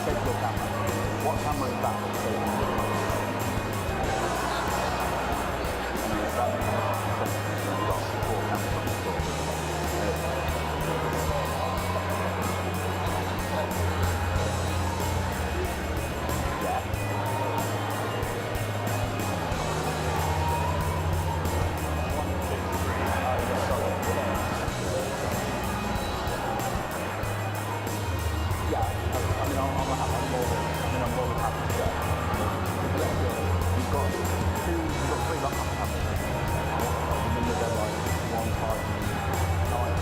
Check your camera. What camera is that? You've got 4 cameras on the floor. Yeah. I'm more than happy to go. You've got 3 lock-up cameras. Remember they're like 1, 5, 9.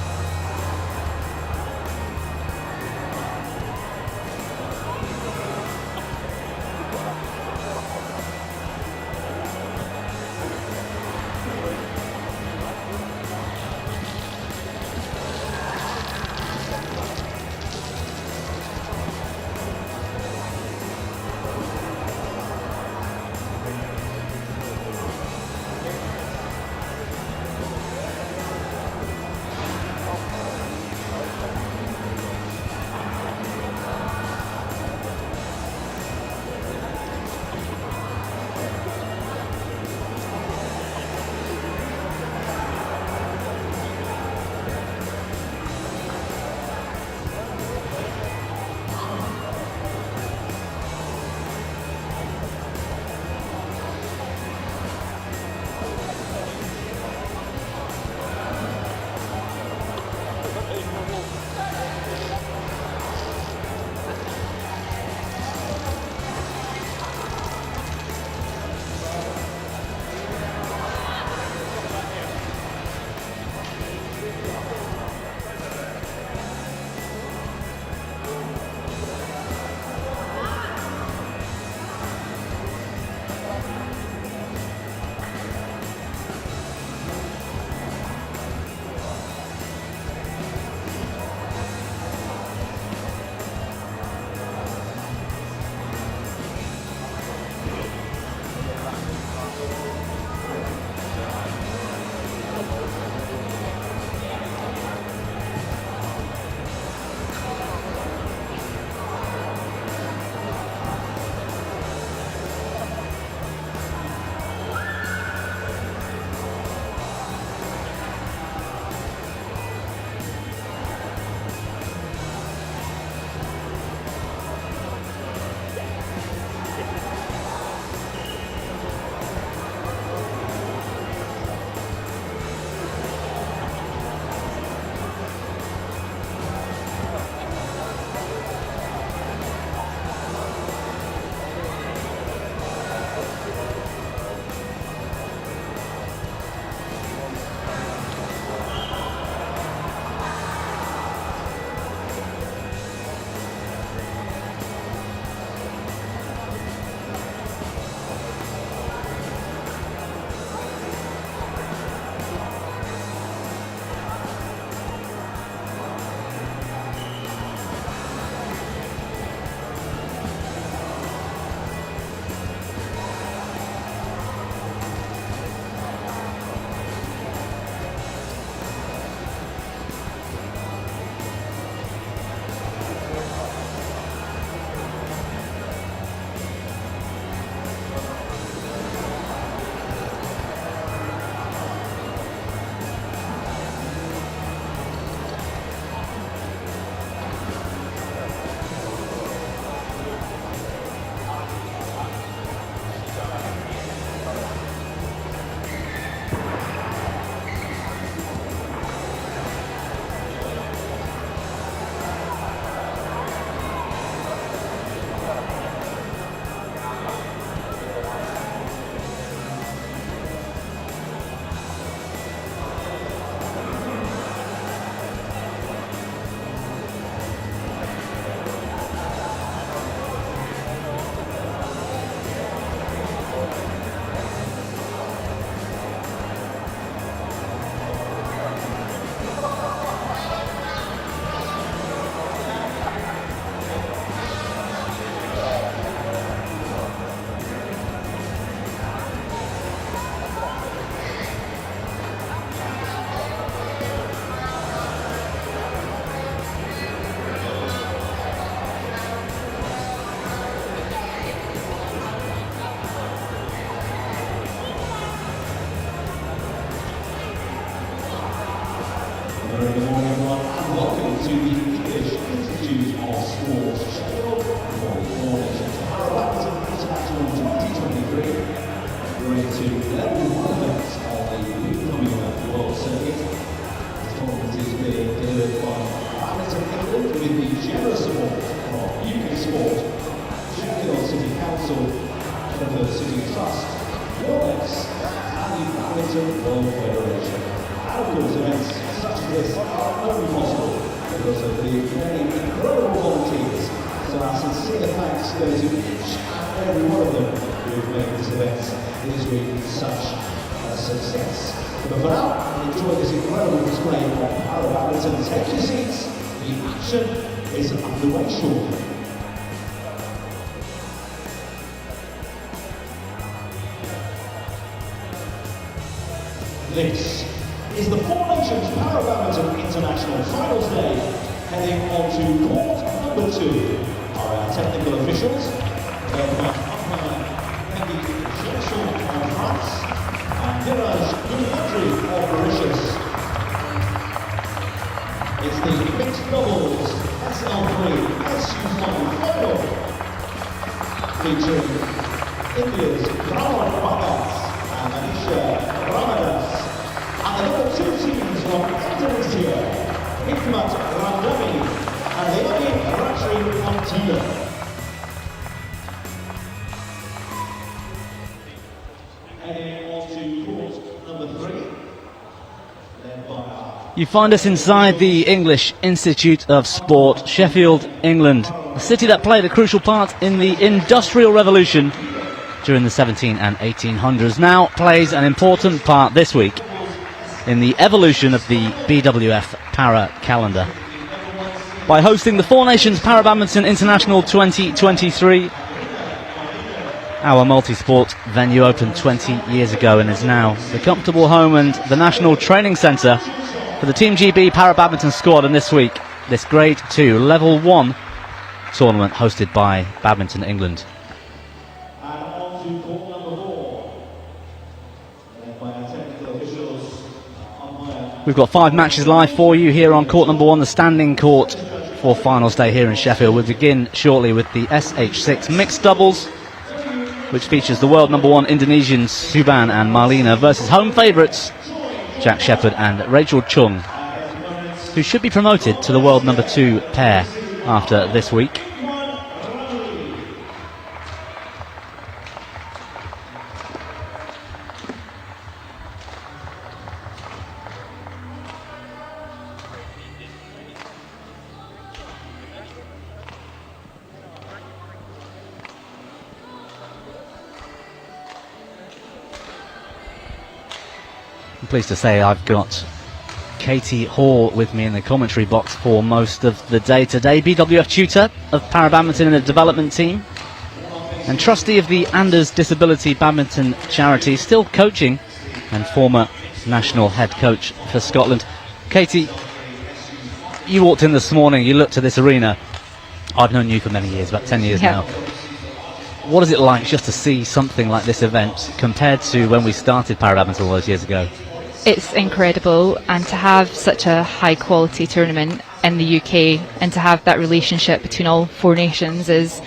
our sincere thanks go to each and every one of them who have made this event this week such a success. But for now, enjoy this incredible display of para badminton. Take your seats, the action is underway shortly. This is the Four Nations Para Badminton International Finals Day, heading on to court number 2. Our technical officials, led by umpire Sheffield of France and Nations of Mauritius. It's the mixed doubles SL3 SU1 final, featuring India's Pramod Bhagat and Anisha Ramadas. And the number 2 teams from Indonesia, Hikmat Ramdhani and Himani Ratri Antila. Heading on to court number 3, led by You find us inside the English Institute of Sport, Sheffield, England, a city that played a crucial part in the Industrial Revolution during the 17 and 1800s, now plays an important part this week in the evolution of the BWF Para calendar. By hosting the Four Nations Para Badminton International 2023, our multi-sport venue opened 20 years ago and is now the comfortable home and the national training centre for the Team GB Para Badminton squad. And this week, this Grade 2 Level 1 tournament hosted by Badminton England. We've got 5 matches live for you here on court number 1, the standing court for finals day here in Sheffield. We'll begin shortly with the SH6 mixed doubles, which features the world number 1 Indonesians Sudirman and Marlena versus home favourites Jack Shepherd and Rachel Chung, who should be promoted to the world number 2 pair after this week. I'm pleased to say I've got Katie Hall with me in the commentary box for most of the day today. BWF tutor of Para Badminton in the development team and trustee of the Anders Disability Badminton charity, still coaching and former national head coach for Scotland. Katie, you walked in this morning, you looked at this arena. I've known you for many years, about 10 years now. What is it like just to see something like this event compared to when we started Para Badminton all those years ago? It's incredible, and to have such a high quality tournament in the UK and to have that relationship between all 4 nations is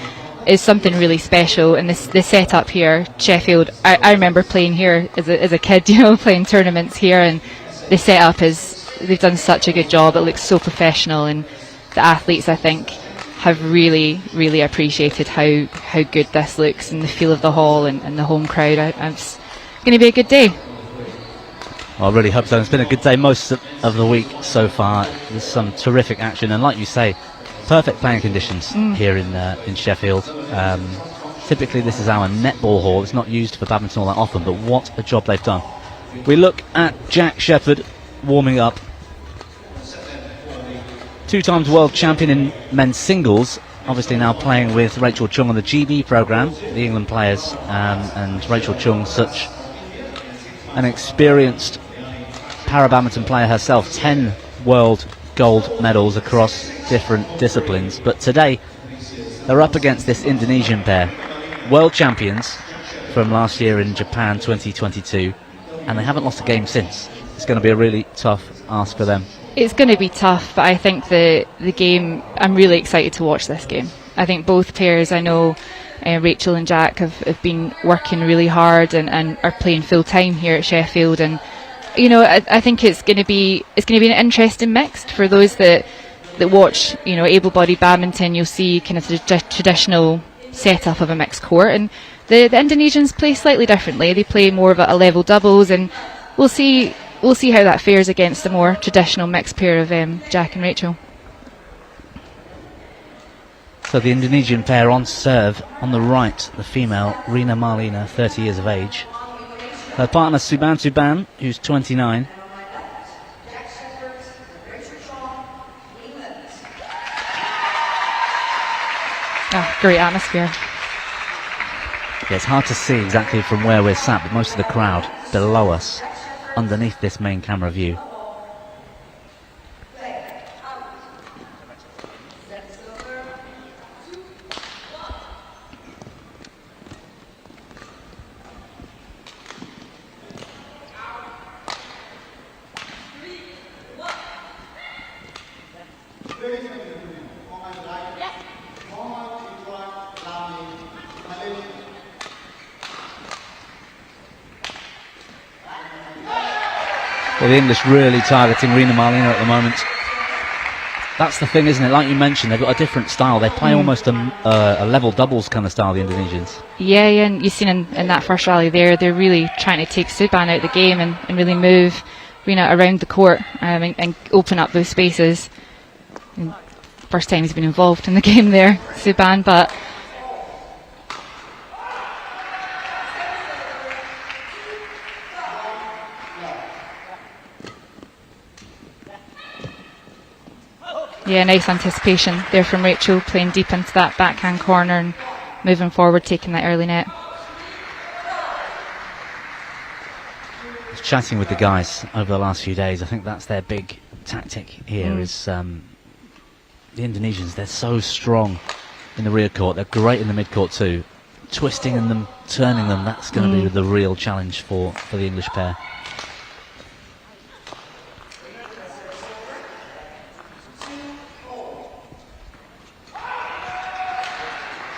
something really special. And this setup here, Sheffield, I remember playing here as a kid, you know, playing tournaments here, and the setup they've done such a good job. It looks so professional, and the athletes, I think, have really, really appreciated how good this looks, and the feel of the hall and the home crowd. It's going to be a good day. Well, I really hope so. It's been a good day most of the week so far. There's some terrific action, and like you say, perfect playing conditions here in Sheffield. Typically this is our netball hall. It's not used for badminton all that often, but what a job they've done. We look at Jack Shepherd warming up. 2 times world champion in men's singles, obviously now playing with Rachel Chung on the GB programme, the England players, and Rachel Chung, such an experienced para badminton player herself, 10 world gold medals across different disciplines. But today they're up against this Indonesian pair, world champions from last year in Japan 2022, and they haven't lost a game since. It's going to be a really tough ask for them. It's going to be tough, but I think the game, I'm really excited to watch this game. I think both pairs, I know Rachel and Jack have been working really hard and are playing full time here at Sheffield, and you know, I think it's going to be an interesting mixed for those that watch, you know, able-bodied badminton. You'll see kind of the traditional setup of a mixed court, and the Indonesians play slightly differently. They play more of a level doubles, and we'll see how that fares against the more traditional mixed pair of Jack and Rachel. So the Indonesian pair on serve on the right, the female Rina Marlina, 30 years of age. Her partner Suban, who's 29. Oh, great atmosphere. Yeah, it's hard to see exactly from where we're sat, but most of the crowd below us, underneath this main camera view. Well, the English really targeting Rina Marlina at the moment. That's the thing, isn't it? Like you mentioned, they've got a different style. They play almost a level doubles kind of style, the Indonesians. Yeah, and you've seen in that first rally there, they're really trying to take Suban out of the game and really move Rina around the court and open up those spaces. And first time he's been involved in the game there, Suban, but yeah, nice anticipation there from Rachel, playing deep into that backhand corner and moving forward, taking that early net. I was chatting with the guys over the last few days. I think that's their big tactic here is the Indonesians, they're so strong in the rear court. They're great in the mid-court too. Twisting in them, turning them, that's going to be the real challenge for the English pair.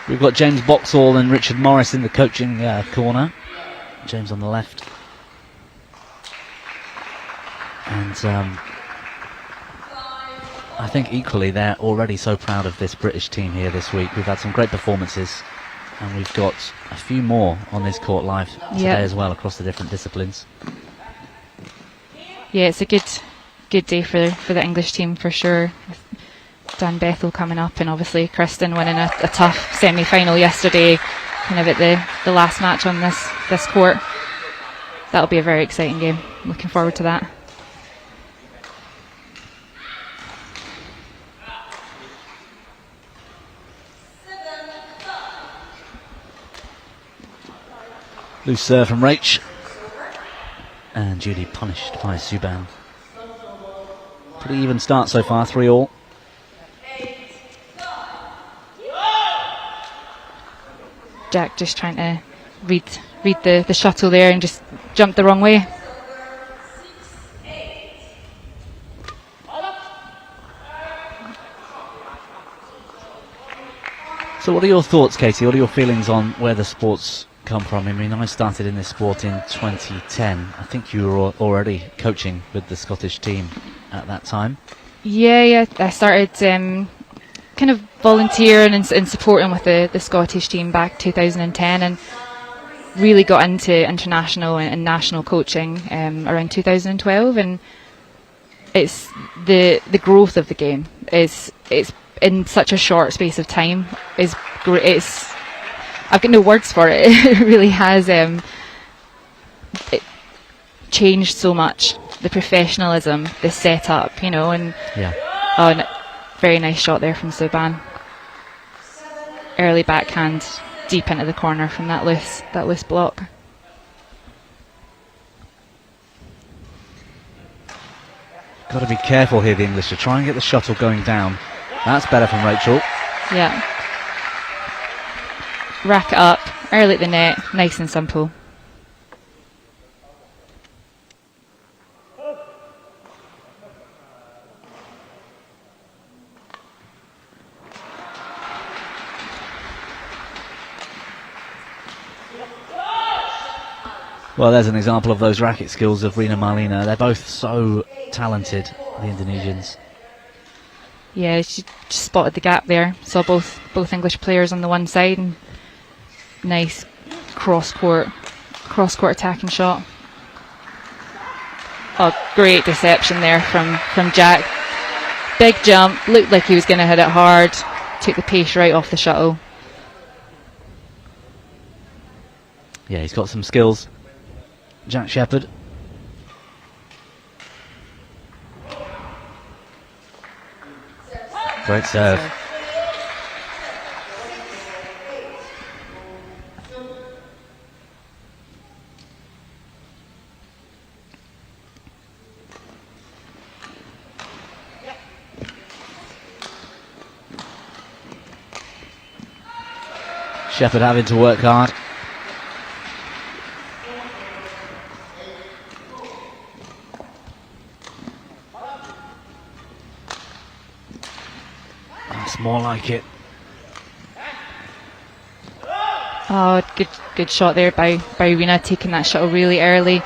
We've got James Boxall and Richard Morris in the coaching corner. James on the left. And I think equally they're already so proud of this British team here this week. We've had some great performances and we've got a few more on this court live today as well across the different disciplines. Yeah, it's a good day for the English team for sure. Dan Bethel coming up, and obviously Kristen winning a tough semi-final yesterday, kind of at the last match on this court. That'll be a very exciting game. Looking forward to that. Loose serve from Rach, and Judy punished by Suban. Pretty even start so far, 3-all. Jack just trying to read the shuttle there and just jumped the wrong way. So what are your thoughts, Katie? What are your feelings on where the sport's come from? I mean, I started in this sport in 2010. I think you were already coaching with the Scottish team at that time. Yeah. I started kind of volunteering and supporting with the Scottish team back 2010, and really got into international and national coaching around 2012. And it's the growth of the game it's in such a short space of time is great. I've got no words for it. It really has it changed so much. The professionalism, the setup, and very nice shot there from Suban. Early backhand deep into the corner from that loose block. Got to be careful here, the English, to try and get the shuttle going down. That's better from Rachel. Yeah. Rack it up early at the net, nice and simple. Well, there's an example of those racket skills of Rina Marlina. They're both so talented, the Indonesians. Yeah, she just spotted the gap there. Saw both English players on the one side, and nice cross-court attacking shot. Oh, great deception there from Jack. Big jump, looked like he was going to hit it hard. took the pace right off the shuttle. Yeah, he's got some skills, Jack Shepherd. Great serve. Shepherd having to work hard. That's more like it. Oh, good shot there by Rena, taking that shuttle really early.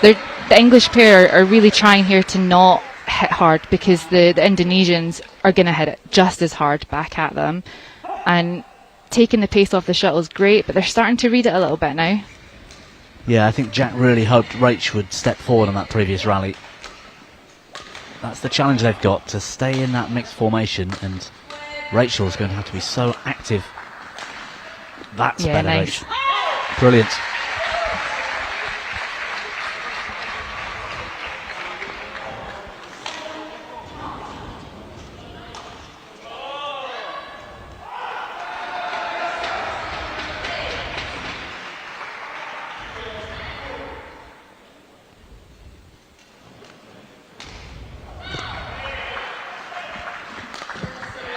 The English pair are really trying here to not hit hard, because the Indonesians are going to hit it just as hard back at them. And taking the pace off the shuttle is great, but they're starting to read it a little bit now. Yeah, I think Jack really hoped Rach would step forward on that previous rally. That's the challenge they've got, to stay in that mixed formation, and Rachel's going to have to be so active. That's better, nice. Rach. Brilliant.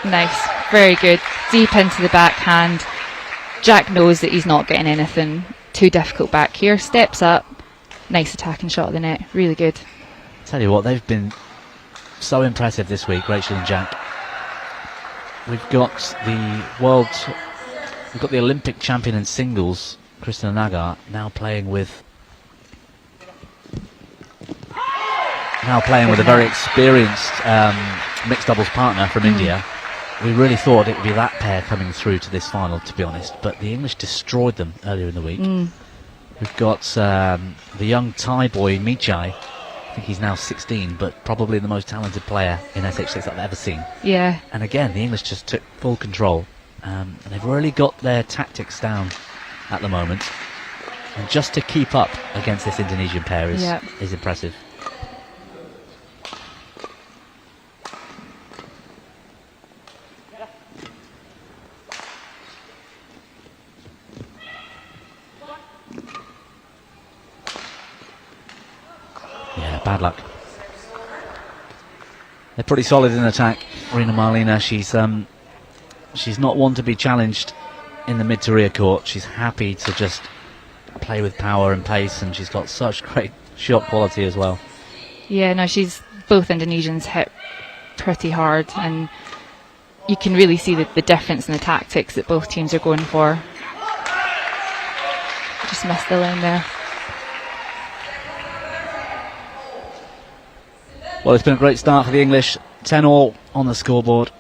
Nice, very good. Deep into the backhand. Jack knows that he's not getting anything too difficult back here. Steps up. Nice attacking shot at the net. Really good. Tell you what, they've been so impressive this week, Rachel and Jack. We've got the Olympic champion in singles, Krishna Nagar, now playing with a very experienced mixed doubles partner from India. We really thought it would be that pair coming through to this final, to be honest, but the English destroyed them earlier in the week. We've got the young Thai boy, Michai. I think he's now 16, but probably the most talented player in SH6 I've ever seen. Yeah. And again, the English just took full control. And they've really got their tactics down at the moment. And just to keep up against this Indonesian pair is impressive. Bad luck. They're pretty solid in attack. Rina Marlina, she's not one to be challenged in the mid to rear court. She's happy to just play with power and pace, and she's got such great shot quality as well. Yeah, no, both Indonesians hit pretty hard, and you can really see the difference in the tactics that both teams are going for. Just missed the line there. Well, it's been a great start for the English. 10-all on the scoreboard.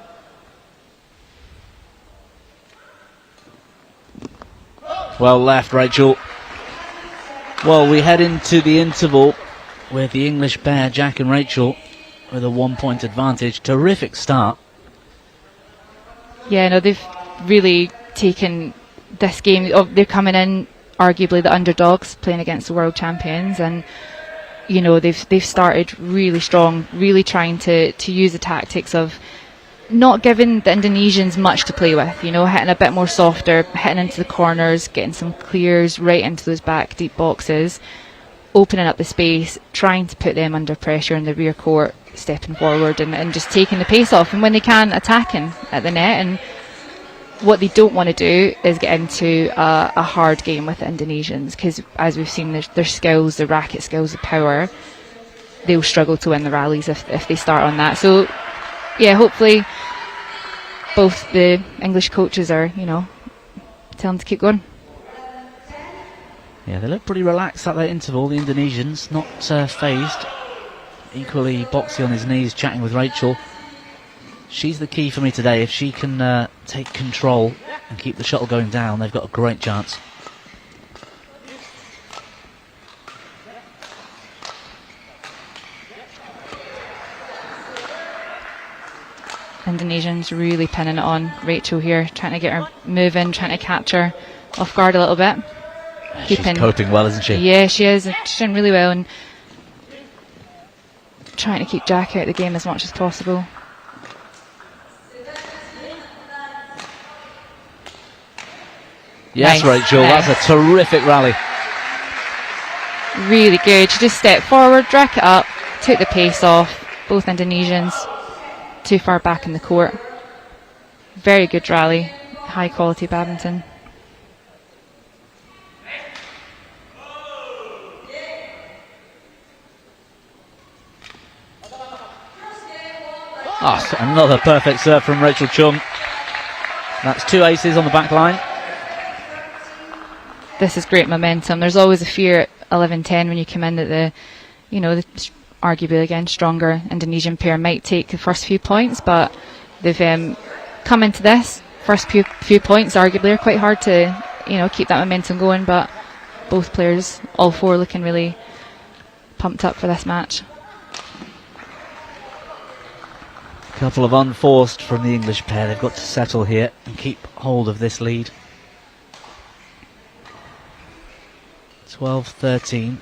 Well left, Rachel. Well, we head into the interval with the English pair, Jack and Rachel, with a 1-point advantage. Terrific start. Yeah, no, they've really taken this game. They're coming in arguably the underdogs, playing against the world champions, and you know, they've started really strong, really trying to use the tactics of not giving the Indonesians much to play with, you know, hitting a bit more softer, hitting into the corners, getting some clears right into those back deep boxes, opening up the space, trying to put them under pressure in the rear court, stepping forward and just taking the pace off, and when they can, attacking at the net. And what they don't want to do is get into a hard game with the Indonesians, because as we've seen, their skills, the racket skills, the power, they'll struggle to win the rallies if they start on that. So yeah, hopefully both the English coaches are, you know, telling them to keep going. Yeah, they look pretty relaxed at that interval, the Indonesians, not phased. Equally, Boxy on his knees chatting with Rachel. She's the key for me today. If she can take control and keep the shuttle going down, they've got a great chance. Indonesians really pinning it on Rachel here, trying to get her moving, trying to catch her off guard a little bit. She's coping well, isn't she? Yeah, she is. She's doing really well and trying to keep Jack out of the game as much as possible. Yes, Nice, Rachel, nice. that's a terrific rally. Really good. She just stepped forward, dragged it up, took the pace off. Both Indonesians too far back in the court. Very good rally. High quality badminton. Oh, another perfect serve from Rachel Chung. That's 2 aces on the back line. This is great momentum. There's always a fear at 11-10 when you come in that the arguably again stronger Indonesian pair might take the first few points, but they've come into this first few points arguably are quite hard to keep that momentum going, but both players, all four, looking really pumped up for this match. A couple of unforced from the English pair. They've got to settle here and keep hold of this lead. 12-13.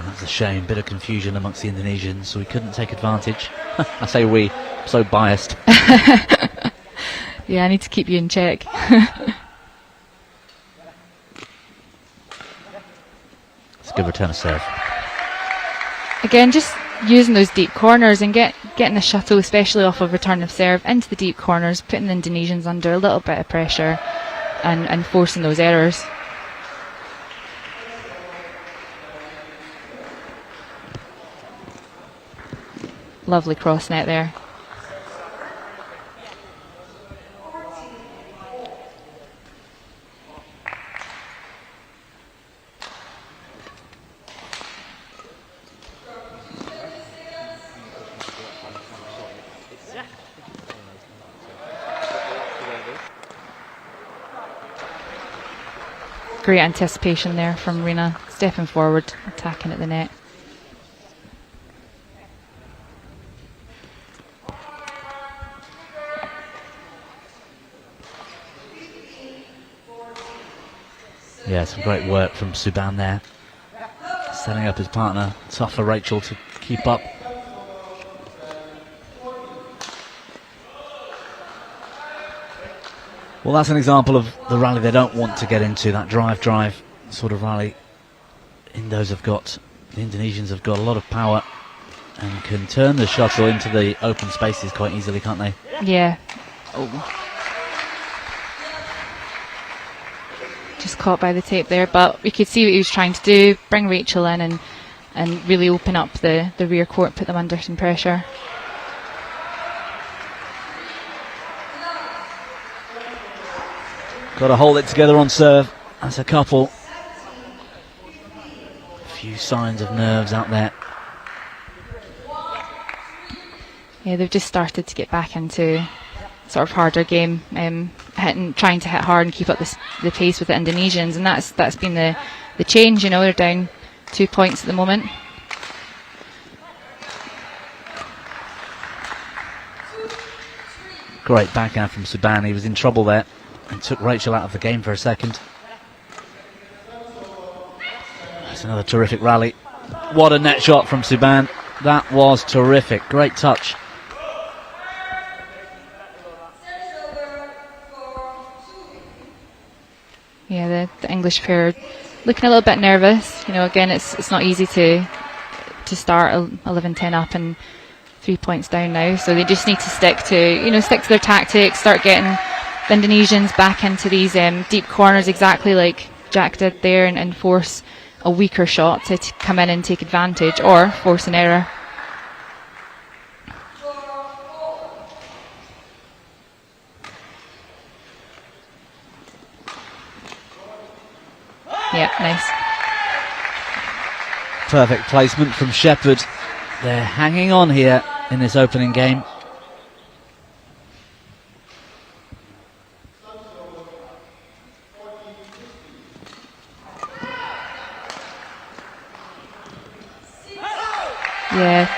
That's a shame, bit of confusion amongst the Indonesians, so we couldn't take advantage. I say we, I'm so biased. Yeah, I need to keep you in check. It's a good return of serve. Again, just using those deep corners and getting the shuttle, especially off of return of serve, into the deep corners, putting the Indonesians under a little bit of pressure and forcing those errors. Lovely cross net there. Great anticipation there from Rina, stepping forward, attacking at the net. Yeah, some great work from Sudirman there. Setting up his partner. Tough for Rachel to keep up. Well, that's an example of the rally they don't want to get into, that drive sort of rally. The Indonesians have got a lot of power and can turn the shuttle into the open spaces quite easily, can't they? Yeah. Oh. Just caught by the tape there, but we could see what he was trying to do, bring Rachel in and really open up the rear court, put them under some pressure. Got to hold it together on serve as a couple. A few signs of nerves out there. Yeah, they've just started to get back into sort of harder game, trying to hit hard and keep up the pace with the Indonesians, and that's been the change. They're down 2 points at the moment. Great backhand from Sudirman. He was in trouble there and took Rachel out of the game for a second. That's another terrific rally. What a net shot from Sudirman. That was terrific. Great touch. Yeah, the English pair looking a little bit nervous. Again, it's not easy to start 11-10 up and 3 points down now. So they just need to stick to their tactics, start getting the Indonesians back into these deep corners, exactly like Jack did there, and force a weaker shot to come in and take advantage, or force an error. Yeah, nice. Perfect placement from Sheffield. They're hanging on here in this opening game.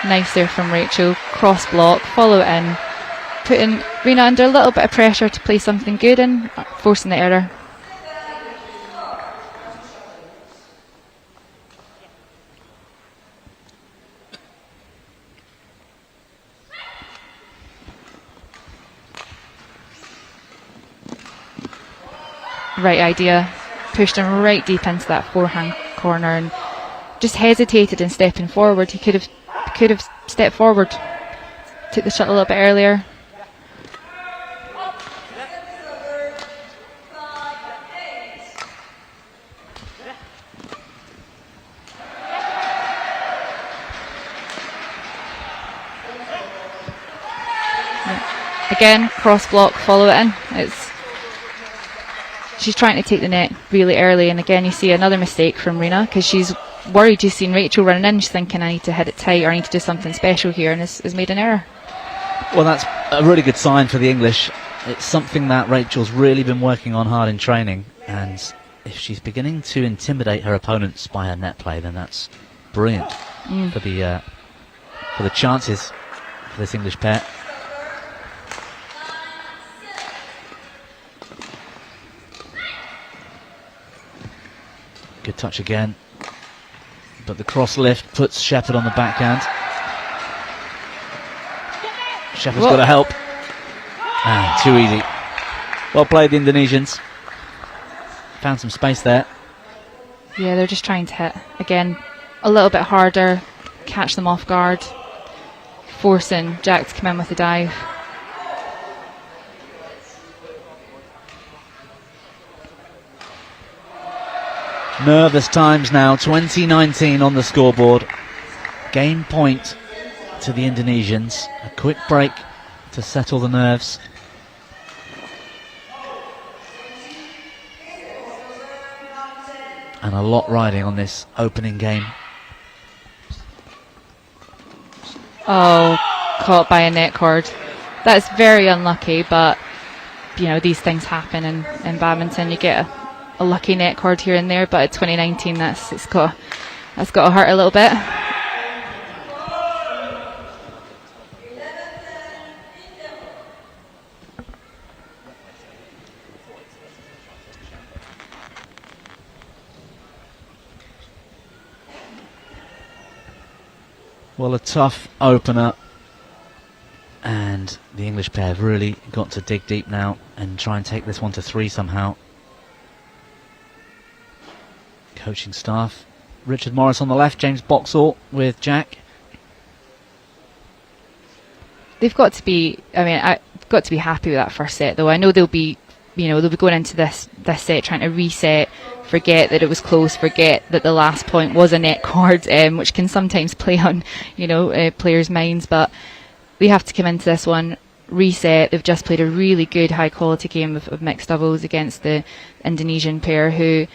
nice there from Rachel. Cross block, follow it in, putting Rena under a little bit of pressure to play something good and forcing the error. Right idea, pushed him right deep into that forehand corner and just hesitated in stepping forward. He could have stepped forward, took the shot a little bit earlier. Again, cross block, follow it in. She's trying to take the net really early, and again you see another mistake from Rena because she's worried. She's seen Rachel running in, she's thinking I need to hit it tight or I need to do something special here, and has made an error. Well, that's a really good sign for the English. It's something that Rachel's really been working on hard in training, and if she's beginning to intimidate her opponents by her net play, then that's brilliant for the chances for this English pair. Good touch again, but the cross lift puts Sheffield on the backhand. Sheffield's got to help. Too easy. Well played, the Indonesians. Found some space there. Yeah, they're just trying to hit. Again, a little bit harder, catch them off guard, forcing Jack to come in with a dive. Nervous times now, 2019 on the scoreboard. Game point to the Indonesians. A quick break to settle the nerves. And a lot riding on this opening game. Oh, caught by a net cord. That's very unlucky, but you know, these things happen in badminton. You get a lucky net cord here and there, but at 2019 that's got to hurt a little bit. Well, a tough opener, and the English pair have really got to dig deep now and try and take this one to 3 somehow. Coaching staff, Richard Morris on the left, James Boxall with Jack. They've got to be, I've got to be happy with that first set though. I know they'll be going into this set trying to reset, forget that it was close, forget that the last point was a net cord, which can sometimes play on, players' minds, but they have to come into this one, reset. They've just played a really good high quality game of mixed doubles against the Indonesian pair who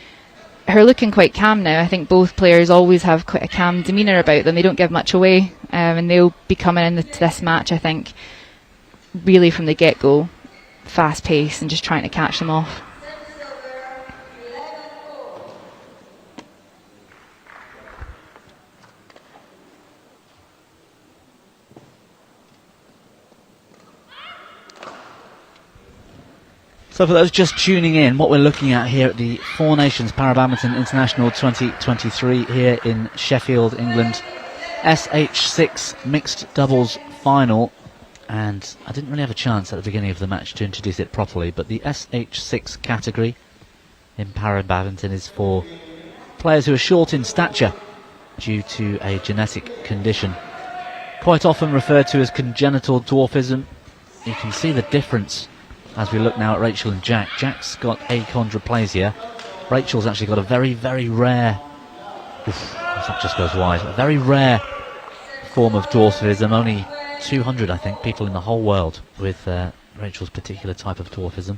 are looking quite calm now. I think both players always have quite a calm demeanour about them. They don't give much away, and they'll be coming into this match, I think, really from the get-go, fast pace and just trying to catch them off. So for those just tuning in, what we're looking at here at the Four Nations Para Badminton International 2023 here in Sheffield, England, SH6 mixed doubles final, and I didn't really have a chance at the beginning of the match to introduce it properly, but the SH6 category in para badminton is for players who are short in stature due to a genetic condition, quite often referred to as congenital dwarfism. You can see the difference as we look now at Rachel and Jack. Jack's got achondroplasia. Rachel's actually got a very, very rare, that just goes wide, a very rare form of dwarfism. Only 200, I think, people in the whole world with Rachel's particular type of dwarfism.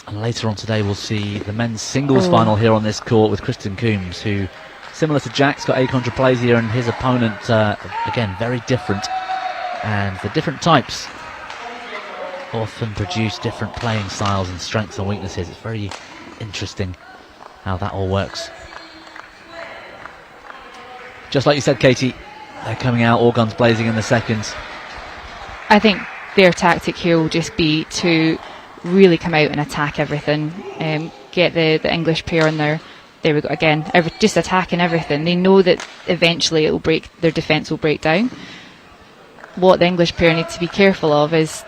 And later on today we'll see the men's singles final here on this court with Kristen Coombs, who, similar to Jack's, got achondroplasia, and his opponent, again, very different. And the different types often produce different playing styles and strengths and weaknesses. It's very interesting how that all works. just like you said, Katie, they're coming out all guns blazing in the seconds. I think their tactic here will just be to really come out and attack everything, get the English pair on there we go again, just attacking everything. They know that eventually it will break, their defence will break down. What the English pair need to be careful of is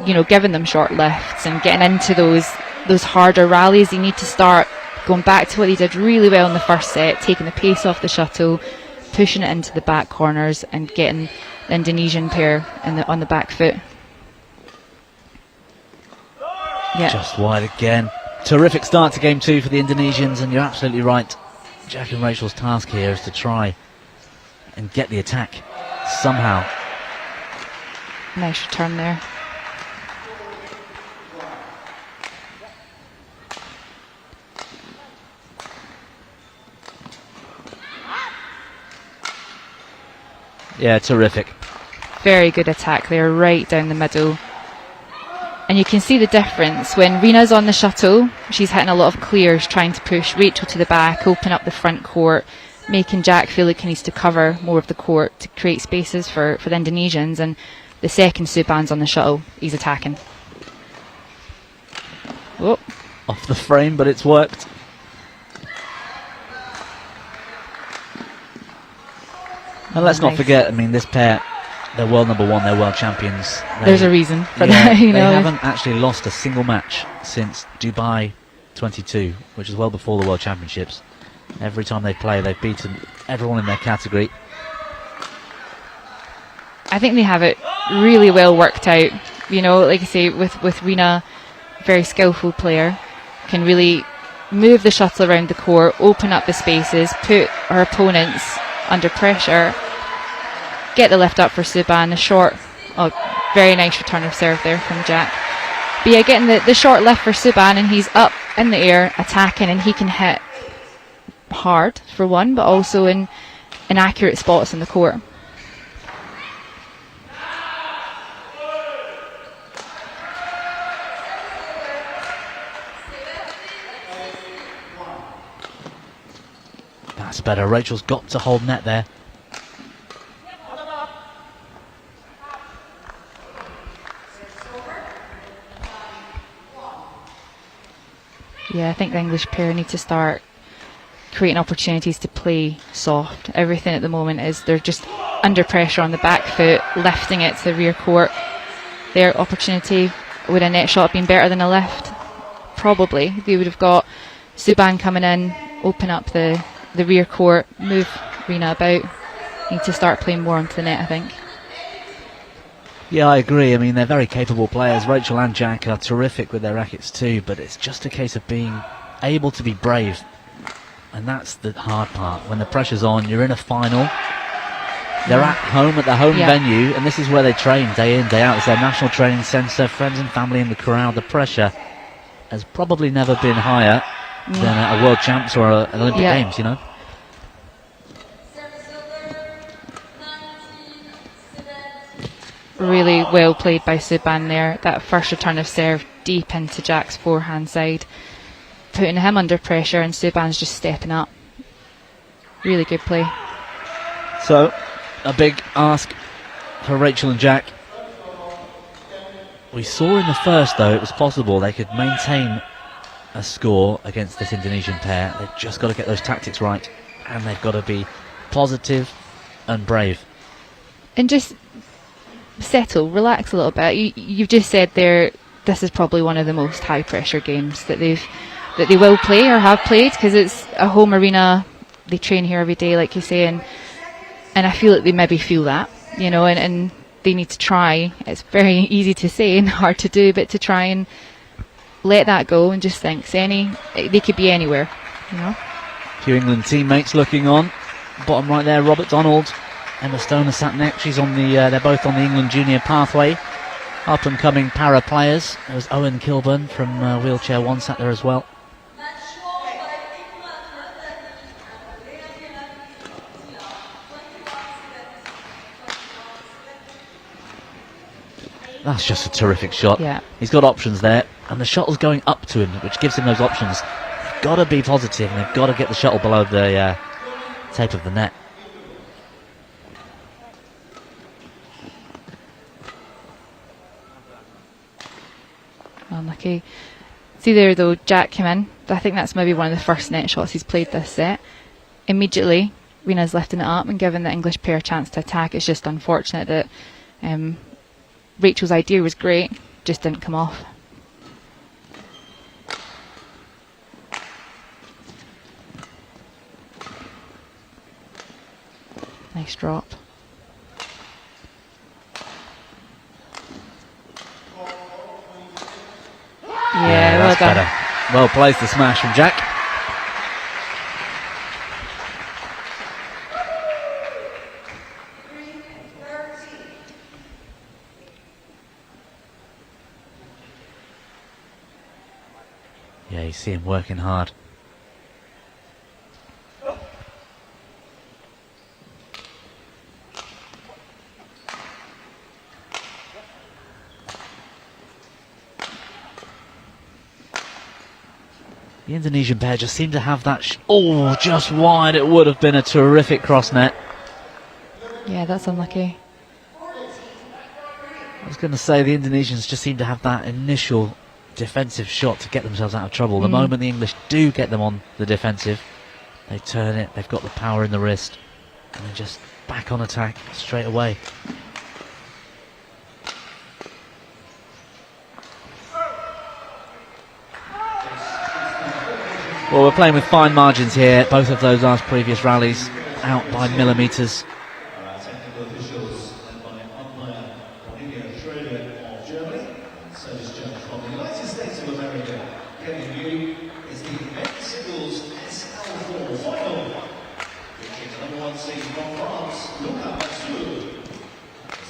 giving them short lifts and getting into those harder rallies. They need to start going back to what they did really well in the first set, taking the pace off the shuttle, pushing it into the back corners and getting the Indonesian pair on the back foot. Yeah. Just wide again. Terrific start to game 2 for the Indonesians, and you're absolutely right. Jack and Rachel's task here is to try and get the attack somehow. Nice return there. Yeah, terrific. Very good attack there, right down the middle. And you can see the difference when Rina's on the shuttle. She's hitting a lot of clears, trying to push Rachel to the back, open up the front court, making Jack feel like he needs to cover more of the court to create spaces for the Indonesians. And the second Subhan's on the shuttle, he's attacking. Oh. Off the frame, but it's worked. And let's not forget, I mean, this pair, they're world number 1, they're world champions. There's a reason for that, They haven't actually lost a single match since Dubai 22, which is well before the World Championships. Every time they play, they've beaten everyone in their category. I think they have it really well worked out. Like I say, with Rina, very skillful player, can really move the shuttle around the court, open up the spaces, put her opponents under pressure, get the lift up for Subhan, very nice return of serve there from Jack. But yeah, getting the short lift for Subhan, and he's up in the air attacking, and he can hit hard for one, but also in accurate spots in the court. That's better. Rachel's got to hold net there. Yeah, I think the English pair need to start creating opportunities to play soft. Everything at the moment is they're just under pressure on the back foot, lifting it to the rear court. Their opportunity, would a net shot been better than a lift? Probably. They would have got Subhan coming in, open up the rear court, move Rina about. Need to start playing more onto the net, I think. Yeah, I agree. I mean, they're very capable players. Rachel and Jack are terrific with their rackets too, but it's just a case of being able to be brave. And that's the hard part. When the pressure's on, you're in a final. They're at home, at the home venue, and this is where they train day in, day out. It's their national training centre, friends and family in the crowd. The pressure has probably never been higher than at a World Champs or an Olympic Games, Really well played by Subhan there. That first return of serve deep into Jack's forehand side, putting him under pressure, and Subhan's just stepping up. Really good play. So, a big ask for Rachel and Jack. We saw in the first, though, it was possible they could maintain a score against this Indonesian pair. They've just got to get those tactics right, and they've got to be positive and brave. And just settle, relax a little bit. You've just said there, this is probably one of the most high pressure games that they will play or have played, because it's a home arena. They train here every day, like you say, and I feel like they maybe feel that, and they need to try. It's very easy to say and hard to do, but to try and let that go and just think they could be anywhere, A few England teammates looking on. Bottom right there, Robert Donald, Emma Stoner sat next. She's on they're both on the England junior pathway. Up and coming para players. There was Owen Kilburn from Wheelchair 1 sat there as well. That's just a terrific shot. Yeah. He's got options there, and the shuttle's going up to him, which gives him those options. They've got to be positive, and they've got to get the shuttle below the tape of the net. Unlucky. See there though, Jack came in. I think that's maybe one of the first net shots he's played this set. Immediately, Rena's lifting it up and giving the English pair a chance to attack. It's just unfortunate that Rachel's idea was great, just didn't come off. Nice drop. Yeah, well that's done. better. Well placed, the smash from Jack. Yeah, you see him working hard. The Indonesian pair just seem to have that. Oh, just wide. It would have been a terrific cross net. Yeah, that's unlucky. I was going to say the Indonesians just seem to have that initial defensive shot to get themselves out of trouble. The moment the English do get them on the defensive, they turn it. They've got the power in the wrist, and they're just back on attack straight away. Well, we're playing with fine margins here. Both of those last previous rallies out by millimetres. Our technical officials led by umpire Cornelia Schroeder of Germany, and service judge from the United States of America. Getting you is the men's singles SL4 final, featuring number 1 seed from France, Lucas.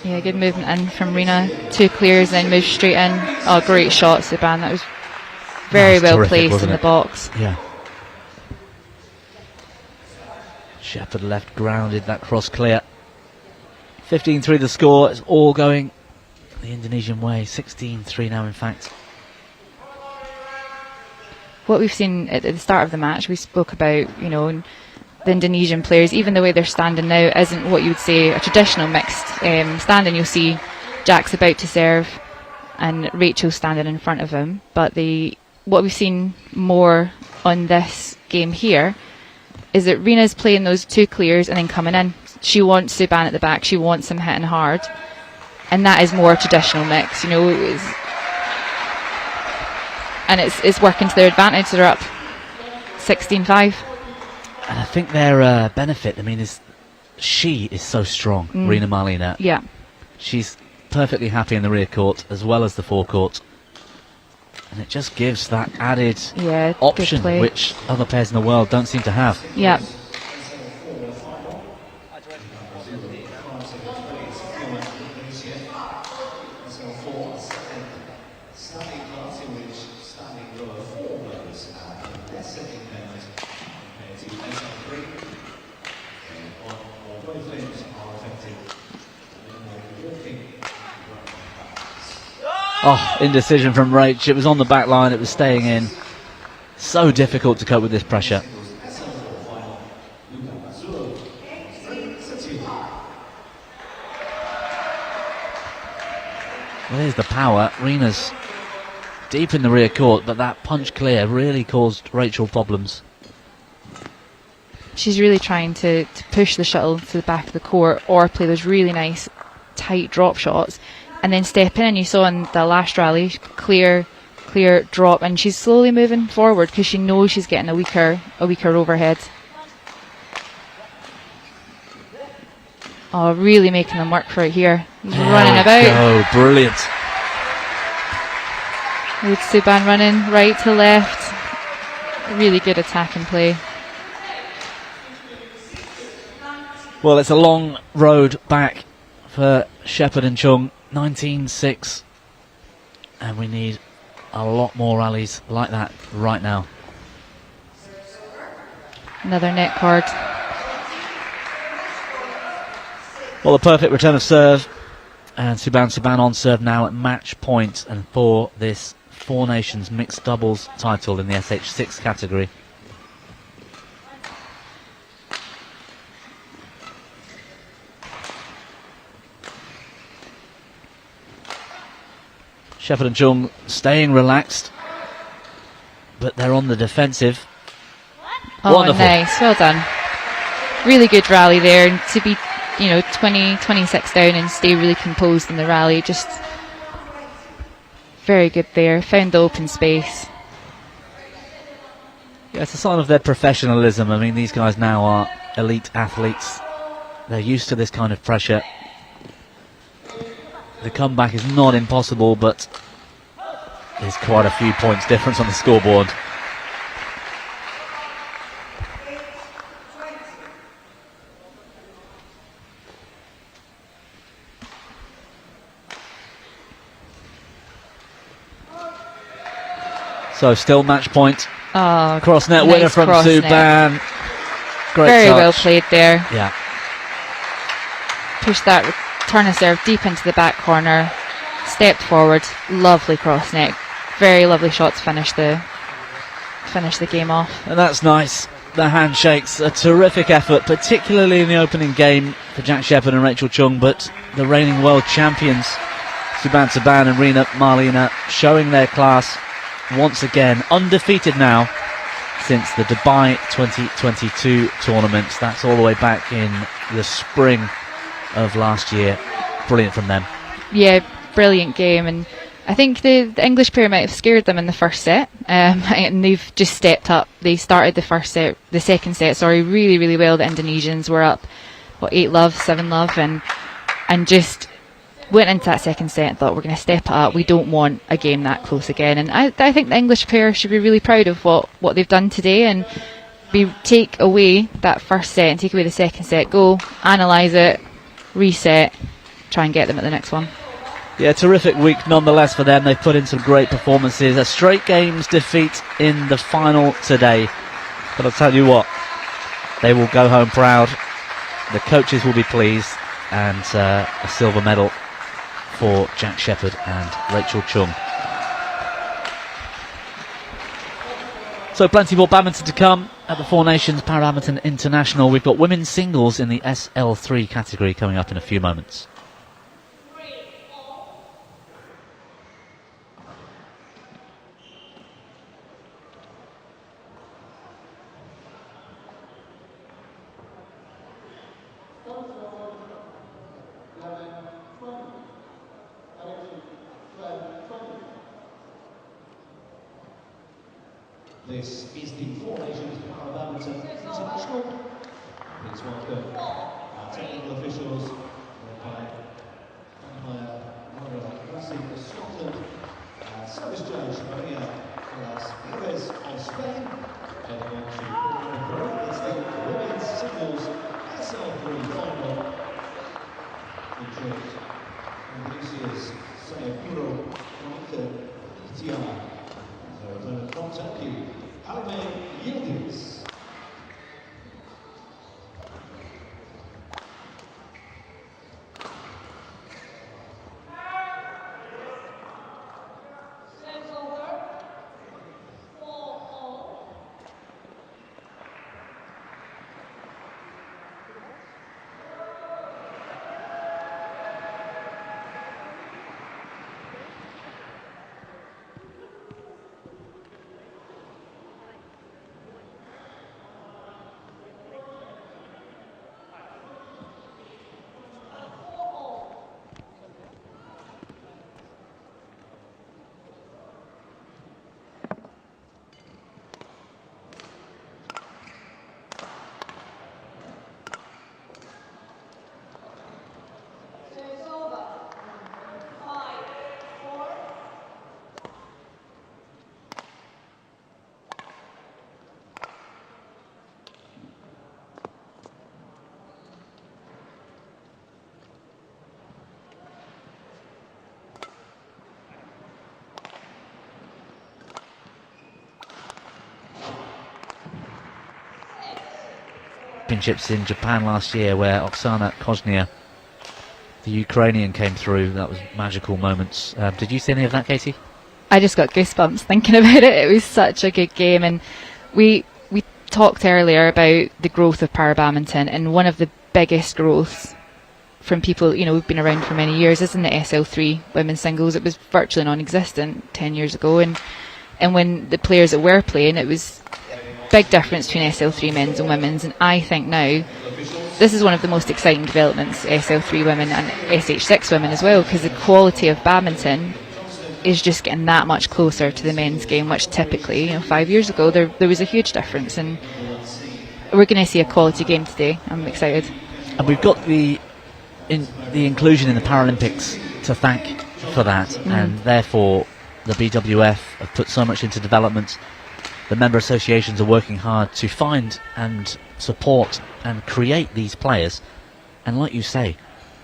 Yeah, good movement in from Rena. 2 clears, then moves straight in. Oh, great shot, Sudirman. That was very well terrific, placed in wasn't the it? box. Yeah. Sheffield left grounded, that cross clear. 15-3 the score. It's all going the Indonesian way. 16-3 now, in fact. What we've seen at the start of the match, we spoke about, you know, the Indonesian players, even the way they're standing now isn't what you would say a traditional mixed standing. You'll see Jack's about to serve and Rachel standing in front of him. But what we've seen more on this game here is that Rena's playing those 2 clears and then coming in. She wants Sudirman at the back. She wants him hitting hard. And that is more traditional mix, you know. It's working to their advantage. They're up 16-5. And I think their benefit, I mean, is she is so strong, Rena Marlina. Yeah. She's perfectly happy in the rear court as well as the forecourt. And it just gives that added option which other pairs in the world don't seem to have. Yeah. Oh, indecision from Rach. It was on the back line, it was staying in. So difficult to cope with this pressure. Well, here's the power. Rena's deep in the rear court, but that punch clear really caused Rachel problems. She's really trying to push the shuttle to the back of the court or play those really nice tight drop shots and then step in. And you saw in the last rally, clear drop, and she's slowly moving forward because she knows she's getting a weaker overhead. Oh, really making them work for it here. He's running about. Oh, brilliant. With Sudirman running right to left. Really good attacking play. Well, it's a long road back for Shepherd and Chung. 19-6. And we need a lot more rallies like that right now. Another net card. Well, a perfect return of serve. And Sudirman on serve now at match point. And for this Four Nations mixed doubles title in the SH6 category. Sheffield and Chung staying relaxed, but they're on the defensive. Oh, Wonderful. nice. Well done. Really good rally there. And to be, 26 down and stay really composed in the rally. Just very good there. Found the open space. Yeah, it's a sign of their professionalism. I mean, these guys now are elite athletes. They're used to this kind of pressure. The comeback is not impossible, but there's quite a few points difference on the scoreboard. So still match point. Oh, Cross net nice winner from cross net. Sudirman. Great Very touch. well played there. Yeah. Pushed that return serve deep into the back corner. Stepped forward. Lovely cross net. Very lovely shot to finish the game off. And that's nice. The handshakes, a terrific effort, particularly in the opening game for Jack Shepherd and Rachel Chung, but the reigning world champions, Sudirman and Rina Marlina, showing their class once again, undefeated now since the Dubai 2022 tournaments. That's all the way back in the spring of last year. Brilliant from them. Yeah, brilliant game, and I think the English pair might have scared them in the first set, and they've just stepped up. They started the second set, really, really well. The Indonesians were up, 8-love, 7-love, and just went into that second set and thought, we're going to step it up. We don't want a game that close again. And I think the English pair should be really proud of what they've done today, and take away that first set and take away the second set, go, analyse it, reset, try and get them at the next one. Yeah, terrific week nonetheless for them. They've put in some great performances. A straight games defeat in the final today. But I'll tell you what, they will go home proud. The coaches will be pleased, and a silver medal for Jack Shepherd and Rachel Chung. So plenty more badminton to come at the Four Nations Para Badminton International. We've got women's singles in the SL3 category coming up in a few moments. This is the Four Nations Para Badminton International. Please welcome our technical officials, led by umpire Laura Rossi of Scotland, and service judge Maria Perez of Spain. Heading on to it's the women's singles SL3 final. Featuring Indonesia's Sayapuro Monica Tiara. From Turkey, Alme Yildiz. Championships in Japan last year, where Oksana Koznia, the Ukrainian, came through. That was magical moments. Did you see any of that, Katie? I just got goosebumps thinking about it. It was such a good game, and we talked earlier about the growth of para badminton, and one of the biggest growths from people, you know, who've been around for many years, isn't it? SL3 women's singles, it was virtually non-existent 10 years ago, and when the players that were playing, it was big difference between SL3 men's and women's. And I think now this is one of the most exciting developments, SL3 women and SH6 women as well, because the quality of badminton is just getting that much closer to the men's game, which typically, you know, 5 years ago there was a huge difference, and we're going to see a quality game today. I'm excited. And we've got the inclusion in the Paralympics to thank for that, and therefore the BWF have put so much into development. The member associations are working hard to find and support and create these players. And like you say,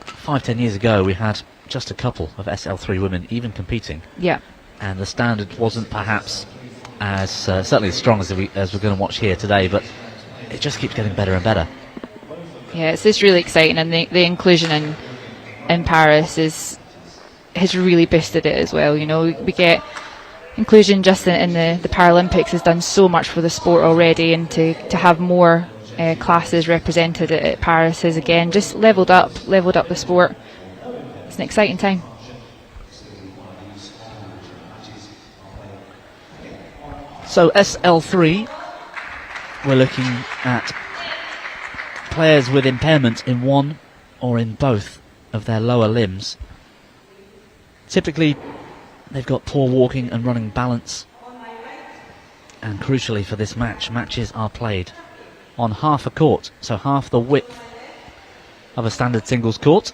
5-10 years ago we had just a couple of SL3 women even competing. Yeah. And the standard wasn't perhaps as certainly as strong as we're going to watch here today, but it just keeps getting better and better. Yeah, it's just really exciting, and the inclusion in Paris has really boosted it as well. You know, we get inclusion just in the Paralympics has done so much for the sport already, and to have more classes represented at Paris has again just leveled up the sport. It's an exciting time. So SL3, we're looking at players with impairment in one or in both of their lower limbs. Typically they've got poor walking and running balance, and crucially for this matches are played on half a court, so half the width of a standard singles court.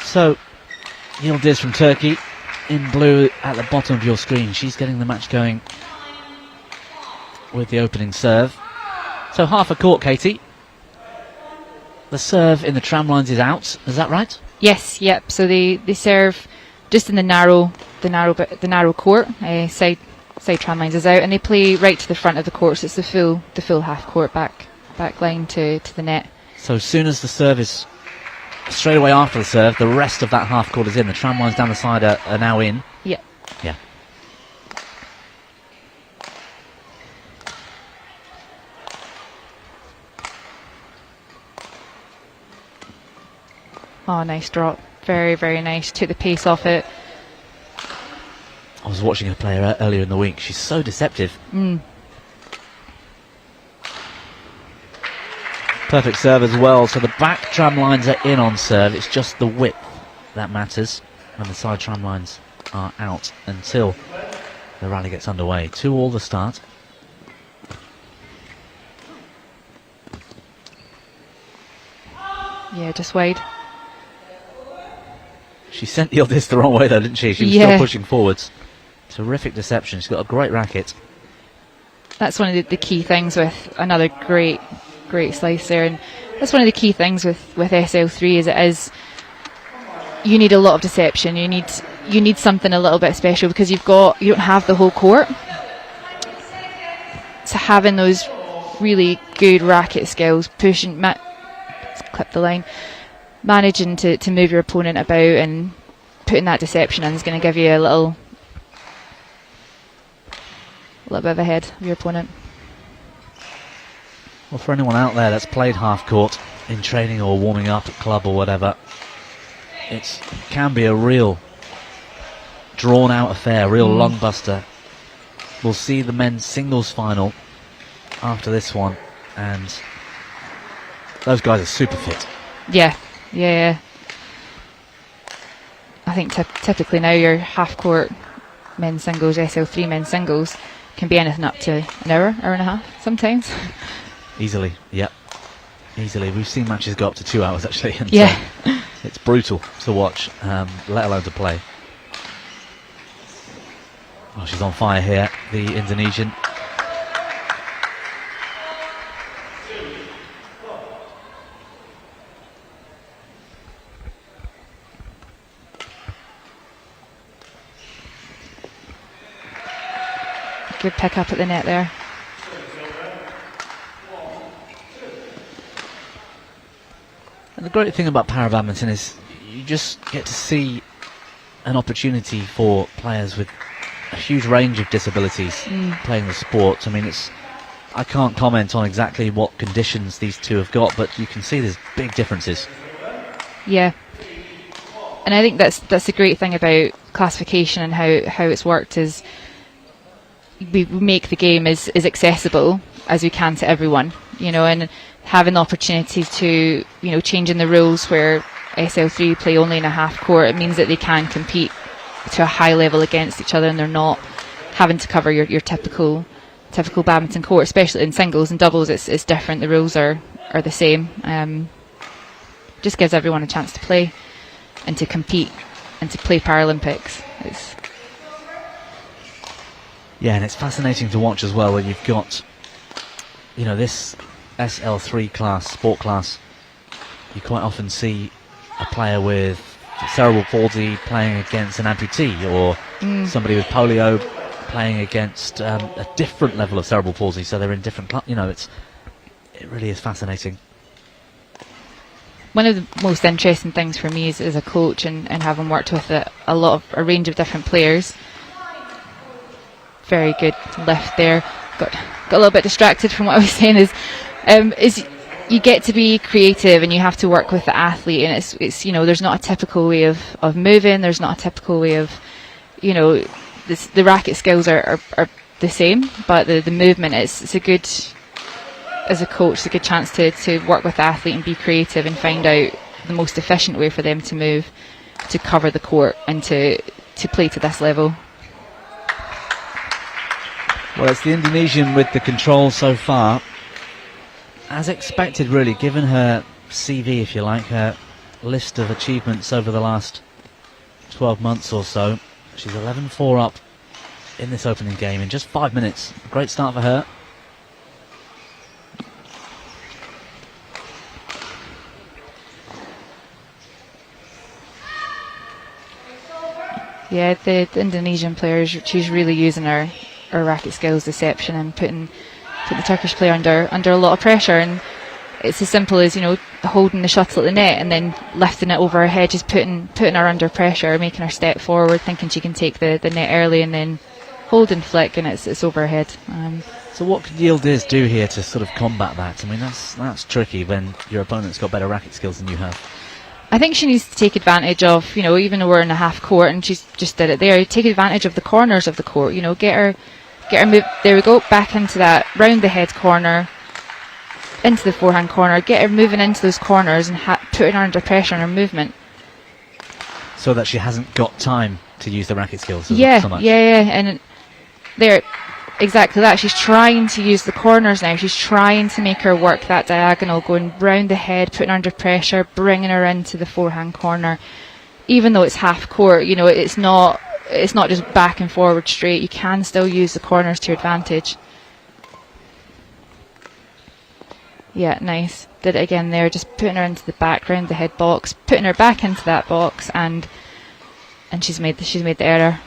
So Yildiz from Turkey in blue at the bottom of your screen, she's getting the match going with the opening serve. So half a court, Katie. The serve in the tramlines is out, is that right? Yes, yep. So they serve just in the narrow court. Side tramlines is out, and they play right to the front of the court. So it's the full half court back line to the net. So as soon as the serve is straight away after the serve, the rest of that half court is in. The tramlines down the side are now in. Yeah. Yeah. Oh, nice drop. Very, very nice. Took the pace off it. I was watching her play earlier in the week. She's so deceptive. Perfect serve as well. So the back tram lines are in on serve. It's just the width that matters, and the side tram lines are out until the rally gets underway. 2-2 the start. Yeah, just wide. She sent Yildiz the wrong way though, didn't she? She was still pushing forwards. Terrific deception. She's got a great racket. That's one of the key things with another great slice there, and that's one of the key things with SL3 is you need a lot of deception. You need something a little bit special, because you don't have the whole court. So having those really good racket skills, pushing, clip the line, managing to move your opponent about and putting that deception in is going to give you a little bit of a head of your opponent. Well, for anyone out there that's played half court in training or warming up at club or whatever, it can be a real drawn out affair, real long buster. We'll see the men's singles final after this one, and those guys are super fit. Yeah. I think typically now your half court men's singles, SL3 men's singles, can be anything up to an hour and a half sometimes. Easily, yep. Easily. We've seen matches go up to 2 hours actually, and it's brutal to watch, let alone to play. Oh, she's on fire here, the Indonesian. Good pick up at the net there. And the great thing about para badminton is you just get to see an opportunity for players with a huge range of disabilities playing the sport. I mean, I can't comment on exactly what conditions these two have got, but you can see there's big differences. Yeah, and I think that's a great thing about classification and how it's worked is we make the game as accessible as we can to everyone, you know, and having the opportunity to, you know, changing the rules where SL3 play only in a half court, it means that they can compete to a high level against each other and they're not having to cover your typical badminton court, especially in singles. and doubles it's different, the rules are the same. Just gives everyone a chance to play and to compete and to play Paralympics. Yeah, and it's fascinating to watch as well when you've got, you know, this SL3 class, sport class. You quite often see a player with cerebral palsy playing against an amputee, or somebody with polio playing against a different level of cerebral palsy. So they're in different, you know, it really is fascinating. One of the most interesting things for me as a coach and having worked with a range of different players. Very good lift there. Got a little bit distracted from what I was saying. Is you get to be creative and you have to work with the athlete, and it's you know, there's not a typical way of moving. There's not a typical way of, you know, the racket skills are the same, but the movement it's a good, as a coach, it's a good chance to work with the athlete and be creative and find out the most efficient way for them to move, to cover the court and to play to this level. Well, it's the Indonesian with the control so far. As expected, really, given her CV, if you like, her list of achievements over the last 12 months or so. She's 11-4 up in this opening game in just 5 minutes. A great start for her. Yeah, the Indonesian players, she's really using her racket skills, deception, and putting the Turkish player under a lot of pressure. And it's as simple as, you know, holding the shuttle at the net and then lifting it over her head, just putting her under pressure, making her step forward, thinking she can take the net early, and then hold and flick, and it's over her head. So what could Yildiz do here to sort of combat that? I mean, that's tricky when your opponent's got better racket skills than you have. I think she needs to take advantage of, you know, even though we're in a half court and she's just did it there, take advantage of the corners of the court, you know, get her move, there we go, back into that, round the head corner, into the forehand corner, get her moving into those corners and putting her under pressure on her movement. So that she hasn't got time to use the racket skills so much. Yeah, and there, exactly that. She's trying to use the corners now. She's trying to make her work that diagonal, going round the head, putting her under pressure, bringing her into the forehand corner. Even though it's half court, you know, it's not just back and forward straight. You can still use the corners to your advantage. Yeah, nice. Did it again there, just putting her into the back, round the head box, putting her back into that box, and she's made the error.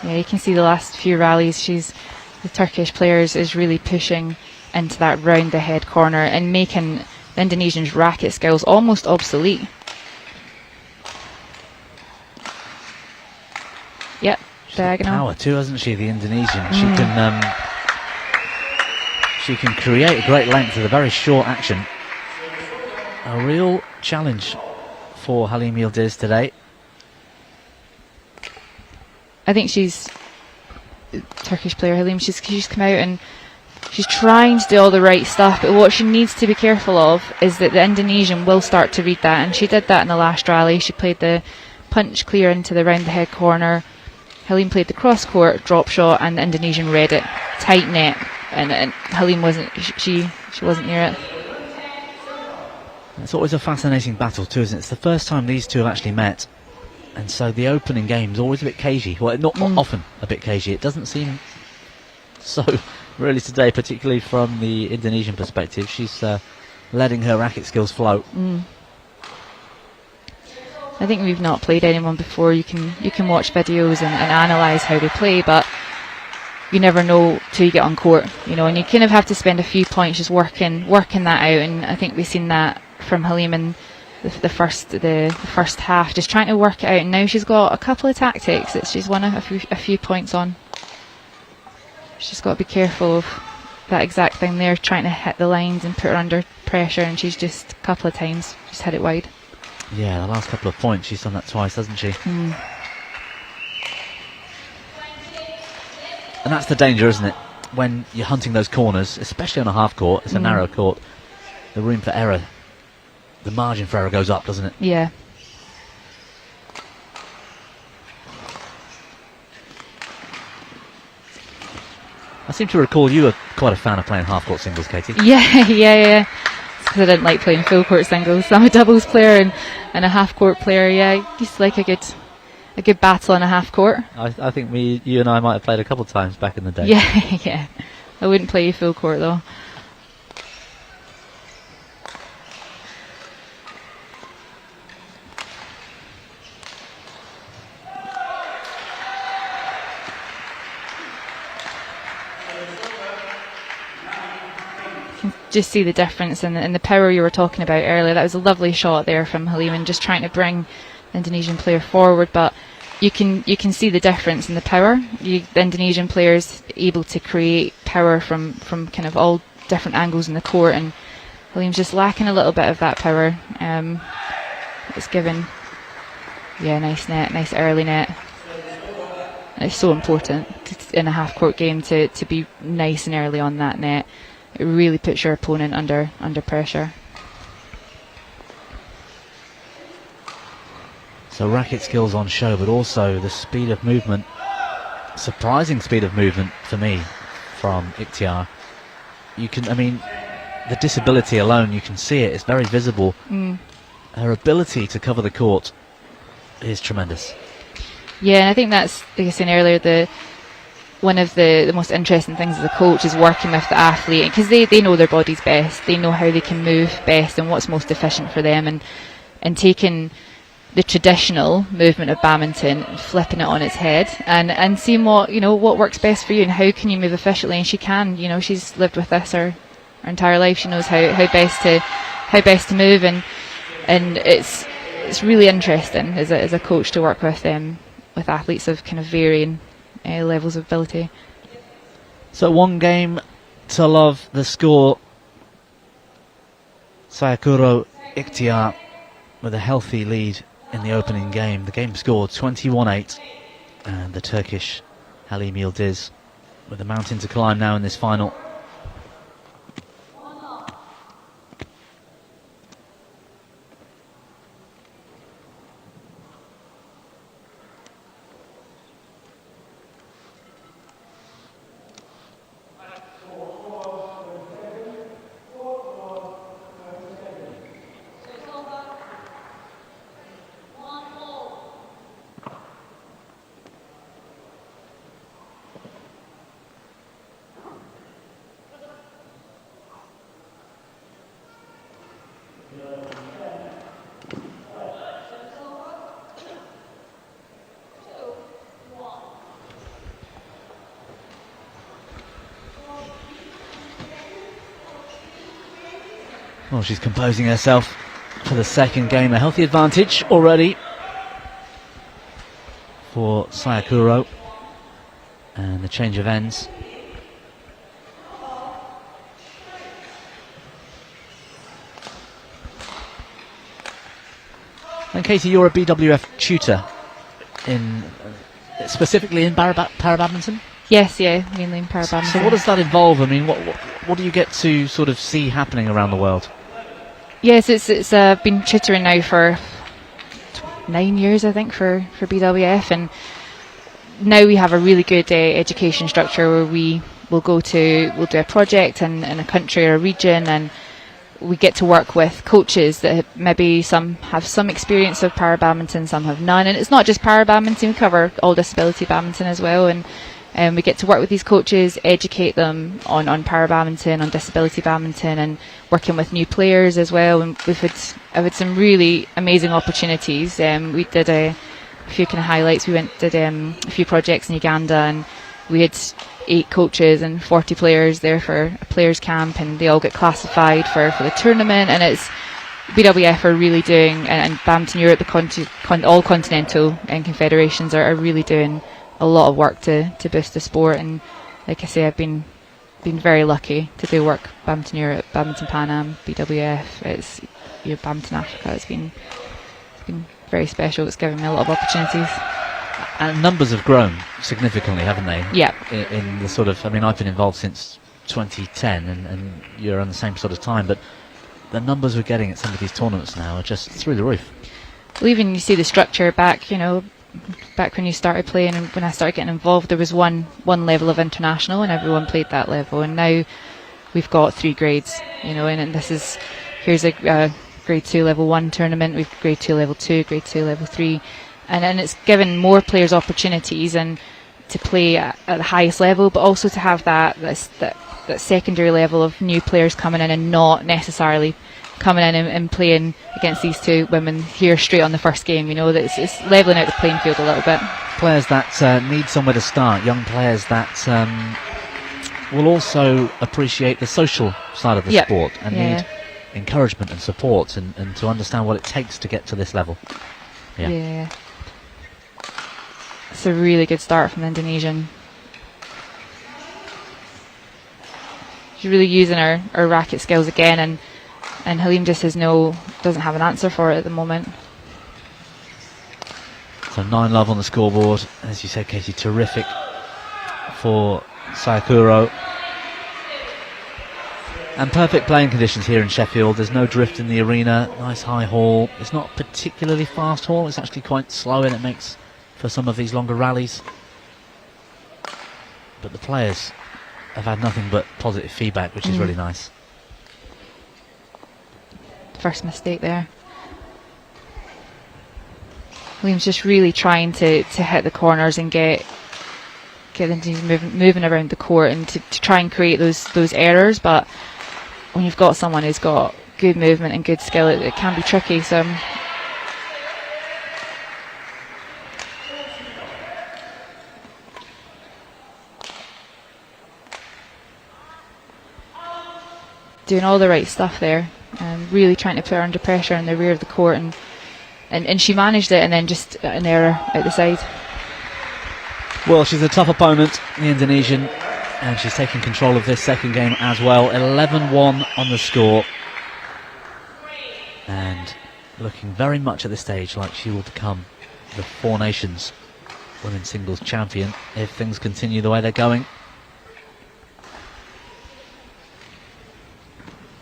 Yeah, you can see the last few rallies, the Turkish players is really pushing into that round the head corner and making the Indonesians' racket skills almost obsolete. Yep, diagonal. Power too, hasn't she, the Indonesian? She can create a great length with a very short action. A real challenge for Halim Yildiz today. I think she's Turkish player Halim. She's come out and she's trying to do all the right stuff, but what she needs to be careful of is that the Indonesian will start to read that, and she did that in the last rally. She played the punch clear into the round the head corner. Halim played the cross court drop shot, and the Indonesian read it tight net, and Halim wasn't. She wasn't near it. It's always a fascinating battle too, isn't it? It's the first time these two have actually met. And so the opening game is always a bit cagey. Well, not often a bit cagey. It doesn't seem so really today, particularly from the Indonesian perspective. She's letting her racket skills float. I think we've not played anyone before. You can watch videos and analyse how they play, but you never know till you get on court, you know, and you kind of have to spend a few points just working that out. And I think we've seen that from Halim in the first half, just trying to work it out. And now she's got a couple of tactics that she's won a few points on. She's got to be careful of that exact thing there, trying to hit the lines and put her under pressure, and she's just a couple of times just hit it wide. Yeah, the last couple of points, she's done that twice, hasn't she? And that's the danger, isn't it? When you're hunting those corners, especially on a half court, it's a narrow court, the room for error, the margin for error goes up, doesn't it? Yeah. I seem to recall you were quite a fan of playing half court singles, Katie. Yeah. Because I didn't like playing full court singles. I'm a doubles player and a half court player. Yeah, I used to like a good battle on a half court. I think you and I might have played a couple of times back in the day. Yeah. I wouldn't play full court though. Just see the difference in the power you were talking about earlier. That was a lovely shot there from Halim, and just trying to bring the Indonesian player forward, but you can see the difference in the power. The Indonesian players able to create power from kind of all different angles in the court, and Halim's just lacking a little bit of that power. It's given, nice net, nice early net. And it's so important in a half court game to be nice and early on that net. It really puts your opponent under pressure. So racket skills on show, but also the speed of movement, surprising speed of movement for me from Ikhtiar. The disability alone, you can see it, it's very visible. Her ability to cover the court is tremendous. Yeah, and I think that's, like I was saying earlier, one of the most interesting things as a coach is working with the athlete, because they know their bodies best, they know how they can move best and what's most efficient for them, and taking the traditional movement of badminton and flipping it on its head and seeing what works best for you and how can you move efficiently. And she can, she's lived with this her entire life. She knows how best to move, and it's really interesting as a coach to work with athletes of kind of varying levels of ability. So 1 game to love, the score. Sayakuro Ikhtiar with a healthy lead in the opening game. The game scored 21-8, and the Turkish Halim Yildiz with a mountain to climb now in this final. Well, she's composing herself for the second game. A healthy advantage already for Sayakuro. And the change of ends. And Katie, you're a BWF tutor specifically in para badminton? Yes, mainly in para badminton. So what does that involve? I mean, what do you get to sort of see happening around the world? Yes, it's been tutoring now for 9 years, I think, for BWF, and now we have a really good education structure where we'll do a project in a country or a region, and we get to work with coaches that maybe some have some experience of para badminton, some have none, and it's not just para badminton. We cover all disability badminton as well, and we get to work with these coaches, educate them on para badminton, on disability badminton, and working with new players as well. And I've had some really amazing opportunities. We did a few kind of highlights. We did a few projects in Uganda, and we had 8 coaches and 40 players there for a players camp, and they all get classified for the tournament. And it's BWF are really doing, and Badminton Europe, all continental and confederations are really doing a lot of work to boost the sport. And like I say, I've been very lucky to do work Badminton Europe, Badminton Pan Am, BWF. It's Badminton Africa. It's been very special. It's given me a lot of opportunities. And numbers have grown significantly, haven't they? Yeah. In the sort of, I mean, I've been involved since 2010, and you're on the same sort of time, but the numbers we're getting at some of these tournaments now are just through the roof. Well, even you see the structure back when you started playing, and when I started getting involved, there was one level of international, and everyone played that level. And now we've got 3 grades, and here's a grade 2 level 1 tournament. We've grade 2 level 2, grade 2 level 3, and it's given more players opportunities and to play at the highest level, but also to have that secondary level of new players coming in and not necessarily coming in and playing against these 2 women here straight on the first game. That it's levelling out the playing field a little bit. Players that need somewhere to start, young players that will also appreciate the social side of the sport and need encouragement and support and to understand what it takes to get to this level. Yeah. It's a really good start from the Indonesian. She's really using her racket skills again, and Halim just doesn't have an answer for it at the moment. So 9-love on the scoreboard. As you said, Katie, terrific for Sayakuro. And perfect playing conditions here in Sheffield. There's no drift in the arena. Nice high hall. It's not particularly fast hall. It's actually quite slow, and it makes for some of these longer rallies. But the players have had nothing but positive feedback, which is really nice. First mistake there. William's just really trying to hit the corners and get them to moving around the court and to try and create those errors. But when you've got someone who's got good movement and good skill, it can be tricky. So doing all the right stuff there, really trying to put her under pressure in the rear of the court, and she managed it, and then just an error out the side. Well, she's a tough opponent, the Indonesian, and she's taking control of this second game as well. 11-1 on the score, and looking very much at this stage like she will become the 4 Nations Women's Singles Champion if things continue the way they're going.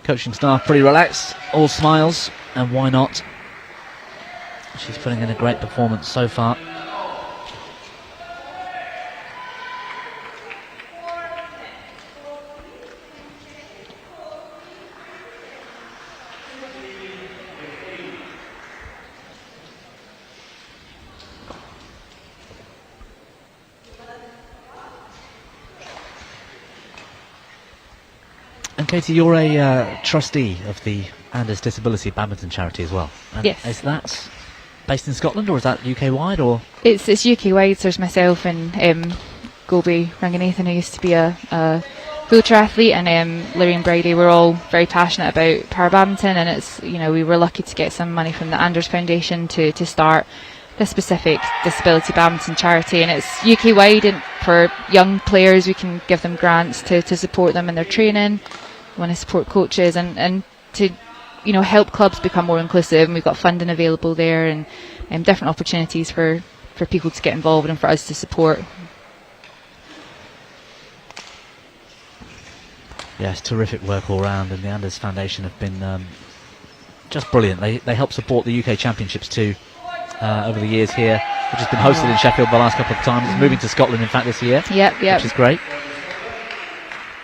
Coaching staff pretty relaxed, all smiles, and why not? She's putting in a great performance so far. And Katie, you're a trustee of the Anders Disability Badminton charity as well. And yes. Is that based in Scotland, or is that UK-wide? Or It's UK-wide. So there's myself and Gobi Ranganathan, who used to be a wheelchair athlete, and Larry and Brady. We're all very passionate about para badminton, and it's we were lucky to get some money from the Anders Foundation to start this specific disability badminton charity, and it's UK-wide, and for young players we can give them grants to support them in their training. We want to support coaches and to help clubs become more inclusive, and we've got funding available there, and different opportunities for people to get involved and for us to support. yes, terrific work all round, and the Anders Foundation have been just brilliant. They help support the UK Championships too over the years here, which has been hosted in Sheffield the last couple of times. It's moving to Scotland in fact this year, Yep. which is great.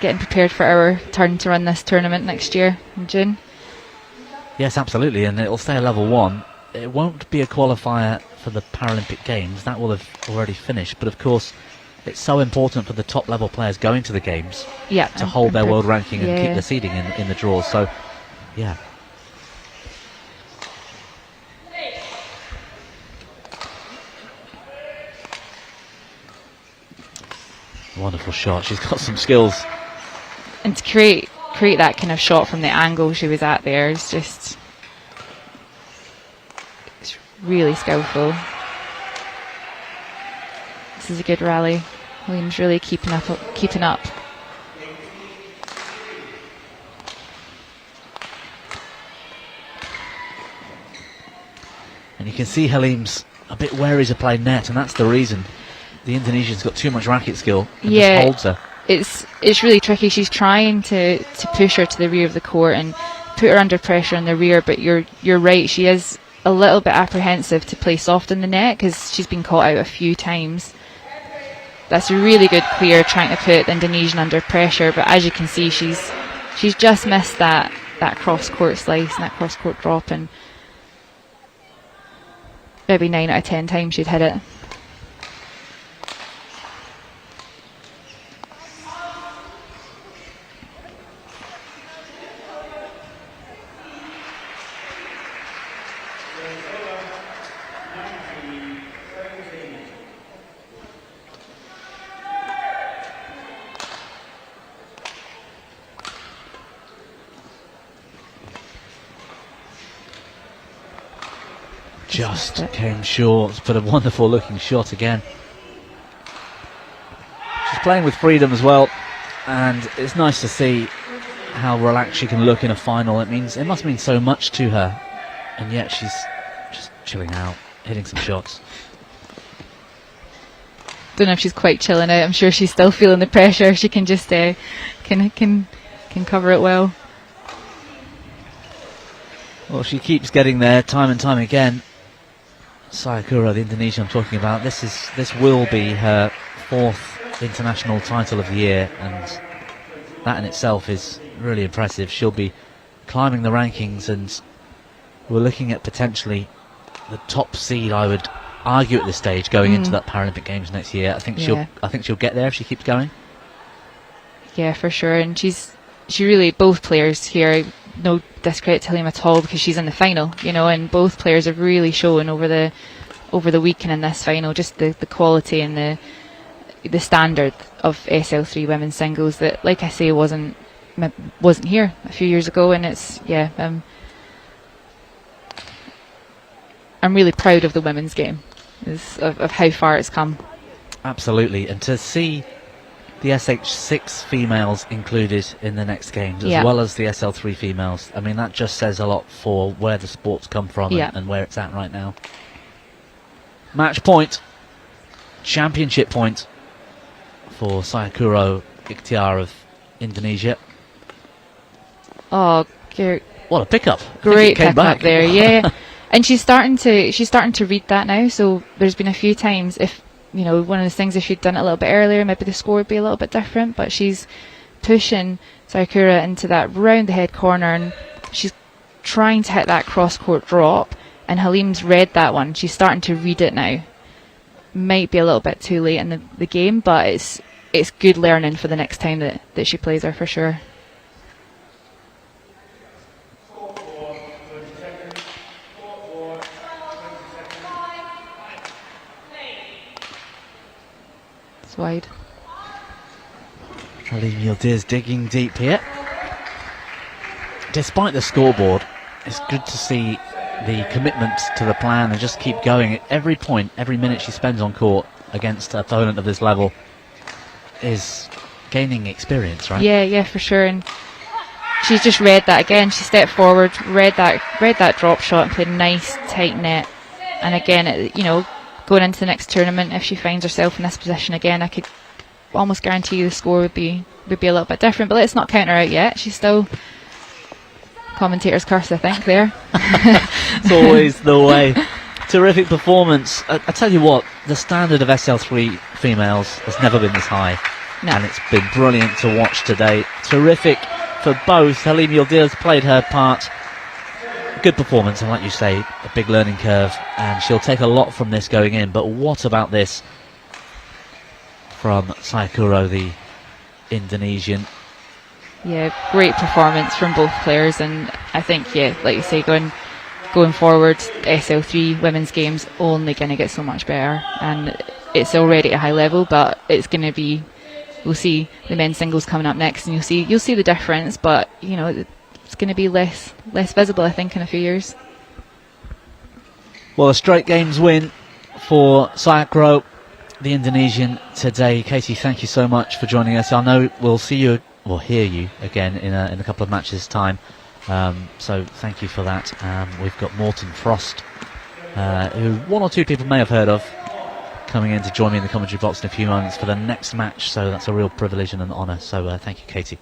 Getting prepared for our turn to run this tournament next year in June. Yes, absolutely, and it'll stay a level 1. It won't be a qualifier for the Paralympic Games. That will have already finished, but of course it's so important for the top level players going to the games Yeah, to hold their world ranking and yeah. keep the seeding in the draws. So, yeah. Wonderful shot. She's got some skills. And to create that kind of shot from the angle she was at there is just, it's really skillful. This is a good rally. Williams really keeping up. And you can see Halim's a bit wary to play net, and that's the reason. The Indonesian's got too much racket skill and just holds her. It's really tricky. She's trying to push her to the rear of the court and put her under pressure in the rear, but you're right, she is a little bit apprehensive to play soft in the net because she's been caught out a few times. That's a really good clear, trying to put the Indonesian under pressure, but as you can see, she's just missed that cross-court slice and that cross-court drop, and maybe 9 out of 10 times she'd hit it. Just came short, but a wonderful looking shot again. She's playing with freedom as well, and it's nice to see how relaxed she can look in a final. It must mean so much to her, and yet she's just chilling out, hitting some shots. Don't know if she's quite chilling out. I'm sure she's still feeling the pressure. She can just can cover it well. Well, she keeps getting there time and time again. Sayakura, the Indonesian I'm talking about, this will be her 4th international title of the year, and that in itself is really impressive. She'll be climbing the rankings, and we're looking at potentially the top seed, I would argue at this stage, going into that Paralympic Games next year. I think she'll get there if she keeps going. Yeah, for sure. And she really, both players here, no discredit to Halim at all, because she's in the final, and both players have really shown over the weekend in this final just the quality and the standard of SL3 women's singles that, like I say, wasn't here a few years ago, and I'm really proud of the women's game, of how far it's come. Absolutely, and to see the SH6 females included in the next games, as well as the SL3 females, I mean, that just says a lot for where the sport's come from and where it's at right now. Match point, championship point for Sayakura Ikhtiar of Indonesia. Oh, what a pickup! Great pickup there, yeah. And she's starting to read that now. So there's been a few times, if one of those things, if she'd done it a little bit earlier, maybe the score would be a little bit different. But she's pushing Sayakura into that round the head corner, and she's trying to hit that cross court drop. And Halim's read that one. She's starting to read it now. Might be a little bit too late in the game, but it's good learning for the next time that she plays her, for sure. It's wide. Halim Yildiz digging deep here. Despite the scoreboard, it's good to see the commitment to the plan and just keep going. At every point, every minute she spends on court against an opponent of this level is gaining experience, right? Yeah, for sure. And she's just read that again. She stepped forward, read that drop shot, and played a nice tight net. And again, going into the next tournament, if she finds herself in this position again, I could almost guarantee you the score would be a little bit different. But let's not count her out yet. She's still commentator's curse, I think, there. It's always the way. Terrific performance. I tell you what, the standard of SL3 females has never been this high. No. And it's been brilliant to watch today. Terrific for both. Halim Yildiz played her part. Good performance, and like you say, a big learning curve, and she'll take a lot from this going in. But what about this from Sayakuro, the Indonesian. Yeah, great performance from both players, and I think, yeah, like you say, going forward, SL3 women's games only going to get so much better, and it's already at a high level, but it's going to be. We'll see the men's singles coming up next, and you'll see the difference, but you know it's going to be less visible, I think, in a few years. Well, a straight games win for Sayakuro, the Indonesian, today. Katie, thank you so much for joining us. I know we'll see you or hear you again in a couple of matches' time. So thank you for that. We've got Morten Frost, who one or two people may have heard of, coming in to join me in the commentary box in a few moments for the next match. So that's a real privilege and an honour. So thank you, Katie.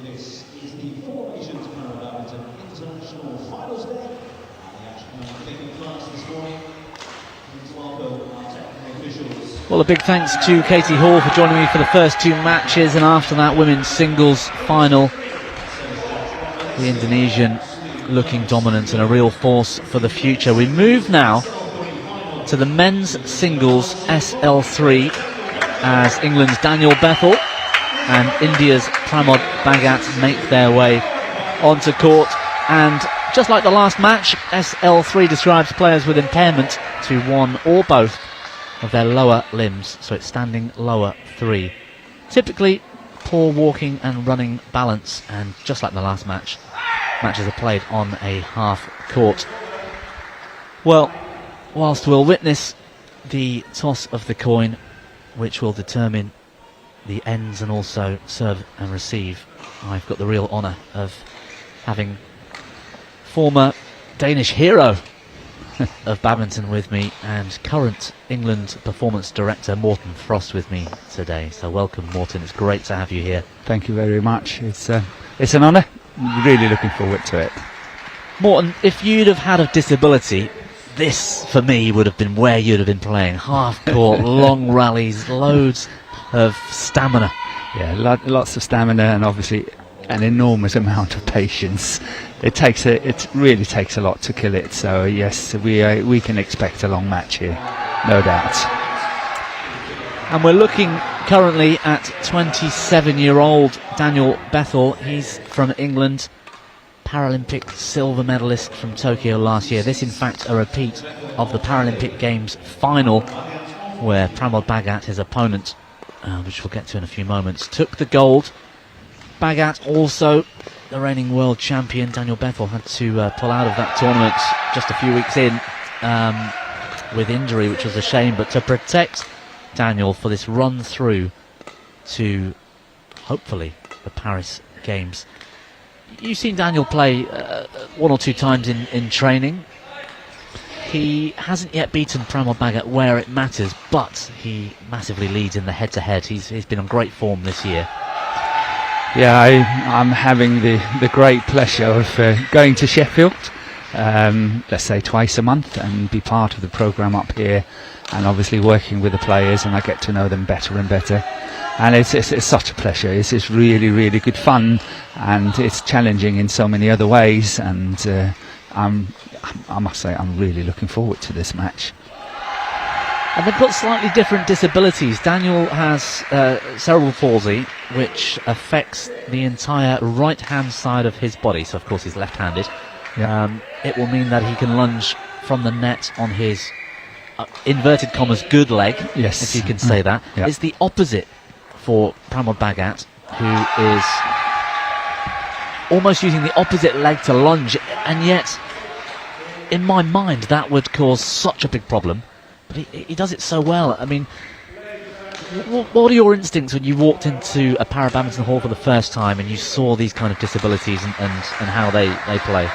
This is the Nations Para Badminton International Finals Day, and the action taking place this morning. Please welcome our technical officials. Well, a big thanks to Katie Hall for joining me for the first two matches, and after that women's singles final, the Indonesian looking dominant and a real force for the future. We move now to the men's singles SL3 as England's Daniel Bethel and India's Pramod Bhagat make their way onto court. And just like the last match, SL3 describes players with impairment to one or both of their lower limbs, so it's standing lower 3. Typically poor walking and running balance, and just like the last match, matches are played on a half court. Well, whilst we'll witness the toss of the coin, which will determine the ends and also serve and receive, I've got the real honour of having former Danish hero of badminton with me and current England performance director Morten Frost with me today. So welcome, Morten. It's great to have you here. Thank you very much. It's an honour. Really looking forward to it. Morten, if you'd have had a disability, this for me would have been where you'd have been playing. Half court, long rallies, loads of stamina. Yeah, lots of stamina and obviously an enormous amount of patience. It really takes a lot to kill it. So yes, we can expect a long match here, no doubt. And we're looking currently at 27-year-old Daniel Bethel. He's from England, Paralympic silver medalist from Tokyo last year. This in fact a repeat of the Paralympic Games final, where Pramod Bhagat, his opponent, which we'll get to in a few moments, took the gold. Bhagat, also the reigning world champion. Daniel Bethel had to pull out of that tournament just a few weeks in with injury, which was a shame, but to protect Daniel for this run through to hopefully the Paris Games. You've seen Daniel play one or two times in training. He hasn't yet beaten Pramod Bhagat where it matters, but he massively leads in the head-to-head. He's been on great form this year. Yeah, I'm having the great pleasure of going to Sheffield, let's say twice a month, and be part of the programme up here. and obviously working with the players, and I get to know them better and better. And it's such a pleasure. It's really, really good fun, and it's challenging in so many other ways. And I must say, I'm really looking forward to this match. And they've got slightly different disabilities. Daniel has cerebral palsy, which affects the entire right-hand side of his body. So, of course, he's left-handed. Yeah. It will mean that he can lunge from the net on his inverted commas good leg, Yes. if you can say that. Yeah. It's the opposite for Pramod Bhagat, who is almost using the opposite leg to lunge, and yet, in my mind, that would cause such a big problem. But he does it so well. I mean, what are your instincts when you walked into a para badminton hall for the first time and you saw these kind of disabilities and how they play?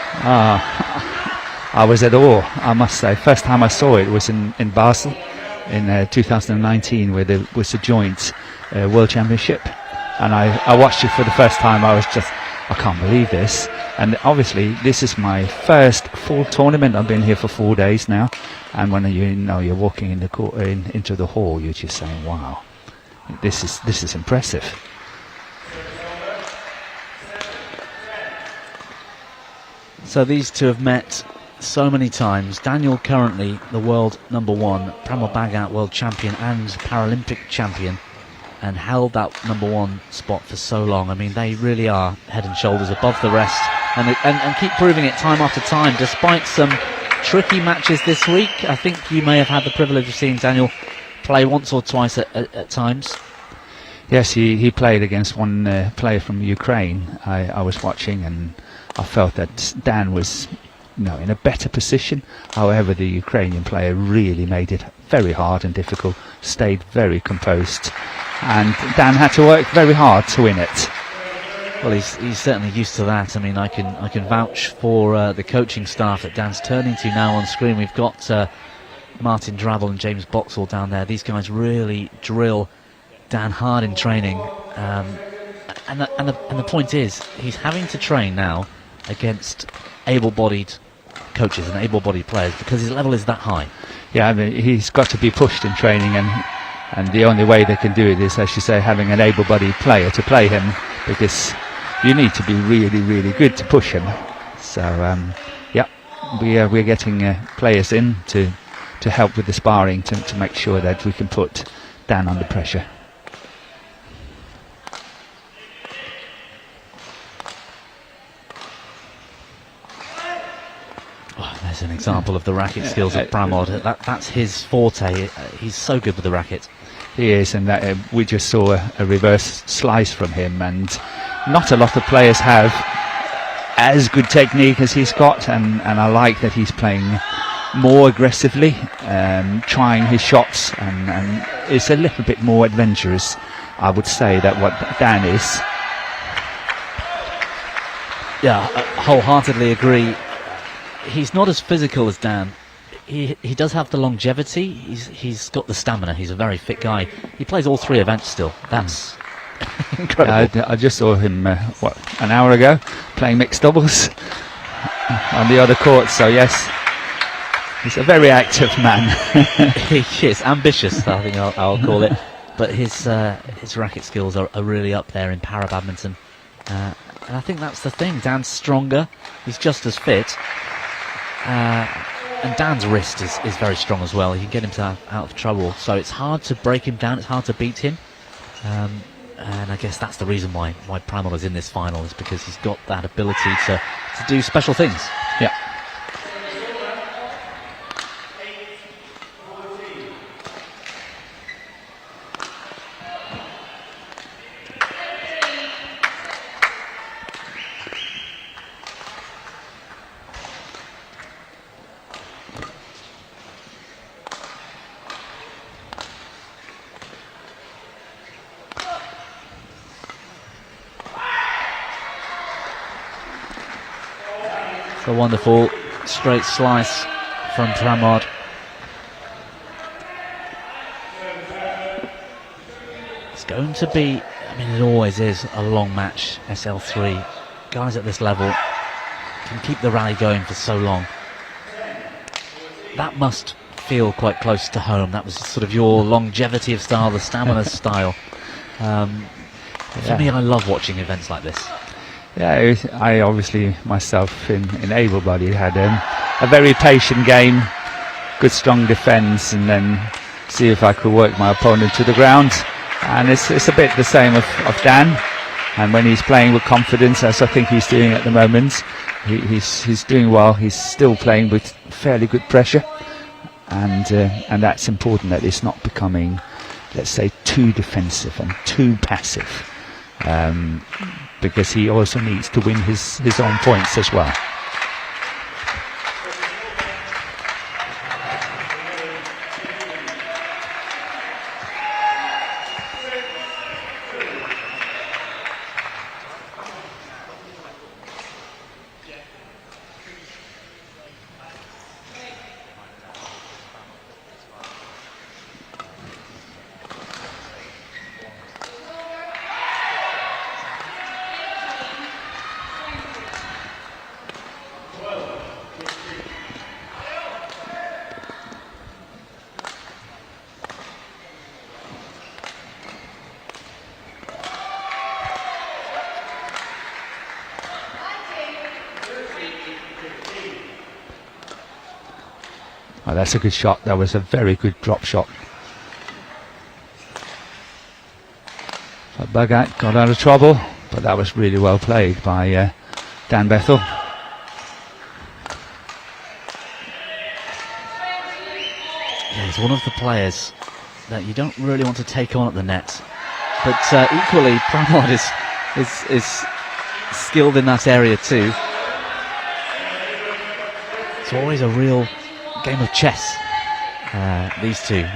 I was at awe, I must say. First time I saw it was in Basel in 2019, where there was a joint World Championship, and I watched it for the first time. I was just, I can't believe this. And obviously this is my first full tournament. I've been here for 4 days now, and when you're walking in the into the hall, you're just saying, wow, this is impressive. So these two have met so many times. Daniel currently the world #1, Pramod Bhagat world champion and Paralympic champion, and held that #1 spot for so long. I mean, they really are head and shoulders above the rest, and keep proving it time after time, despite some tricky matches this week. I think you may have had the privilege of seeing Daniel play once or twice at times. Yes, he played against one player from Ukraine. I was watching, and I felt that Dan was in a better position. However, the Ukrainian player really made it very hard and difficult, stayed very composed, and Dan had to work very hard to win it. Well, he's certainly used to that. I mean, I can vouch for the coaching staff that Dan's turning to now on screen. We've got Martin Drabble and James Boxall down there. These guys really drill Dan hard in training, and the point is, he's having to train now against able-bodied coaches and able-bodied players because his level is that high. Yeah, I mean, he's got to be pushed in training, and the only way they can do it is, as you say, having an able-bodied player to play him, because you need to be really, really good to push him. So, yeah, we're getting players in to help with the sparring to make sure that we can put Dan under pressure. There's an example of the racket skills of Pramod. That's his forte. He's so good with the racket. He is, and that, we just saw a reverse slice from him, and not a lot of players have as good technique as he's got, and I like that he's playing more aggressively, trying his shots, and it's a little bit more adventurous, I would say, that what Dan is. Yeah, I wholeheartedly agree. He's not as physical as Dan. He does have the longevity. He's got the stamina. He's a very fit guy. He plays all 3 events still. That's incredible. I just saw him an hour ago playing mixed doubles on the other court. So yes, he's a very active man. He is ambitious, I think I'll call it. But his racket skills are really up there in para badminton. And I think that's the thing. Dan's stronger. He's just as fit. And Dan's wrist is very strong as well. He can get him out of trouble. So it's hard to break him down. It's hard to beat him. And I guess that's the reason why Pramod is in this final, is because he's got that ability to do special things. Yeah. A wonderful straight slice from Pramod. It's going to be, I mean, it always is a long match. SL3 guys at this level can keep the rally going for so long. That must feel quite close to home. That was sort of your longevity of style, the stamina style. For me, I love watching events like this. Yeah, I obviously myself in able-bodied had a very patient game, good strong defence, and then see if I could work my opponent to the ground. And it's a bit the same of Dan. And when he's playing with confidence, as I think he's doing at the moment, he's doing well. He's still playing with fairly good pressure, and that's important, that it's not becoming, let's say, too defensive and too passive, because he also needs to win his own points as well. Oh, that's a good shot. That was a very good drop shot. Bagat got out of trouble, but that was really well played by Dan Bethel. Yeah, he's one of the players that you don't really want to take on at the net, but equally Pramod is skilled in that area too. It's always a real game of chess,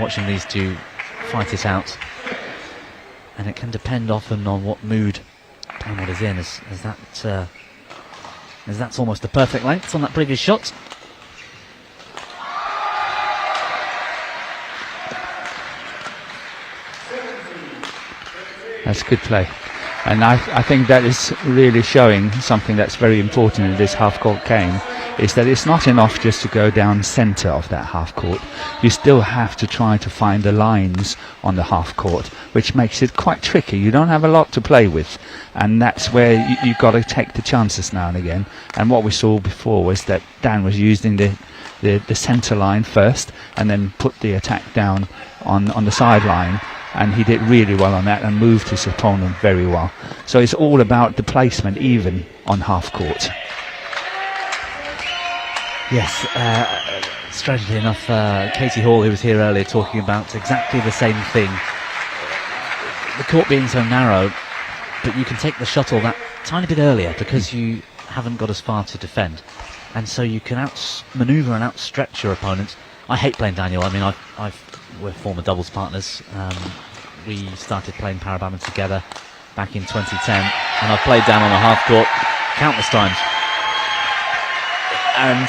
watching these two fight it out, and it can depend often on what mood Pramod is in, as that's almost the perfect length on that previous shot. That's good play, and I think that is really showing something that's very important in this half-court game, is that it's not enough just to go down centre of that half-court. You still have to try to find the lines on the half-court, which makes it quite tricky. You don't have a lot to play with, and that's where you've got to take the chances now and again. And what we saw before was that Dan was using the centre line first, and then put the attack down on the sideline, and he did really well on that and moved his opponent very well. So it's all about the placement, even on half-court. Yes, strangely enough, Katie Hall, who was here earlier, talking about exactly the same thing. The court being so narrow, but you can take the shuttle that tiny bit earlier because you haven't got as far to defend, and so you can outmaneuver and outstretch your opponents. I hate playing Daniel. I mean, we're former doubles partners. We started playing para badminton together back in 2010, and I've played Dan on the half court countless times. And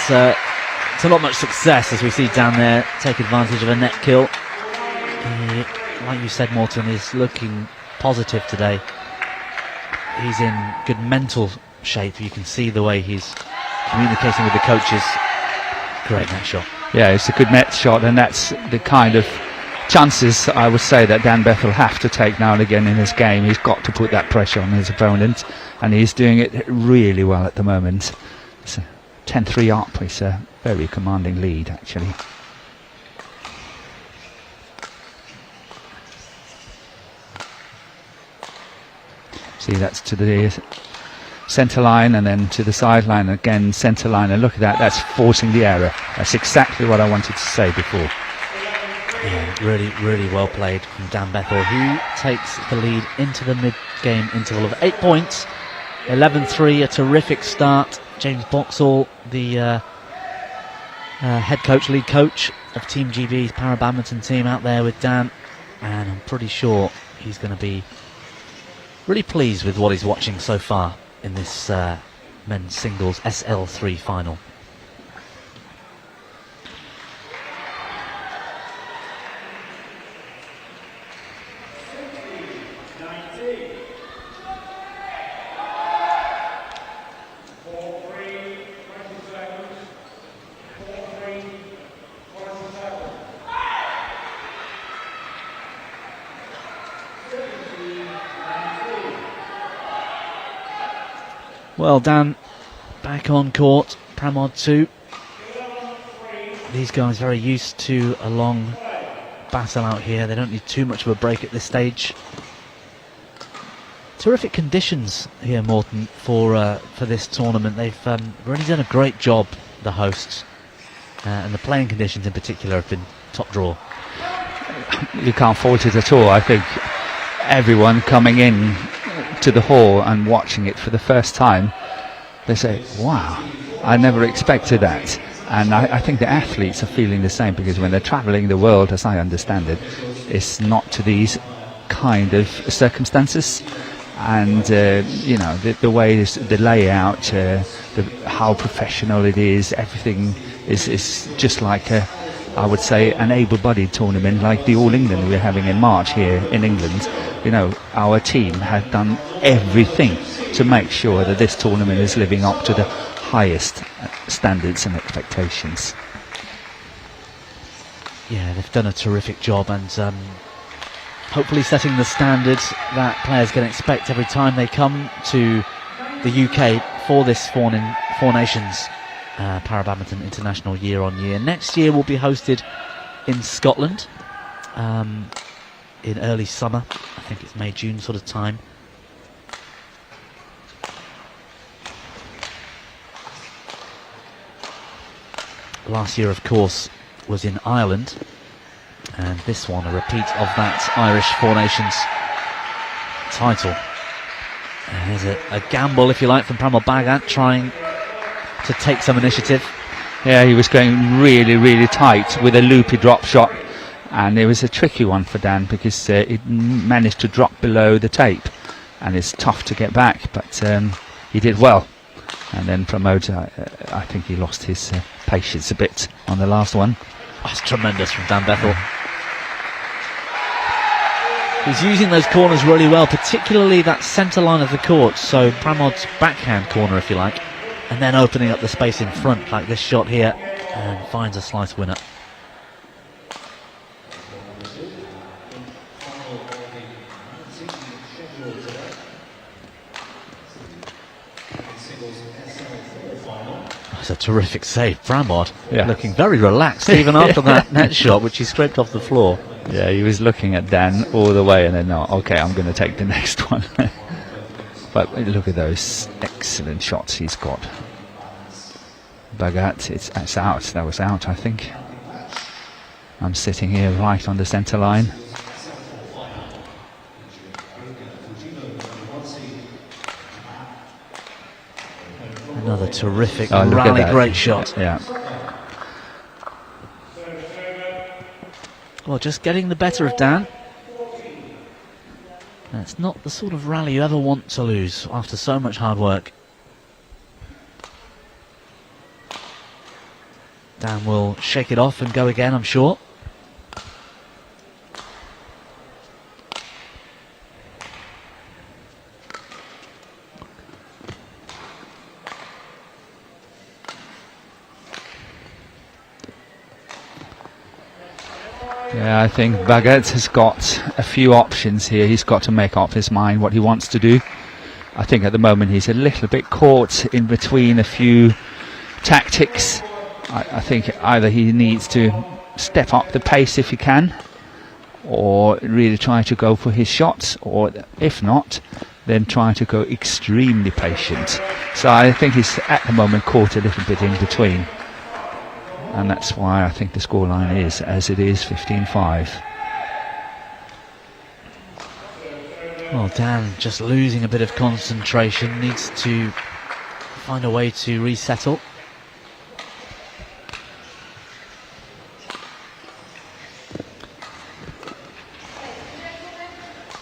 to not much success, as we see Dan there take advantage of a net kill. Like you said, Morton is looking positive today. He's in good mental shape. You can see the way he's communicating with the coaches. Great net shot. Yeah, it's a good net shot, and that's the kind of chances I would say that Dan Bethel have to take now and again in his game. He's got to put that pressure on his opponent, and he's doing it really well at the moment. It's 10-3 up. It's a very commanding lead, actually. See, that's to the centre line and then to the sideline again, centre line, and look at that, that's forcing the error. That's exactly what I wanted to say before. Yeah, really well played from Dan Bethel, who takes the lead into the mid-game interval of 8 points. 11-3, a terrific start. James Boxall, the head coach, lead coach of Team GB's para badminton team, out there with Dan, and I'm pretty sure he's going to be really pleased with what he's watching so far in this men's singles SL3 final. Well, Dan, back on court, Pramod 2. These guys very used to a long battle out here. They don't need too much of a break at this stage. Terrific conditions here, Morton, for this tournament. They've really done a great job, the hosts, and the playing conditions in particular have been top draw. You can't fault it at all. I think everyone coming in to the hall and watching it for the first time, they say, wow, I never expected that. And I think the athletes are feeling the same, because when they're travelling the world, as I understand it, it's not to these kind of circumstances. And you know, the way the layout, how professional it is, everything is just like I would say an able-bodied tournament like the All England we're having in March here in England. You know, our team had done everything to make sure that this tournament is living up to the highest standards and expectations. Yeah, they've done a terrific job, and hopefully setting the standards that players can expect every time they come to the UK for this Four Nations Para Badminton International year on year. Next year will be hosted in Scotland in early summer. I think it's May, June sort of time. Last year, of course, was in Ireland, and this one a repeat of that Irish Four Nations title. There's a gamble, if you like, from Pramod Bhagat, trying to take some initiative. Yeah, he was going really, really tight with a loopy drop shot, and it was a tricky one for Dan, because it managed to drop below the tape, and it's tough to get back, but he did well. And then Pramod, I think he lost his patience a bit on the last one. That's tremendous from Dan Bethel. He's using those corners really well, particularly that centre line of the court, so Pramod's backhand corner, if you like, and then opening up the space in front like this shot here, and finds a slice winner. That's a terrific save, Pramod. Yeah. Looking very relaxed even after that net shot, which he scraped off the floor. Yeah, he was looking at Dan all the way, and then, no, okay, I'm going to take the next one. But look at those excellent shots he's got. Bhagat, it's out. That was out, I think. I'm sitting here right on the centre line. Another terrific Oh, look at rally, that. great shot. Yeah. Well, just getting the better of Dan. That's not the sort of rally you ever want to lose after so much hard work. Dan will shake it off and go again, I'm sure. Yeah, I think Bhagat has got a few options here. He's got to make up his mind what he wants to do. I think at the moment he's a little bit caught in between a few tactics. I think either he needs to step up the pace if he can, or really try to go for his shots, or if not, then try to go extremely patient. So I think he's at the moment caught a little bit in between. And that's why I think the scoreline is as it is, 15-5. Well, Dan just losing a bit of concentration, needs to find a way to resettle.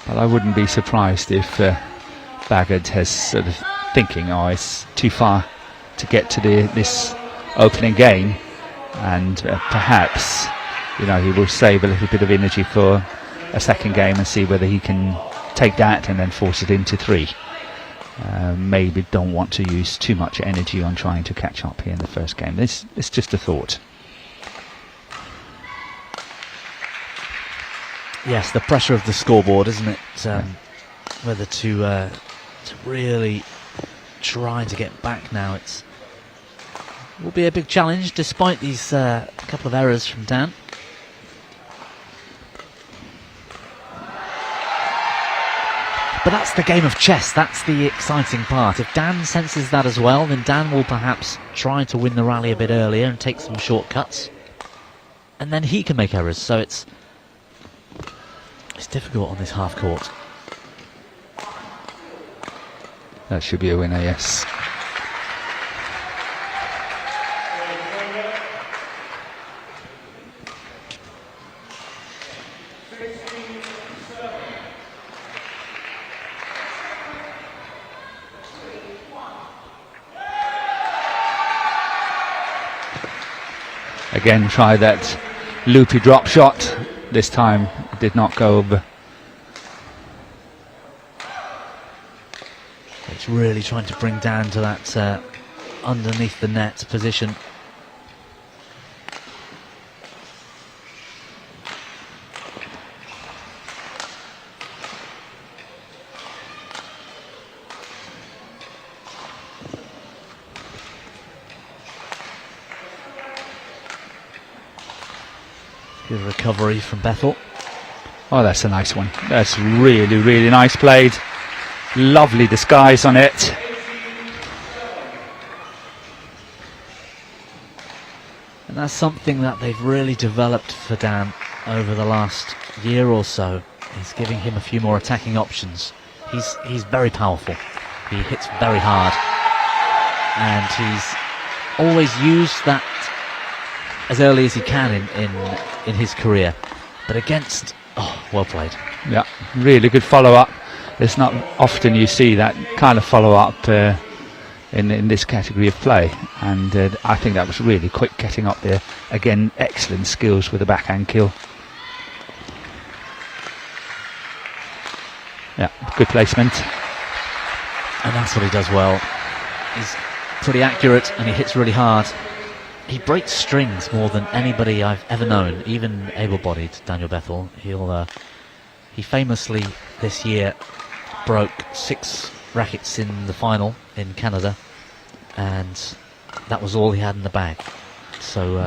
But I wouldn't be surprised if Bhagat has sort of thinking, oh, it's too far to get to this opening game. And perhaps, you know, he will save a little bit of energy for a second game and see whether he can take that and then force it into three. Maybe don't want to use too much energy on trying to catch up here in the first game. It's just a thought. Yes, the pressure of the scoreboard, isn't it? Whether to really trying to get back now. It will be a big challenge despite these couple of errors from Dan. But that's the game of chess, that's the exciting part. If Dan senses that as well, then Dan will perhaps try to win the rally a bit earlier and take some shortcuts. And then he can make errors, so it's difficult on this half court. That should be a winner, yes. Again, try that loopy drop shot. This time it did not go over. It's really trying to bring Dan to that underneath the net position. Good recovery from Bethel. Oh, that's a nice one. That's really, really nice played. Lovely disguise on it. And that's something that they've really developed for Dan over the last year or so. Is giving him a few more attacking options. He's very powerful. He hits very hard. And he's always used that as early as he can in his career, but against, well played. Yeah, really good follow-up. It's not often you see that kind of follow-up in this category of play, and I think that was really quick getting up there. Again, excellent skills with the backhand kill. Yeah, good placement. And that's what he does well. He's pretty accurate and he hits really hard. He breaks strings more than anybody I've ever known, even able-bodied Daniel Bethel. He famously this year broke 6 rackets in the final in Canada, and that was all he had in the bag. So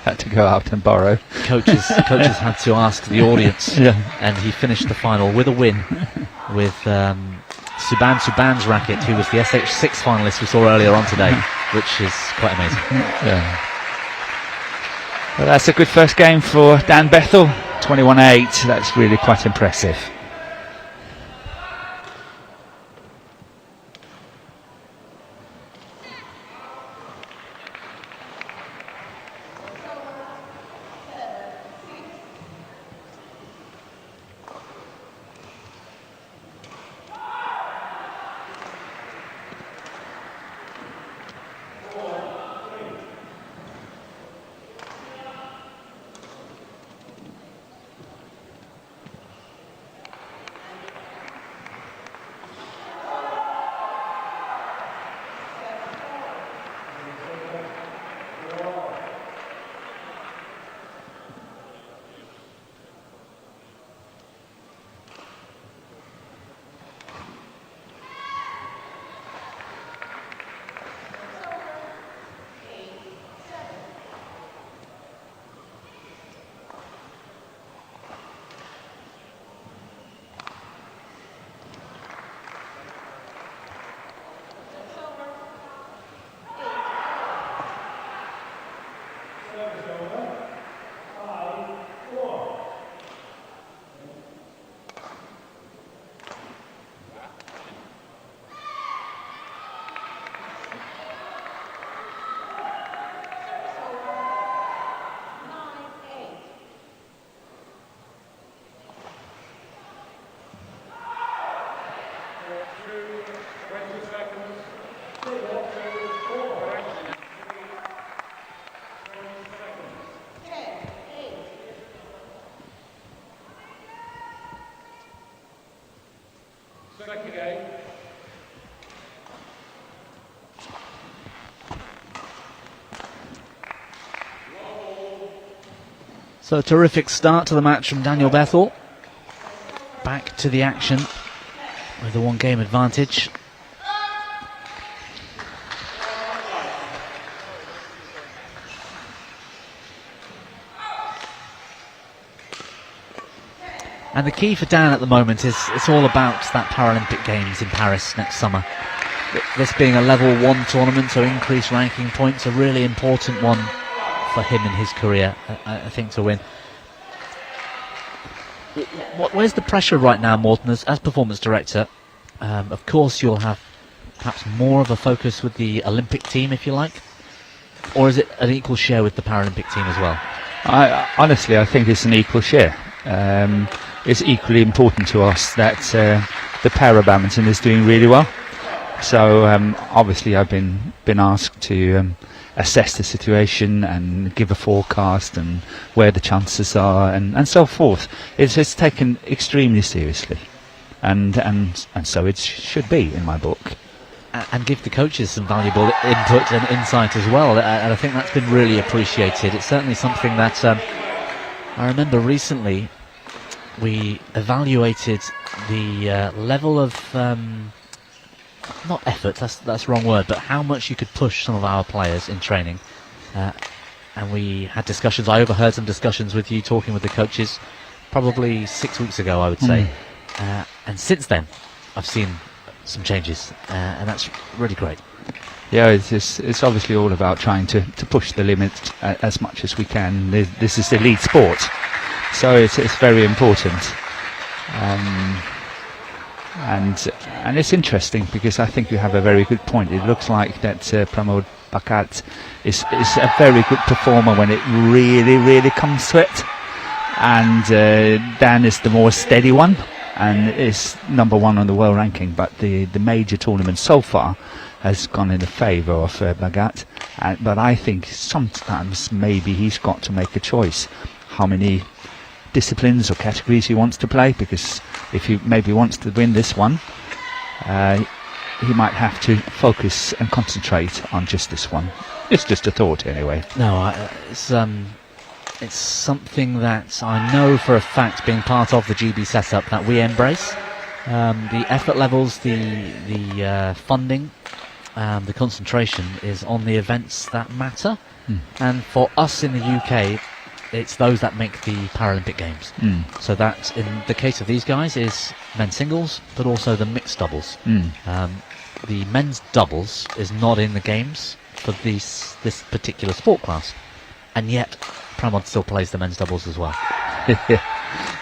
had to go out and borrow. Coaches had to ask the audience, yeah. And he finished the final with a win with Suban's racket, who was the SH6 finalist we saw earlier on today, which is quite amazing. Yeah. Well, that's a good first game for Dan Bethel. 21-8. That's really quite impressive. So a terrific start to the match from Daniel Bethel. Back to the action with a 1-game advantage. And the key for Dan at the moment is it's all about that Paralympic Games in Paris next summer. This being a level 1 tournament, so increased ranking points, a really important one for him in his career, I think, to win. Where's the pressure right now, Morten, as performance director? Of course, you'll have perhaps more of a focus with the Olympic team, if you like, or is it an equal share with the Paralympic team as well? Honestly, I think it's an equal share. It's equally important to us that the para badminton is doing really well. So obviously I've been asked to assess the situation and give a forecast and where the chances are and so forth. It's taken extremely seriously, and so it should be in my book. And give the coaches some valuable input and insight as well, and I think that's been really appreciated. It's certainly something that I remember recently we evaluated the level of not effort, that's the wrong word, but how much you could push some of our players in training, and we had discussions. I overheard some discussions with you talking with the coaches probably 6 weeks ago, I would say, and since then I've seen some changes, and that's really great. Yeah, it's obviously all about trying to push the limit as much as we can. This is elite sport, so it's very important. And it's interesting because I think you have a very good point. It looks like that Pramod Bhagat is a very good performer when it really comes to it, and Dan is the more steady one and is number 1 on the world ranking, but the major tournament so far has gone in the favour of Bhagat, but I think sometimes maybe he's got to make a choice how many disciplines or categories he wants to play, because if he maybe wants to win this one, he might have to focus and concentrate on just this one. It's just a thought anyway. No, it's something that I know for a fact, being part of the GB setup, that we embrace. The effort levels, the funding, the concentration is on the events that matter, and for us in the UK, it's those that make the Paralympic Games. So that, in the case of these guys, is men's singles, but also the mixed doubles. The men's doubles is not in the games for this particular sport class, and yet Pramod still plays the men's doubles as well.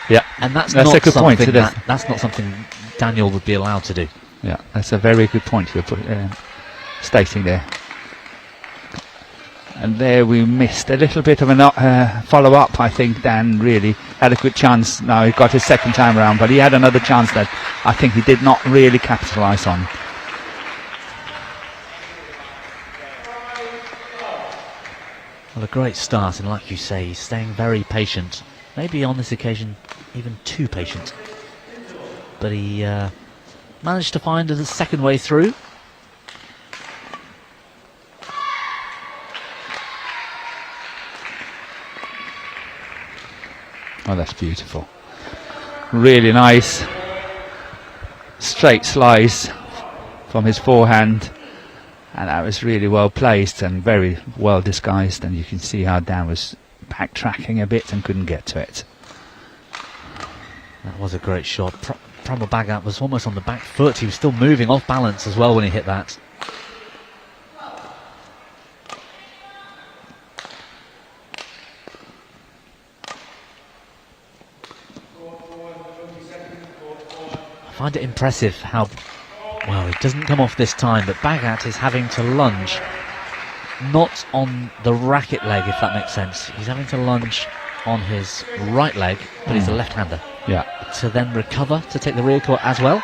Yeah, and that's a not good point. That's not something Daniel would be allowed to do. Yeah, that's a very good point you're stating there. And there we missed a little bit of a follow-up. I think Dan really had a good chance. Now he got his second time around, but he had another chance that I think he did not really capitalise on. Well, a great start, and like you say, he's staying very patient. Maybe on this occasion even too patient. But he managed to find a second way through. Oh, that's beautiful. Really nice. Straight slice from his forehand. And that was really well placed and very well disguised. And you can see how Dan was backtracking a bit and couldn't get to it. That was a great shot. Pramod Bhagat was almost on the back foot. He was still moving off balance as well when he hit that. I find it impressive how, well, he doesn't come off this time, but Bhagat is having to lunge, not on the racket leg, if that makes sense. He's having to lunge on his right leg, but he's a left-hander. Yeah. To then recover, to take the rear court as well.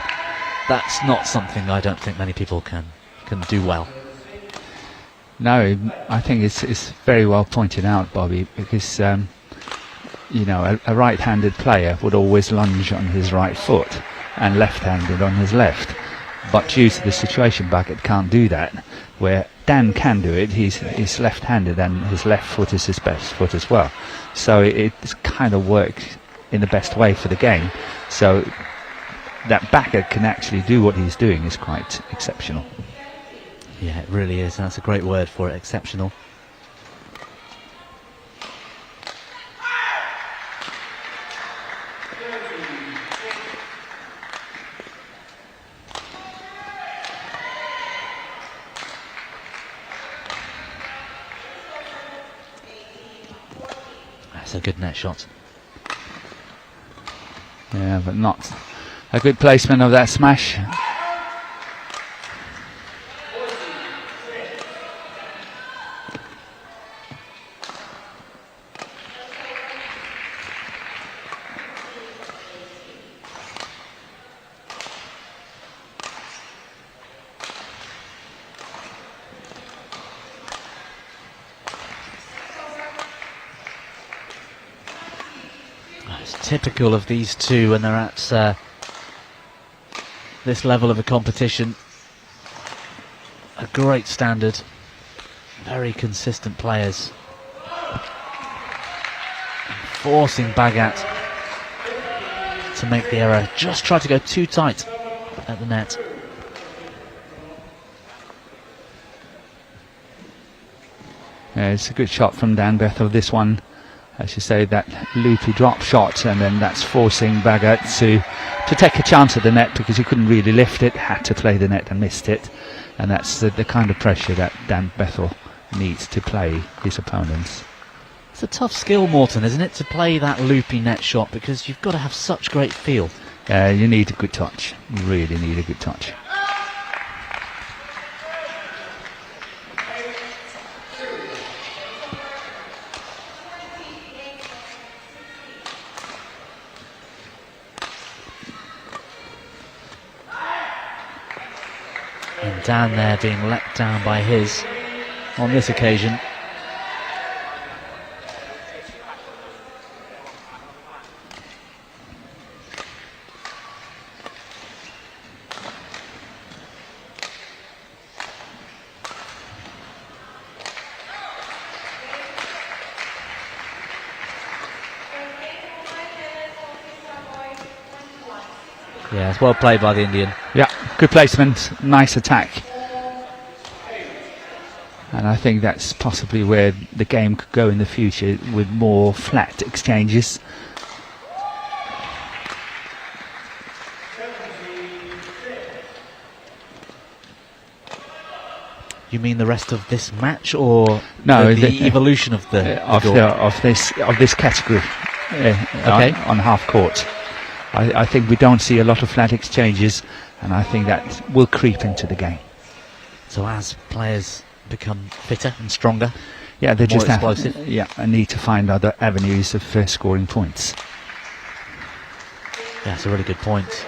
That's not something I don't think many people can do well. No, I think it's very well pointed out, Bobby, because you know, a right-handed player would always lunge on his right foot and left-handed on his left, but due to the situation, Bhagat can't do that. Where Dan can do it, he's left-handed and his left foot is his best foot as well, so it's kind of worked in the best way for the game. So that Bhagat can actually do what he's doing is quite exceptional. Yeah, it really is. That's a great word for it, exceptional. That's a good net shot. Yeah, but not a good placement of that smash. It's typical of these two when they're at this level of a competition. A great standard, very consistent players. Forcing Bagat to make the error, just try to go too tight at the net. Yeah, it's a good shot from Dan Bethel, this one. As you say, that loopy drop shot, and then that's forcing Bagat to take a chance at the net because he couldn't really lift it, had to play the net and missed it. And that's the kind of pressure that Dan Bethel needs to play his opponents. It's a tough skill, Morton, isn't it, to play that loopy net shot, because you've got to have such great feel. You need a good touch. You really need a good touch. And Dan there being let down by his on this occasion. Yeah, it's well played by the Indian. Yeah, good placement, nice attack. And I think that's possibly where the game could go in the future, with more flat exchanges. You mean the rest of this match, or No, the evolution of the of this category Okay. on half court? I think we don't see a lot of flat exchanges, and I think that will creep into the game. So as players become fitter and stronger, Yeah, they more just explosive. I need to find other avenues of scoring points. Yeah, that's a really good point.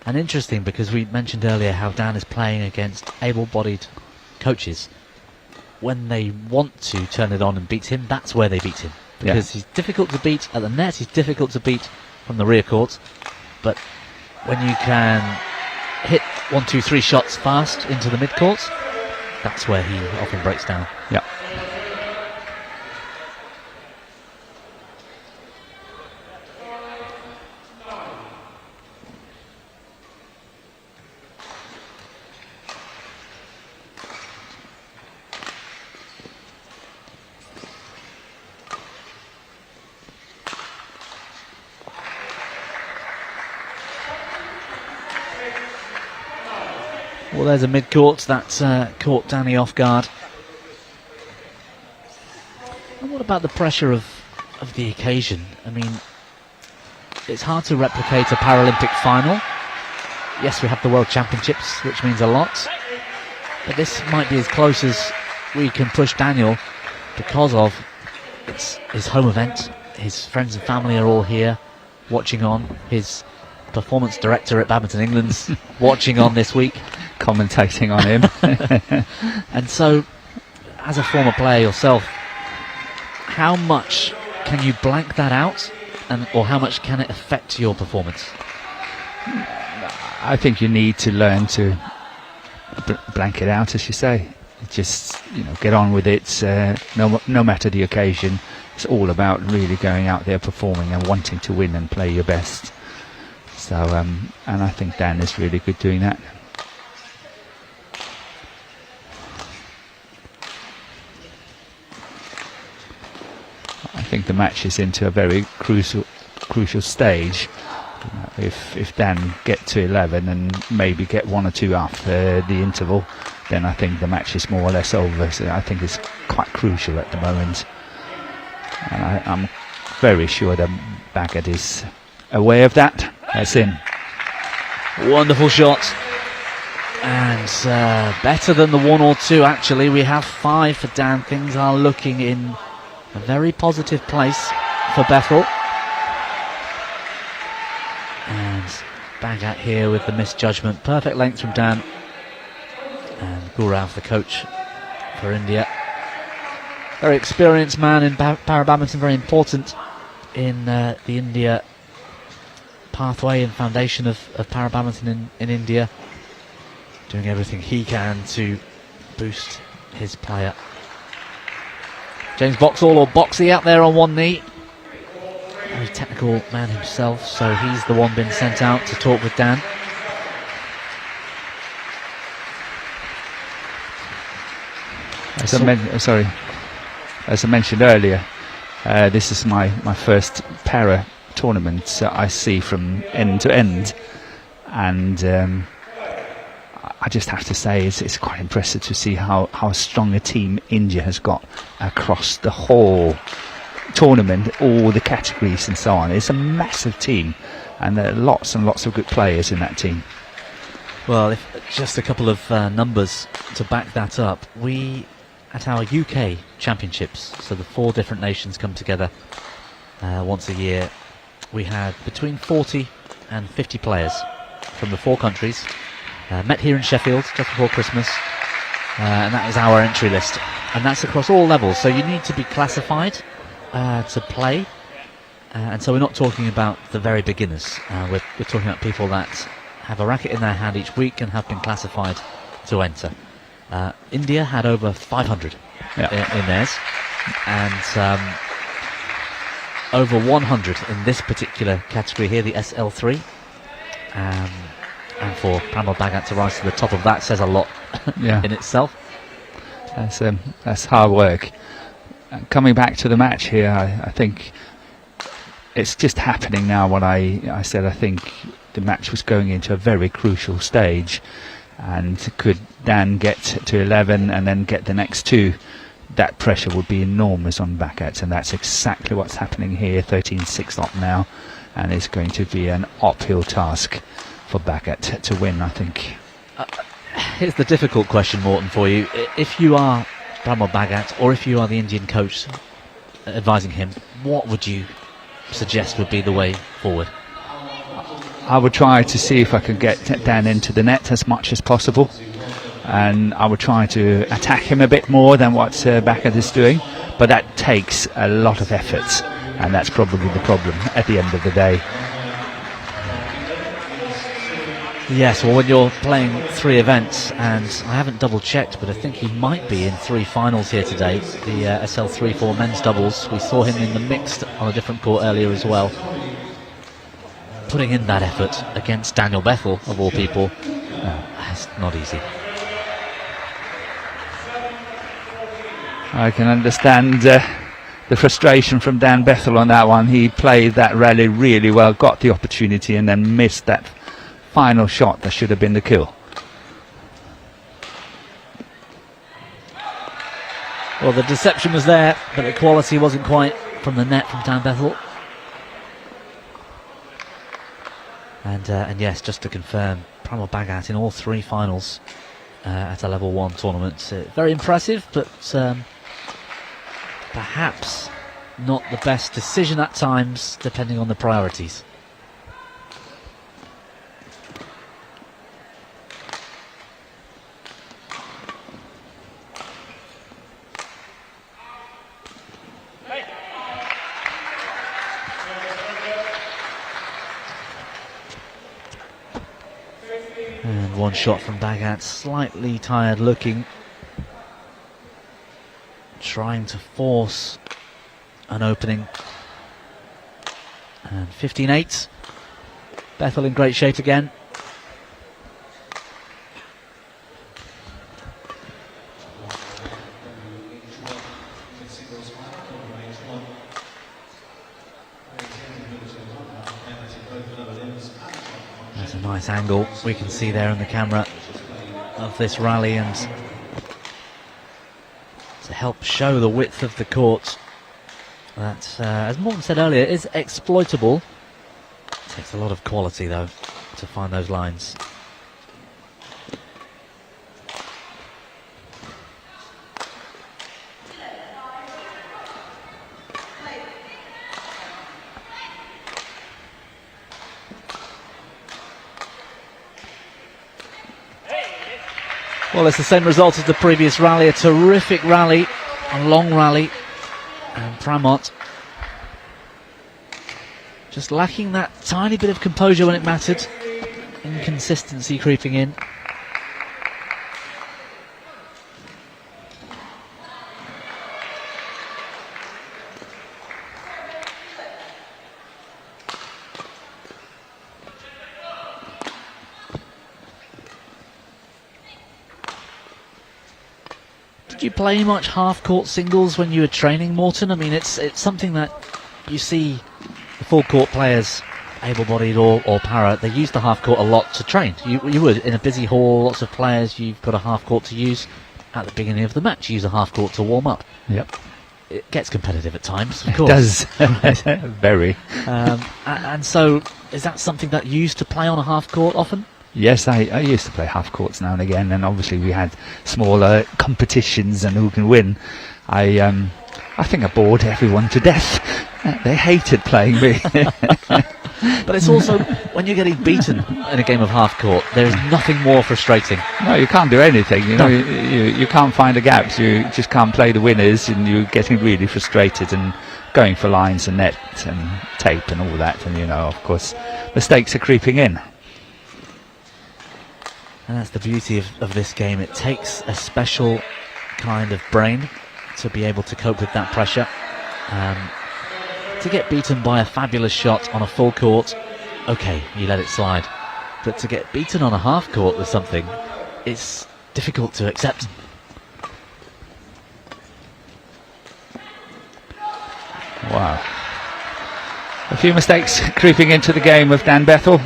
And interesting, because we mentioned earlier how Dan is playing against able-bodied coaches. When they want to turn it on and beat him, that's where they beat him. Because he's difficult to beat at the net, he's difficult to beat from the rear court. But when you can hit 1, 2, 3 shots fast into the mid-court, that's where he often breaks down. Yeah. Well, there's a mid-court that caught Danny off guard. And what about the pressure of the occasion? I mean, it's hard to replicate a Paralympic final. Yes, we have the World Championships, which means a lot. But this might be as close as we can push Daniel, because of it's his home event. His friends and family are all here watching on. His performance director at Badminton England's watching on this week, Commentating on him. and so, as a former player yourself, how much can you blank that out, or how much can it affect your performance? I think you need to learn to blank it out, as you say. Just get on with it. No matter the occasion, it's all about really going out there, performing, and wanting to win and play your best. So, and I think Dan is really good doing that. I think the match is into a very crucial stage. If Dan get to 11 and maybe get 1 or 2 after the interval, then I think the match is more or less over. So I think it's quite crucial at the moment. And I'm very sure that Baggett is aware of that. That's in. Wonderful shot. And better than the 1 or 2, actually. We have 5 for Dan. Things are looking in a very positive place for Bethel. And Baggett here with the misjudgment. Perfect length from Dan. And Gaurav, the coach for India. Very experienced man in para badminton, very important in the India pathway and foundation of para badminton in India. Doing everything he can to boost his player. James Boxall, or Boxy, out there on one knee. Very technical man himself, so he's the one being sent out to talk with Dan. As I mentioned earlier, this is my first para tournament I see from end to end, and I just have to say it's quite impressive to see how strong a team India has got across the whole tournament, all the categories and so on. It's a massive team, and there are lots and lots of good players in that team. Well, if just a couple of numbers to back that up. We, at our UK Championships, so the 4 different nations come together once a year, we had between 40 and 50 players from the 4 countries. Met here in Sheffield just before Christmas, and that is our entry list, and that's across all levels, so you need to be classified to play, and so we're not talking about the very beginners. We're talking about people that have a racket in their hand each week and have been classified to enter. India had over 500 in theirs, and over 100 in this particular category here, the SL3. And for Pramod Baggett to rise to the top of that says a lot in itself. That's hard work. Coming back to the match here, I think it's just happening now. What I said, I think the match was going into a very crucial stage, and could Dan get to 11 and then get the next 2, that pressure would be enormous on Baggett, and that's exactly what's happening here. 13-6 up now, and it's going to be an uphill task for Baggett to win, I think. Here's the difficult question, Morton, for you. If you are Pramod Baggett, or if you are the Indian coach advising him, what would you suggest would be the way forward? I would try to see if I could get Dan into the net as much as possible, and I would try to attack him a bit more than what Baggett is doing, but that takes a lot of effort, and that's probably the problem at the end of the day. Yes, well, when you're playing 3 events, and I haven't double checked, but I think he might be in 3 finals here today, the SL3 for men's doubles. We saw him in the mixed on a different court earlier as well. Putting in that effort against Daniel Bethel, of all people, it's not easy. I can understand the frustration from Dan Bethel on that one. He played that rally really well, got the opportunity, and then missed that final shot that should have been the kill. Well, the deception was there, but the quality wasn't quite from the net from Dan Bethel. And yes, just to confirm, Pramod Baggett in all 3 finals at a level 1 tournament. Very impressive, but perhaps not the best decision at times, depending on the priorities. And one shot from Baggett, slightly tired looking, trying to force an opening. And 15-8, Bethel in great shape again. That's a nice angle we can see there on the camera of this rally, and to help show the width of the court that, as Morton said earlier, is exploitable. Takes a lot of quality, though, to find those lines. Well, it's the same result as the previous rally, a terrific rally, a long rally, and Pramod just lacking that tiny bit of composure when it mattered, inconsistency creeping in. Did you play much half-court singles when you were training, Morton? I mean, it's something that you see the full-court players, able-bodied or para, they use the half-court a lot to train. You would, in a busy hall, lots of players, you've got a half-court to use. At the beginning of the match, you use a half-court to warm up. Yep. It gets competitive at times, of course. It does. Very. And so, is that something that you used to play on a half-court often? Yes, I used to play half courts now and again, and obviously we had smaller competitions and who can win. I think I bored everyone to death. They hated playing me. But it's also, when you're getting beaten in a game of half court, there is nothing more frustrating. No, you can't do anything. You know, you can't find the gaps. You just can't play the winners, and you're getting really frustrated and going for lines and net and tape and all that. And of course, mistakes are creeping in. And that's the beauty of this game. It takes a special kind of brain to be able to cope with that pressure. To get beaten by a fabulous shot on a full court, okay, you let it slide. But to get beaten on a half court with something, it's difficult to accept. Wow. A few mistakes creeping into the game with Dan Bethel.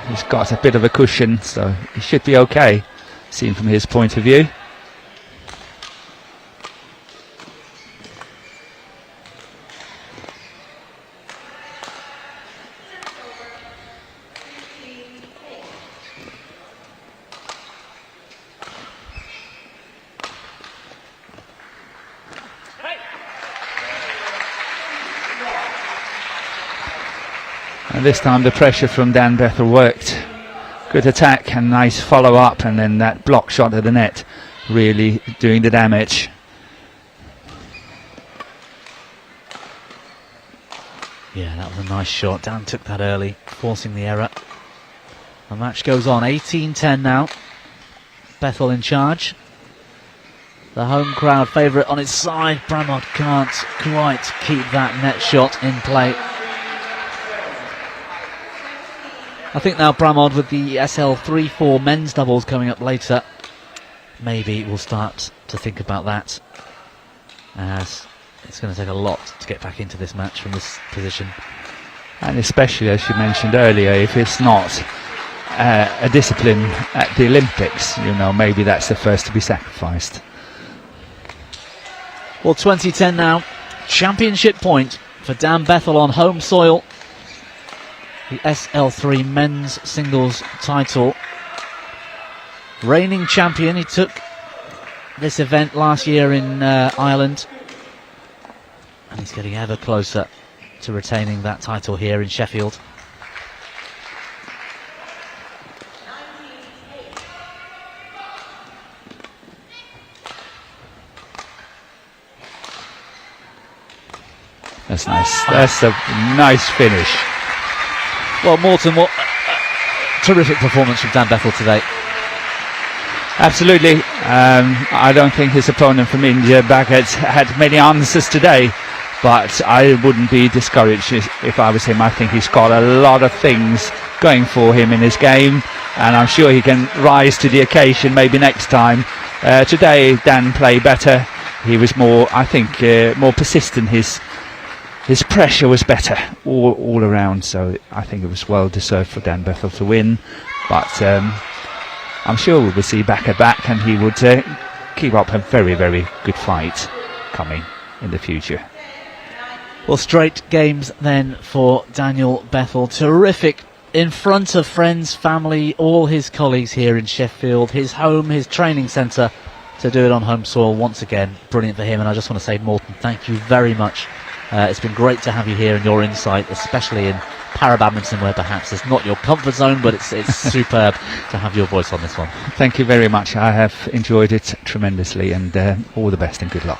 He's got a bit of a cushion, so he should be okay, seen from his point of view. And this time the pressure from Dan Bethel worked. Good attack and nice follow-up, and then that block shot at the net really doing the damage. Yeah, that was a nice shot. Dan took that early, forcing the error. The match goes on, 18-10 now. Bethel in charge. The home crowd favourite on its side. Pramod can't quite keep that net shot in play. I think now Pramod, with the SL3-4 men's doubles coming up later, maybe we'll start to think about that, as it's going to take a lot to get back into this match from this position. And especially, as you mentioned earlier, if it's not a discipline at the Olympics, maybe that's the first to be sacrificed. Well, 2010 now, championship point for Dan Bethel on home soil. The SL3 men's singles title. Reigning champion, he took this event last year in Ireland, and he's getting ever closer to retaining that title here in Sheffield. That's nice. That's a nice finish. Well, Morton, what terrific performance from Dan Bethel today. Absolutely. I don't think his opponent from India, Bhagat, had many answers today, but I wouldn't be discouraged if I was him. I think he's got a lot of things going for him in his game, and I'm sure he can rise to the occasion maybe next time. Today, Dan played better. He was more, I think, more persistent. His pressure was better all around, so I think it was well deserved for Dan Bethel to win. But I'm sure we will see back and he would keep up a very, very good fight coming in the future. Well, straight games then for Daniel Bethel. Terrific in front of friends, family, all his colleagues here in Sheffield, his home, his training centre, to do it on home soil once again. Brilliant for him. And I just want to say, Morten, thank you very much. It's been great to have you here and your insight, especially in para badminton, where perhaps it's not your comfort zone, but it's superb to have your voice on this one. Thank you very much. I have enjoyed it tremendously, and all the best and good luck.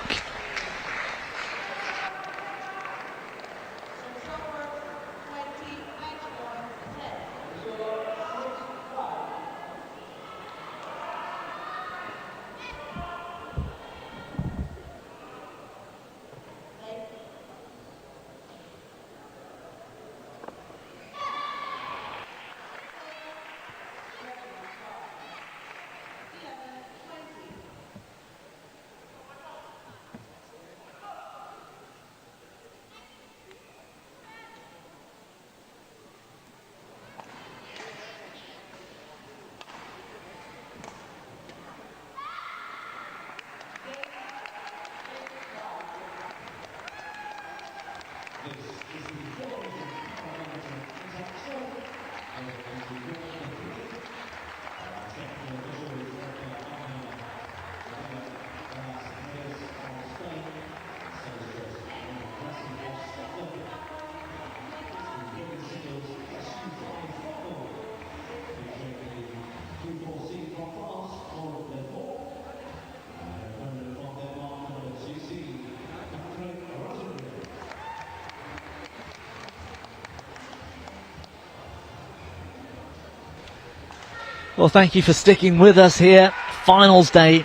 Well, thank you for sticking with us here. Finals day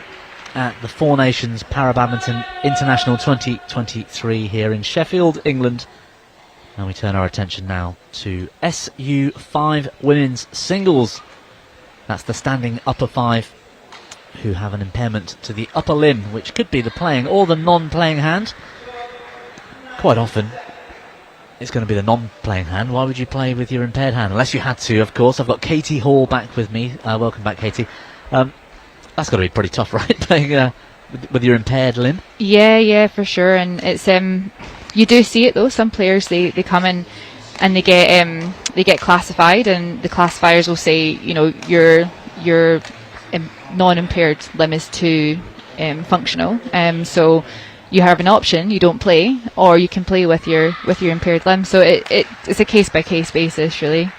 at the Four Nations Para Badminton International 2023 here in Sheffield, England. And we turn our attention now to SU5 women's singles. That's the standing upper five who have an impairment to the upper limb, which could be the playing or the non-playing hand. Quite often it's going to be the non-playing hand. Why would you play with your impaired hand? Unless you had to, of course. I've got Katie Hall back with me. Welcome back, Katie. That's got to be pretty tough, right? Playing with your impaired limb. Yeah, for sure. And it's you do see it though. Some players they come in and they get classified, and the classifiers will say, you know, your non-impaired limb is too functional. So you have an option: you don't play, or you can play with your impaired limb. So it's a case by case basis, really.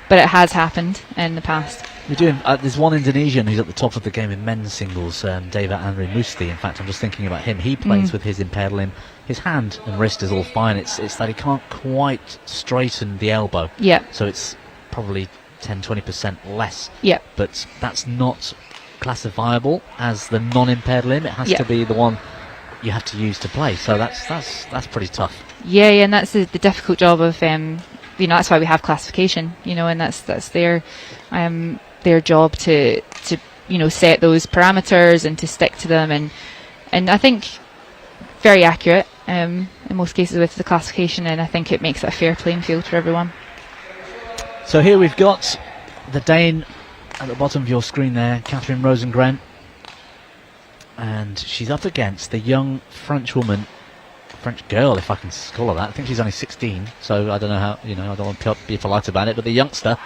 But it has happened in the past. We're doing. There's one Indonesian who's at the top of the game in men's singles, Deva Andri Musti. In fact, I'm just thinking about him. He plays with his impaired limb. His hand and wrist is all fine. It's that he can't quite straighten the elbow. Yeah. So it's probably 10-20% less. Yeah. But that's not classifiable as the non-impaired limb. It has to be the one you have to use to play. So that's pretty tough. Yeah, and that's the difficult job of that's why we have classification. And that's their job to set those parameters and to stick to them, and I think very accurate in most cases with the classification, and I think it makes it a fair playing field for everyone. So here we've got the Dane at the bottom of your screen there, Catherine Rosengren, and she's up against the young French girl, if I can call her that. I think she's only 16, so I don't know how, I don't want to be polite about it, but the youngster,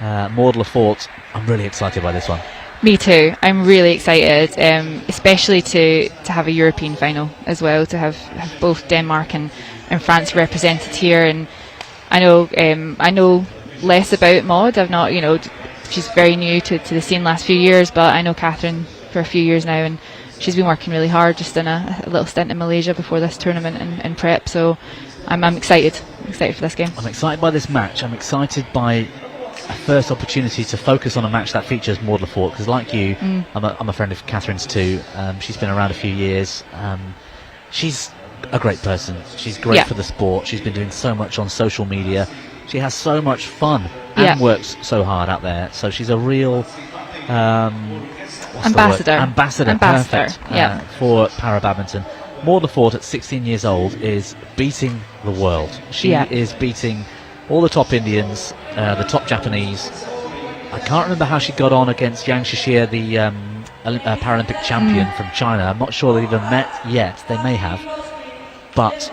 Maud Lafort. I'm really excited by this one. Me too. I'm really excited, especially to have a European final as well, to have both Denmark and France represented here. And I know less about Maud. I've not, she's very new to the scene last few years, but I know Catherine for a few years now, and she's been working really hard, just in a little stint in Malaysia before this tournament in prep. So I'm excited for this game. I'm excited by this match. I'm excited by a first opportunity to focus on a match that features Maud Lafort, because like you, I'm a friend of Catherine's too. She's been around a few years. She's a great person. She's great for the sport. She's been doing so much on social media. She has so much fun and works so hard out there. So she's a real ambassador. Perfect for para badminton. Maud Lafort at 16 years old is beating the world. She is beating all the top Indians, the top Japanese. I can't remember how she got on against Yang Shishir, Paralympic champion from China. I'm not sure they've even met yet. They may have, but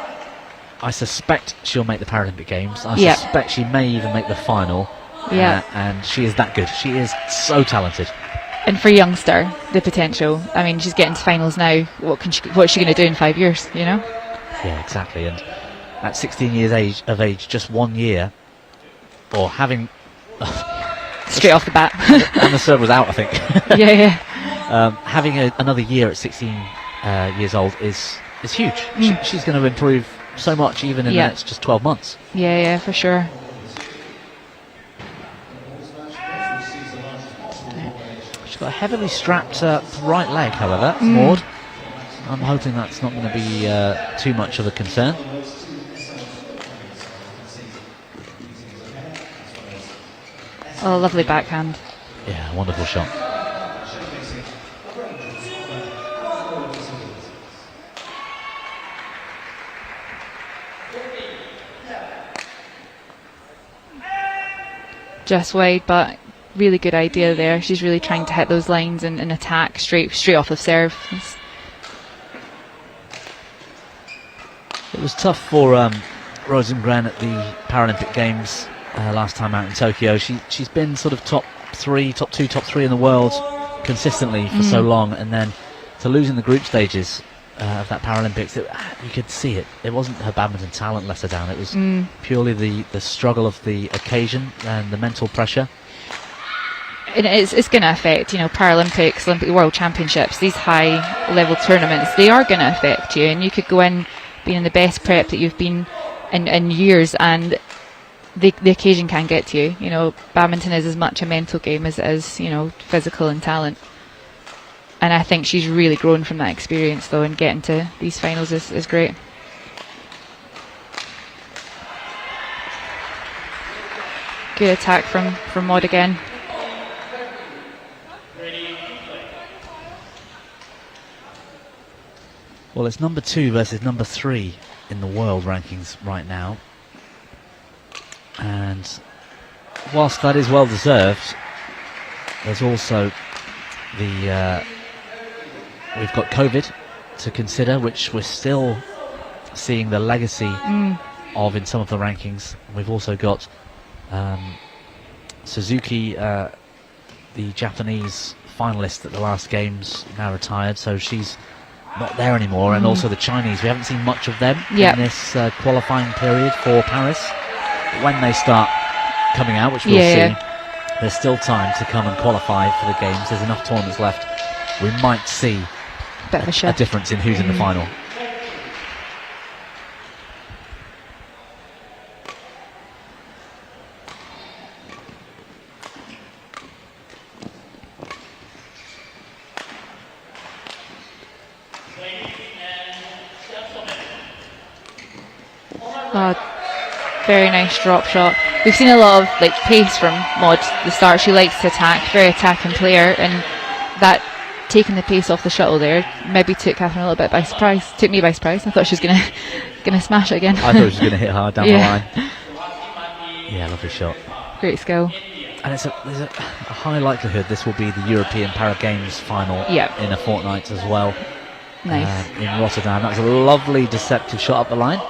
I suspect she'll make the Paralympic Games. I suspect she may even make the final. And she is that good. She is so talented. And for a youngster, the potential. I mean, she's getting to finals now. What's she going to do in 5 years? You know? Yeah, exactly. And at 16 years of age, just 1 year, or having straight off the bat, and the serve was out, I think. Having another year at 16 years old is huge. She's going to improve so much, even in the next just 12 months. Yeah, for sure. She's got a heavily strapped right leg, however, Maud. I'm hoping that's not going to be too much of a concern. Oh, lovely backhand. Yeah, wonderful shot. Just wide, but really good idea there. She's really trying to hit those lines and attack straight off of serve. It was tough for Rosengren at the Paralympic Games last time out in Tokyo. She's been sort of top 2, top 3 in the world consistently for so long, and then to lose in the group stages of that Paralympics, you could see it. It wasn't her badminton talent let her down. It was purely the struggle of the occasion and the mental pressure. And it's going to affect, Paralympics, Olympic World Championships, these high level tournaments. They are going to affect you, and you could go in being in the best prep that you've been in years, and the occasion can get to you. Badminton is as much a mental game as it is, physical and talent. And I think she's really grown from that experience, though, and getting to these finals is great. Good attack from Maud again. Well, it's number 2 versus number 3 in the world rankings right now. And whilst that is well deserved, there's also we've got COVID to consider, which we're still seeing the legacy of in some of the rankings. We've also got Suzuki, the Japanese finalist at the last games, now retired, so she's not there anymore. And also the Chinese, we haven't seen much of them in this qualifying period for Paris. But when they start coming out, which we'll see, there's still time to come and qualify for the games. There's enough tournaments left. We might see a difference in who's in the final. Very nice drop shot. We've seen a lot of pace from Maud at the start. She likes to attack, very attacking player, and that taking the pace off the shuttle there maybe took Catherine a little bit by surprise. Took me by surprise. I thought she was gonna smash it again. I thought she was gonna hit hard down the line. Yeah, lovely shot. Great skill. And there's a high likelihood this will be the European Para Games final in a fortnight as well. Nice. In Rotterdam. That was a lovely deceptive shot up the line.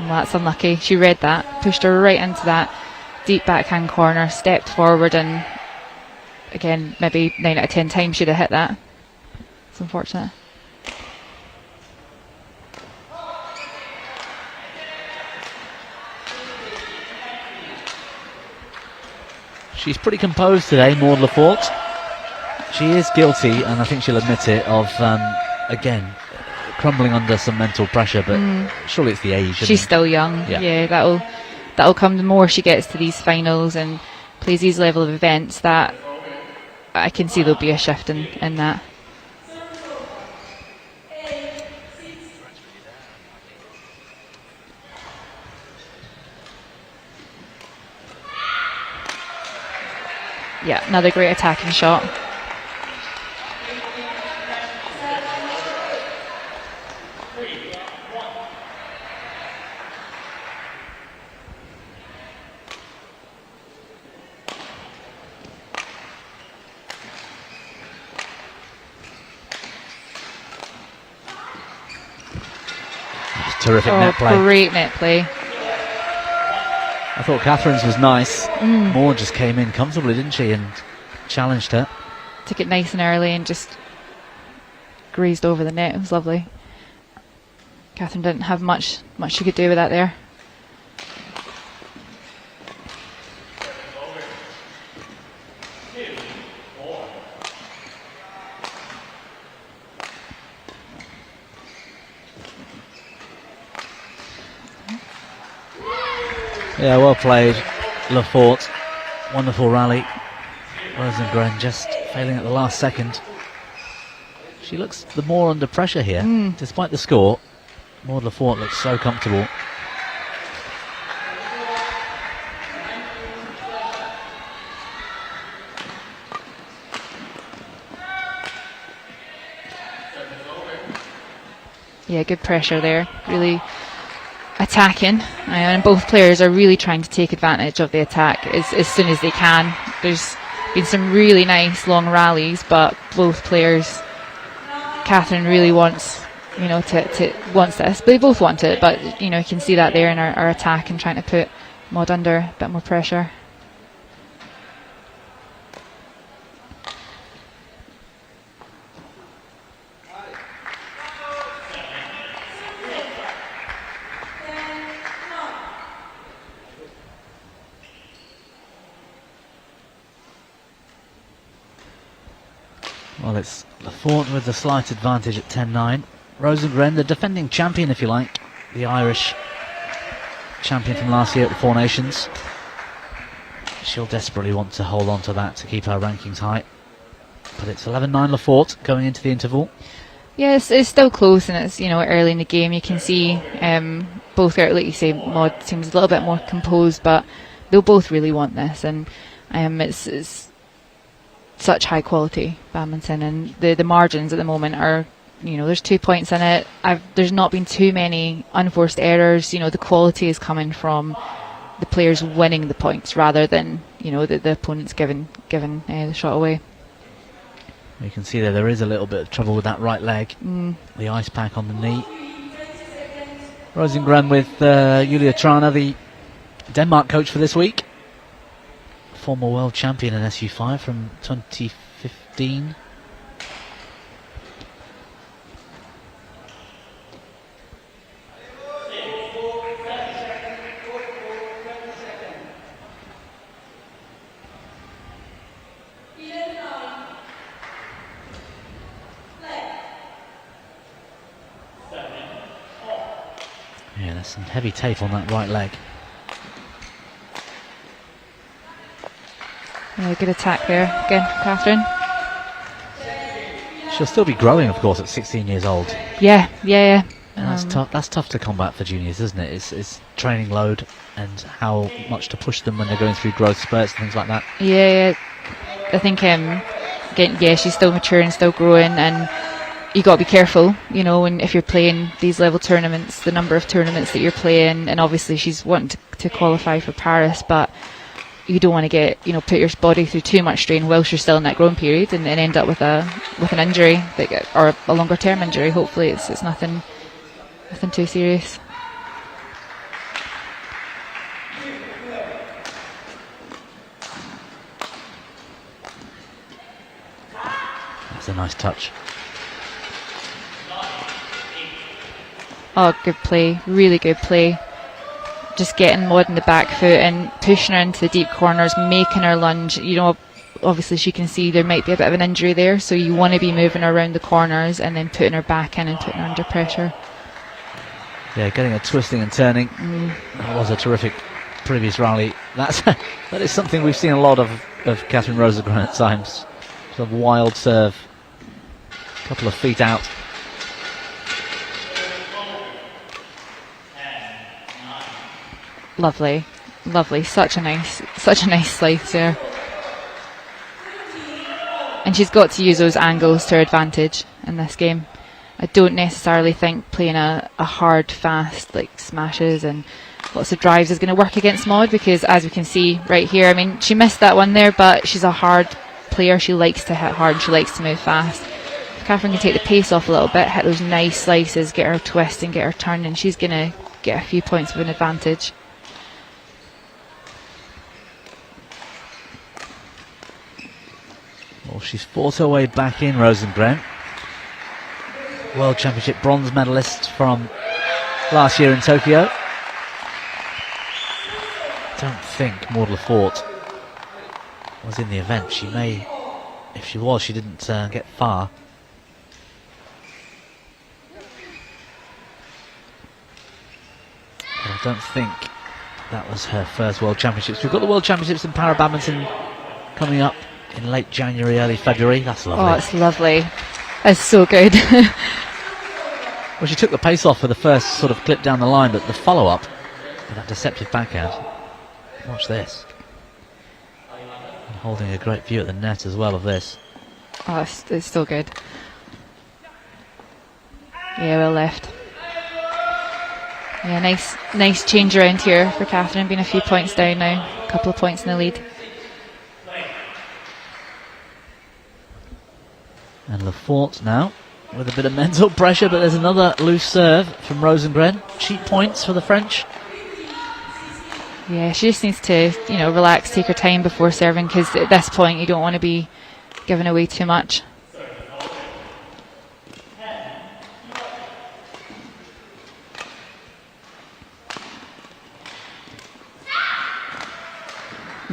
That's unlucky. She read that, pushed her right into that deep backhand corner, stepped forward, and again, maybe 9 out of 10 times she'd have hit that. It's unfortunate. She's pretty composed today, Maud Lafort. She is guilty, and I think she'll admit it, of, again, crumbling under some mental pressure, but surely it's the age. She's still young. Yeah, that'll come the more she gets to these finals and plays these level of events, that I can see there'll be a shift in that. Yeah, another great attacking shot. Terrific net play. Great net play. I thought Catherine's was nice. Moore just came in comfortably, didn't she, and challenged her. Took it nice and early and just grazed over the net. It was lovely. Catherine didn't have much she could do with that there. Yeah, well played, Lafort. Wonderful rally. Rosengren just failing at the last second. She looks the more under pressure here, despite the score. Maud Lafort looks so comfortable. Yeah, good pressure there. Really attacking, and both players are really trying to take advantage of the attack as soon as they can. There's been some really nice long rallies, but both players, Catherine really wants, wants this, but they both want it. But you can see that there in our attack and trying to put Maud under a bit more pressure. Well, it's Lafort with the slight advantage at 10-9. Rosengren, the defending champion, if you like, the Irish champion from last year at the Four Nations. She'll desperately want to hold on to that to keep her rankings high. But it's 11-9 Lafort going into the interval. Yes, it's still close, and it's early in the game. You can see both are, like you say, Maud seems a little bit more composed, but they'll both really want this, and it's such high quality badminton, and the margins at the moment are, there's 2 points in it. There's not been too many unforced errors. The quality is coming from the players winning the points rather than the opponents giving the shot away. You can see there is a little bit of trouble with that right leg. The ice pack on the knee. Rosengren with Julia Trana, the Denmark coach for this week. Former world champion in SU5 from 2015. Yeah, there's some heavy tape on that right leg. Yeah, good attack there again, Catherine. She'll still be growing, of course, at 16 years old. Yeah. And that's tough. That's tough to combat for juniors, isn't it? It's training load and how much to push them when they're going through growth spurts and things like that. Yeah. I think again, she's still maturing, still growing, and you got to be careful, when if you're playing these level tournaments, the number of tournaments that you're playing, and obviously she's wanting to qualify for Paris, but you don't want to get put your body through too much strain whilst you're still in that growing period and end up with an injury or a longer term injury. Hopefully it's nothing too serious. That's a nice touch. Oh, good play, really good play. Just getting Maud in the back foot and pushing her into the deep corners, making her lunge. Obviously she can see there might be a bit of an injury there, so you want to be moving her around the corners and then putting her back in and putting her under pressure. Yeah, getting her twisting and turning. That was a terrific previous rally. That is something we've seen a lot of Catherine Rosengren at times. Sort of wild serve, a couple of feet out. Lovely, such a nice slice there. And she's got to use those angles to her advantage in this game. I don't necessarily think playing a hard, fast, like smashes and lots of drives is going to work against Maud, because as we can see right here, she missed that one there, but she's a hard player. She likes to hit hard, she likes to move fast. Catherine can take the pace off a little bit, hit those nice slices, get her twisting, get her turning, she's going to get a few points of an advantage. Well, she's fought her way back in, Rosengren. World Championship bronze medalist from last year in Tokyo. I don't think Maud Lafort was in the event. She may, if she was, she didn't get far. But I don't think that was her first World Championships. We've got the World Championships in Para Badminton coming up in late January, early February. That's lovely. Oh, it's lovely. That's so good. Well, she took the pace off for the first sort of clip down the line, but the follow-up with that deceptive backhand. Watch this. And holding a great view at the net as well of this. Oh, it's so good. Yeah, well left. Yeah, nice change around here for Catherine, being a few points down now. A couple of points in the lead. And Lafort now with a bit of mental pressure, but there's another loose serve from Rosengren. Cheap points for the French. Yeah, she just needs to, relax, take her time before serving, because at this point you don't want to be giving away too much.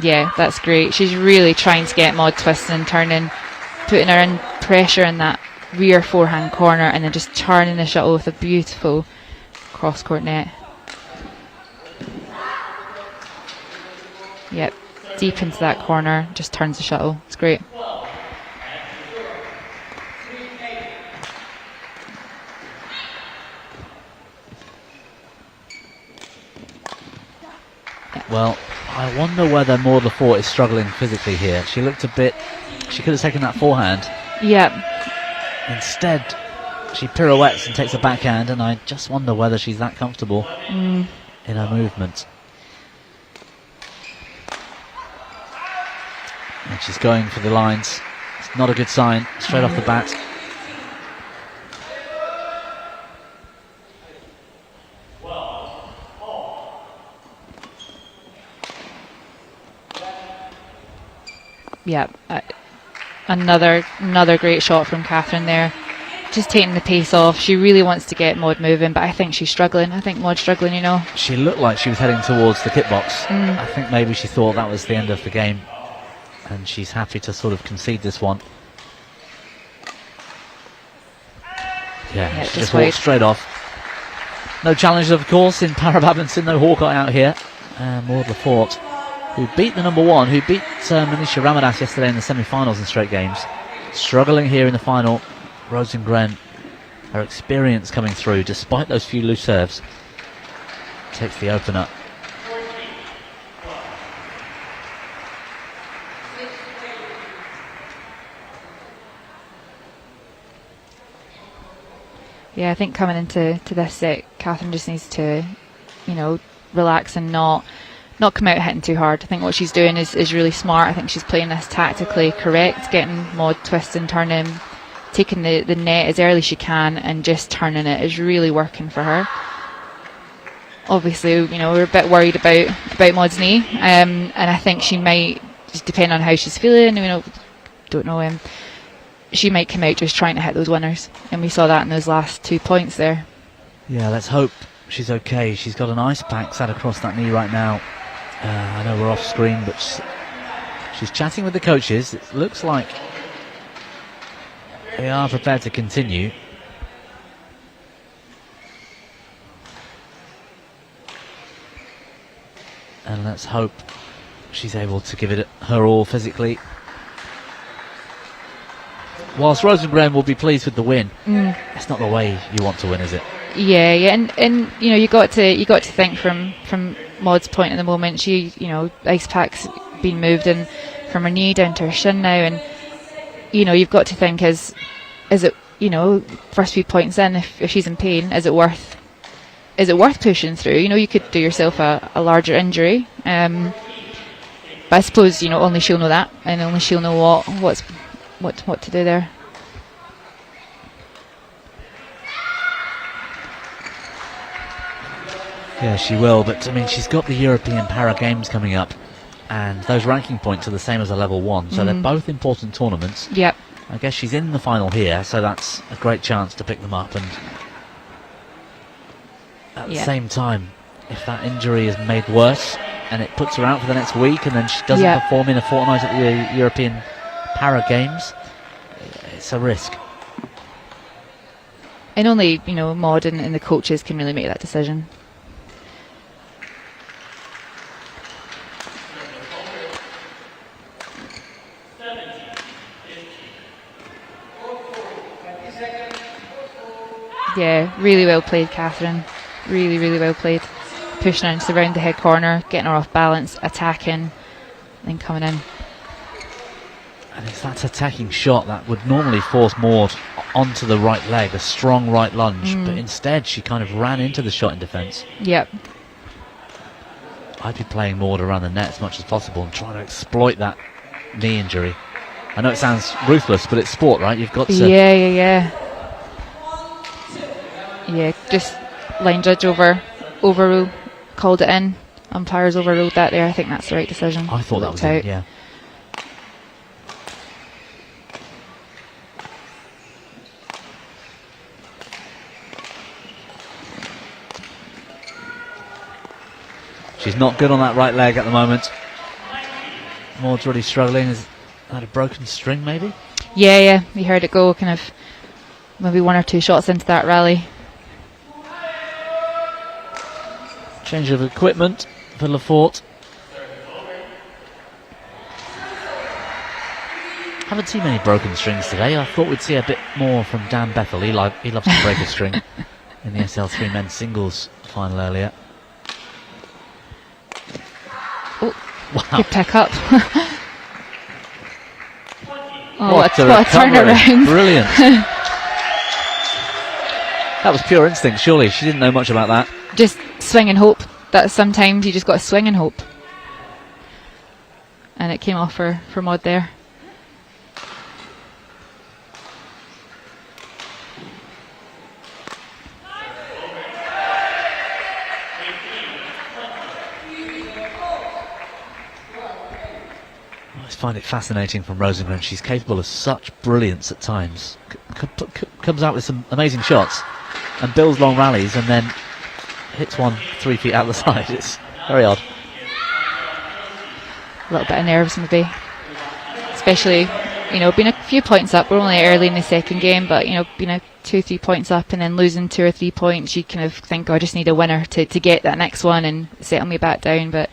Yeah, that's great. She's really trying to get Maud twisting and turning, putting her in pressure in that rear forehand corner, and then just turning the shuttle with a beautiful cross-court net. Yep, deep into that corner, just turns the shuttle. It's great. Well, I wonder whether Maud Lafort is struggling physically here. She looked a bit... She could have taken that forehand. Yep. Instead, she pirouettes and takes a backhand, and I just wonder whether she's that comfortable in her movement. And she's going for the lines. It's not a good sign, straight off the bat. Yeah, another great shot from Catherine there. Just taking the pace off. She really wants to get Maud moving, but I think she's struggling. I think Maud's struggling, She looked like she was heading towards the kit box. I think maybe she thought that was the end of the game, and she's happy to sort of concede this one. Yeah, she just walked straight off. No challenges, of course, in Para Badminton. No Hawkeye out here. Maud Lafort, who beat the number one, who beat Manisha Ramadas yesterday in the semi-finals in straight games. Struggling here in the final. Rosengren, her experience coming through, despite those few loose serves, takes the opener. Yeah, I think coming into this set, Catherine just needs to, relax and not come out hitting too hard. I think what she's doing is really smart. I think she's playing this tactically correct, getting Maud twisting, turning, taking the net as early as she can, and just turning it is really working for her. Obviously, we're a bit worried about Maud's knee, and I think she might, just depend on how she's feeling, don't know, she might come out just trying to hit those winners, and we saw that in those last 2 points there. Yeah, let's hope she's okay. She's got an ice pack sat across that knee right now. I know we're off screen, but she's chatting with the coaches. It looks like they are prepared to continue. And let's hope she's able to give it her all physically. Whilst Rosengren will be pleased with the win, it's not the way you want to win, is it? Yeah, and you got to think from Maud's point at the moment. She, ice pack's been moved in from her knee down to her shin now, and you've got to think, is it first few points in, if she's in pain, is it worth pushing through? You could do yourself a larger injury, but I suppose only she'll know that, and only she'll know what to do there. Yeah, she will, but I mean, she's got the European Para Games coming up, and those ranking points are the same as a level 1, so they're both important tournaments. Yep. I guess she's in the final here, so that's a great chance to pick them up. And at the same time, if that injury is made worse and it puts her out for the next week, and then she doesn't perform in a fortnight at the European Para Games, it's a risk. And only, you know, Maud and the coaches can really make that decision. Yeah, really well played, Catherine. Really, really well played. Pushing her into around the head corner, getting her off balance, attacking, then coming in. And it's that attacking shot that would normally force Maud onto the right leg, a strong right lunge, but instead she kind of ran into the shot in defence. Yep. I'd be playing Maud around the net as much as possible and trying to exploit that knee injury. I know it sounds ruthless, but it's sport, right? You've got to... Yeah, just line judge overrule, called it in. Umpires overruled that there. I think that's the right decision. I thought that was it, yeah. She's not good on that right leg at the moment. Maud's really struggling. Has had a broken string, maybe? Yeah. We heard it go kind of maybe 1 or 2 shots into that rally. Change of equipment for Lefort. Haven't seen many broken strings today. I thought we'd see a bit more from Dan Bethel. He loves to break a string in the SL3 men's singles final earlier. Oh, wow. Good pick up. What a turnaround. Brilliant. That was pure instinct, surely. She didn't know much about that. Just swing and hope. That sometimes you just got to swing and hope. And it came off for Maud there. I always find it fascinating from Rosengren. She's capable of such brilliance at times. Comes out with some amazing shots and builds long rallies and then hits one 3 feet out the side. It's very odd. A little bit of nerves maybe. Especially, you know, being a few points up. We're only early in the second game, but, you know, being a 2-3 points up and then losing 2 or 3 points, you kind of think, oh, I just need a winner to get that next one and settle me back down. But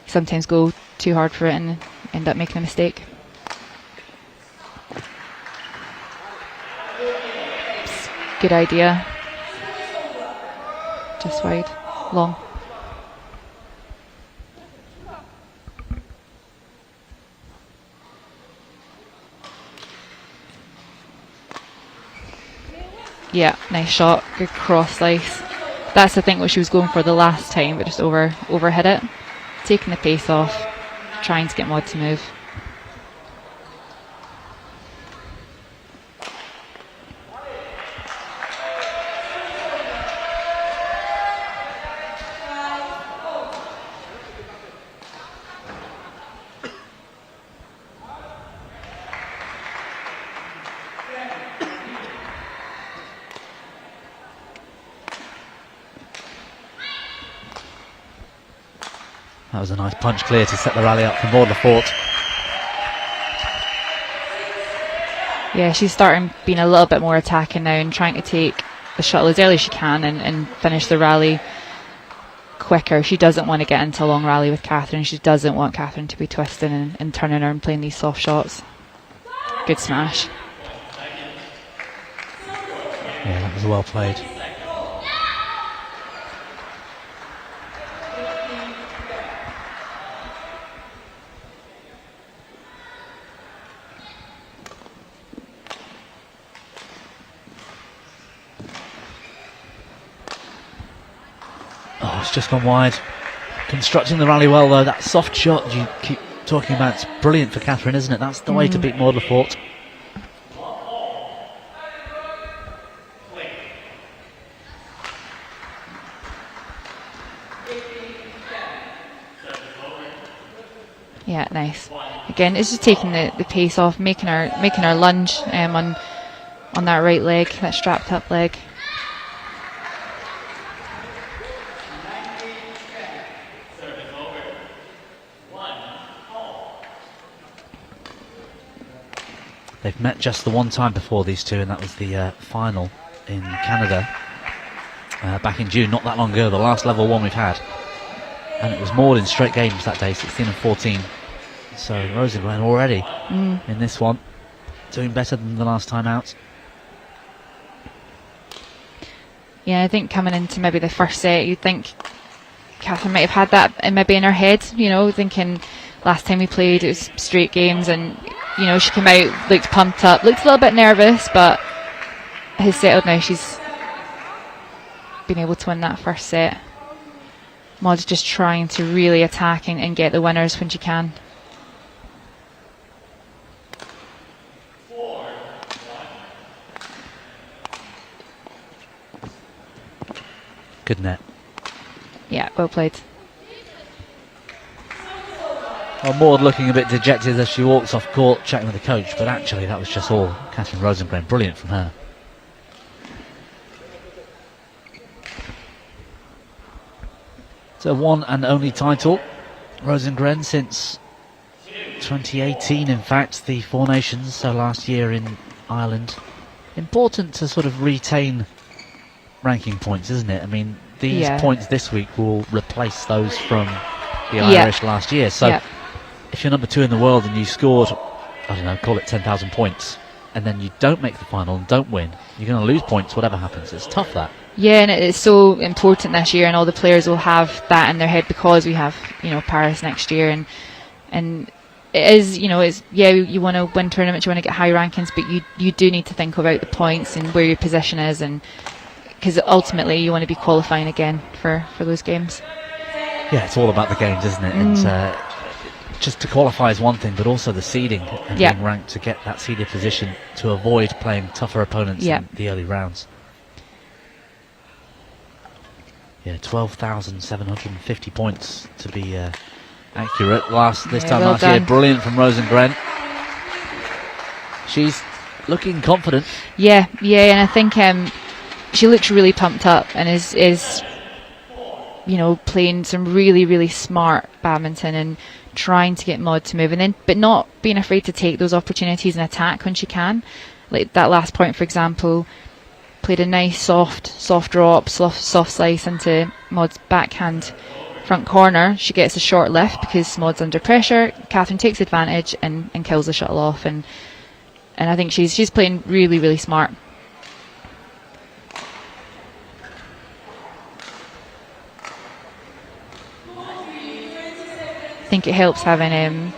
sometimes go too hard for it and end up making a mistake. Good idea. Just wide, long. Yeah, nice shot. Good cross slice. That's I think what she was going for the last time, but just overhit it. Taking the pace off, trying to get Maud to move. That was a nice punch clear to set the rally up for Maud Lefort. Yeah, she's starting being a little bit more attacking now and trying to take the shuttle as early as she can and finish the rally quicker. She doesn't want to get into a long rally with Catherine. She doesn't want Catherine to be twisting and turning her and playing these soft shots. Good smash. Yeah, that was well played. Oh, it's just gone wide. Constructing the rally well though. That soft shot you keep talking about, it's brilliant for Catherine, isn't it? That's the way to beat Maud Lefort. Yeah, nice. Again, it's just taking the pace off, making our lunge on that right leg, that strapped up leg. They've met just the one time before, these two, and that was the final in Canada back in June, not that long ago, the last level one we've had. And it was Maud in straight games that day, 16 and 14. So Rosengren already in this one, doing better than the last time out. Yeah, I think coming into maybe the first set, you'd think Catherine might have had that maybe in her head, you know, thinking last time we played it was straight games, and you know, she came out, looked pumped up, looked a little bit nervous, but has settled now. She's been able to win that first set. Maud's just trying to really attack and get the winners when she can. Good net. Yeah, well played. Well, Maud looking a bit dejected as she walks off court, chatting with the coach, but actually that was just all Catherine Rosengren. Brilliant from her. It's a one and only title, Rosengren, since 2018, in fact, the Four Nations, so last year in Ireland. Important to sort of retain ranking points, isn't it? I mean, these points this week will replace those from the Irish last year. So if you're number 2 in the world and you scored, I don't know, call it 10,000 points, and then you don't make the final and don't win, you're going to lose points whatever happens. It's tough, that. Yeah, and it's so important this year, and all the players will have that in their head because we have, you know, Paris next year, and it is, you know, it's, yeah, you want to win tournaments, you want to get high rankings, but you do need to think about the points and where your position is, and because ultimately you want to be qualifying again for those games. Yeah, it's all about the games, isn't it? And just to qualify is one thing, but also the seeding and being ranked to get that seeded position to avoid playing tougher opponents in the early rounds. Yeah, 12,750 points to be accurate. This time last year, brilliant from Rosengren. She's looking confident. Yeah, and I think she looks really pumped up and is you know, playing some really, really smart badminton and trying to get Maud to move, and then but not being afraid to take those opportunities and attack when she can. Like that last point, for example, played a nice soft drop, soft slice into Maud's backhand front corner. She gets a short lift because Maud's under pressure. Catherine takes advantage and kills the shuttle off, and I think she's playing really, really smart. I think it helps having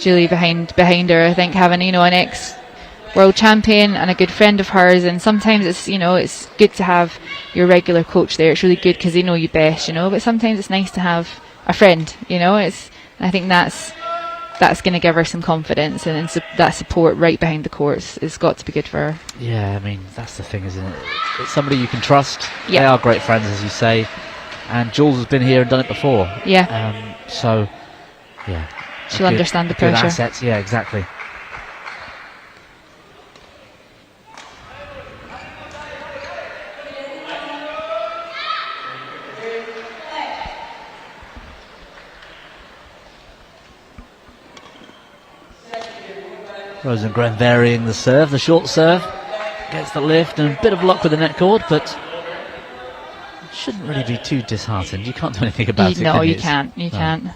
Julie behind her. I think having, you know, an ex-world champion and a good friend of hers, and sometimes it's, you know, it's good to have your regular coach there. It's really good because they know you best, you know, but sometimes it's nice to have a friend, you know. I think that's going to give her some confidence, and that support right behind the courts has got to be good for her. Yeah, I mean, that's the thing, isn't it? It's somebody you can trust. They are great friends, as you say, and Jules has been here and done it before. So yeah, she'll understand the pressure. Good assets, yeah, exactly. Rosengren varying the serve, the short serve, gets the lift and a bit of luck with the net cord, but shouldn't really be too disheartened. You can't do anything about it. No, you can't. You can't.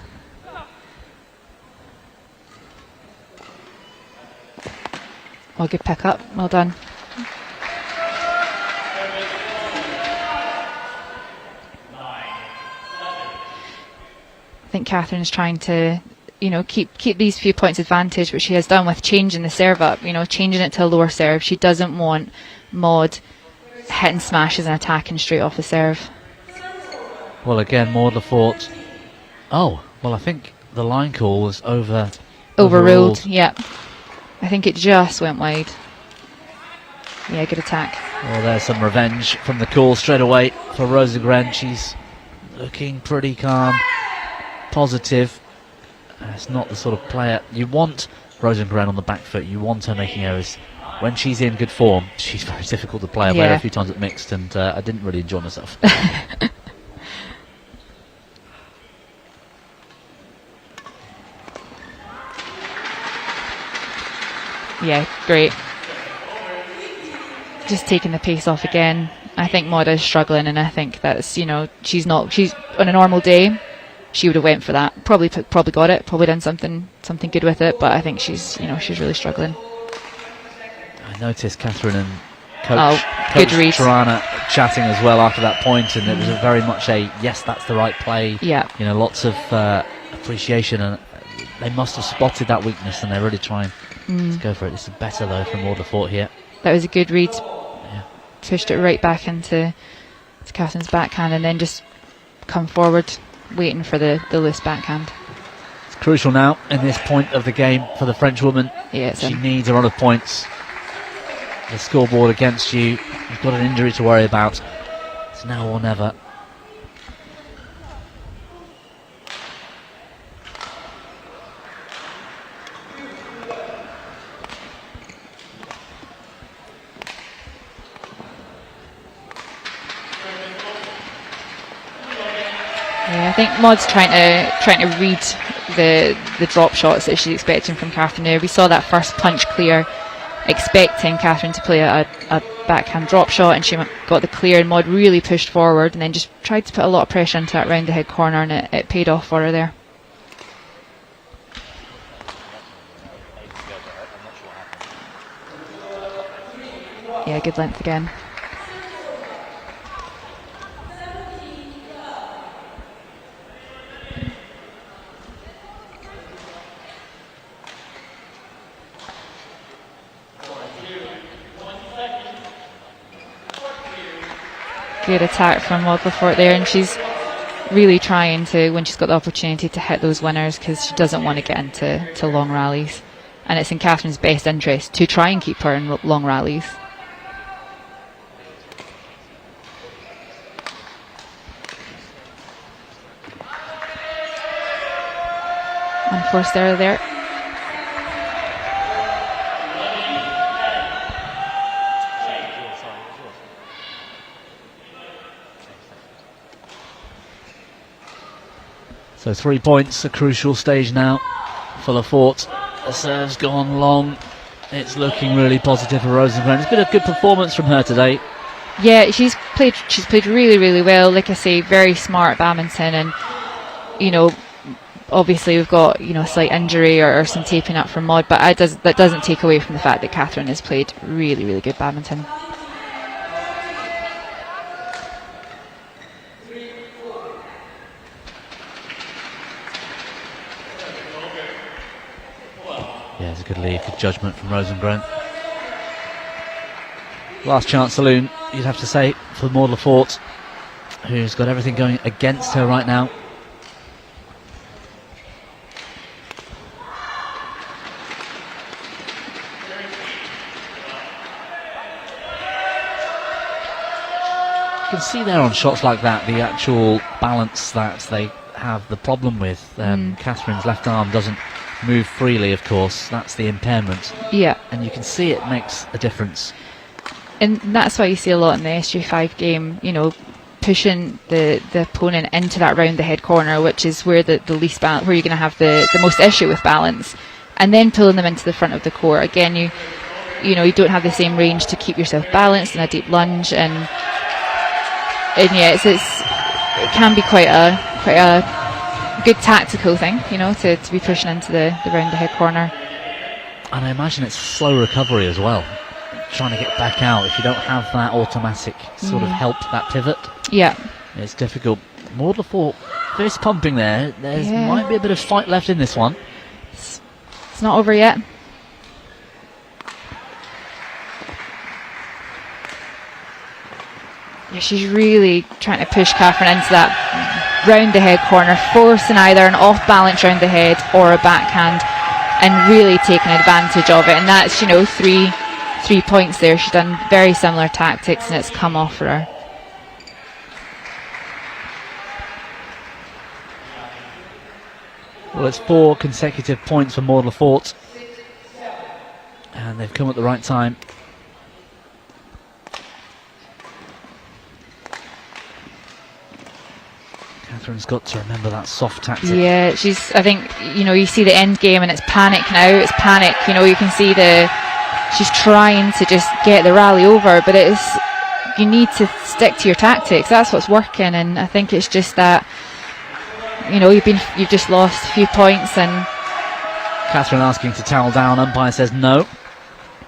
Well, good pick up. Well done. I think Catherine's trying to, you know, keep these few points advantage, which she has done with changing the serve up, you know, changing it to a lower serve. She doesn't want Maud hitting smashes and attacking straight off the serve. Well, again, Maud Lafort. Oh, well, I think the line call was overruled. Yeah. I think it just went wide. Yeah, good attack. Well, there's some revenge from the call straight away for Rosengren. She's looking pretty calm, positive, It's not the sort of player you want. Rosengren on the back foot, you want her making errors. When she's in good form, she's very difficult to play. I played her a few times at mixed, and I didn't really enjoy myself. Yeah, great. Just taking the pace off again. I think Maud is struggling, and I think that's, you know, she's on a normal day, she would have went for that. Probably got it. Probably done something good with it. But I think she's really struggling. I noticed Catherine and Coach good read. Tirana chatting as well after that point, and it was a very much a yes, that's the right play. Yeah. You know, lots of appreciation, and they must have spotted that weakness, and they're really trying to go for it. This is better though from Maud Lafort here. That was a good read. Yeah. Pushed it right back into Catherine's backhand, and then just come forward, waiting for the loose backhand. It's crucial now in this point of the game for the French woman. Yeah, she needs a run of points. The scoreboard against you. You've got an injury to worry about. It's now or never. Yeah, I think Maud's trying to read the drop shots that she's expecting from Catherine there. We saw that first punch clear, expecting Catherine to play a backhand drop shot, and she got the clear, and Maud really pushed forward and then just tried to put a lot of pressure into that round the head corner, and it paid off for her there. Yeah, good length again. Good attack from Maud Lafort there, and she's really trying to, when she's got the opportunity, to hit those winners, because she doesn't want to get into long rallies, and it's in Catherine's best interest to try and keep her in long rallies. Unforced error there. So 3 points, a crucial stage now for Lafort. The serve's gone long. It's looking really positive for Rosengren. It's been a good performance from her today. Yeah, she's played really, really well. Like I say, very smart at badminton, and you know, obviously we've got, you know, a slight injury or some taping up from Maud, but that doesn't take away from the fact that Catherine has played really, really good badminton. Yeah, it's a good lead, good judgment from Rosengren. Last chance saloon, you'd have to say, for Maud Lafort, who's got everything going against her right now. You can see there on shots like that the actual balance that they have the problem with. Catherine's left arm doesn't move freely, of course. That's the impairment. Yeah. And you can see it makes a difference. And that's why you see a lot in the SG5 game, you know, pushing the opponent into that round the head corner, which is where the least balance, where you're going to have the most issue with balance, and then pulling them into the front of the court. Again, you know, you don't have the same range to keep yourself balanced in a deep lunge, and yeah, it can be quite a good tactical thing, you know, to be pushing into the round the head corner. And I imagine it's slow recovery as well, trying to get back out if you don't have that automatic sort of help, that pivot. Yeah, it's difficult. Maud Lafort fist pumping there. Might be a bit of fight left in this one. It's not over yet. Yeah, she's really trying to push Catherine into that round the head corner, forcing either an off balance round the head or a backhand, and really taking advantage of it. And that's, you know, three points there. She's done very similar tactics, and it's come off for her. Well, it's 4 consecutive points for Maud Lafort, and they've come at the right time. Catherine's got to remember that soft tactic. Yeah, I think, you see the end game and it's panic now. It's panic. You can see she's trying to just get the rally over, but you need to stick to your tactics. That's what's working, and I think it's just that, you've just lost a few points. And Catherine asking to towel down. Umpire says no.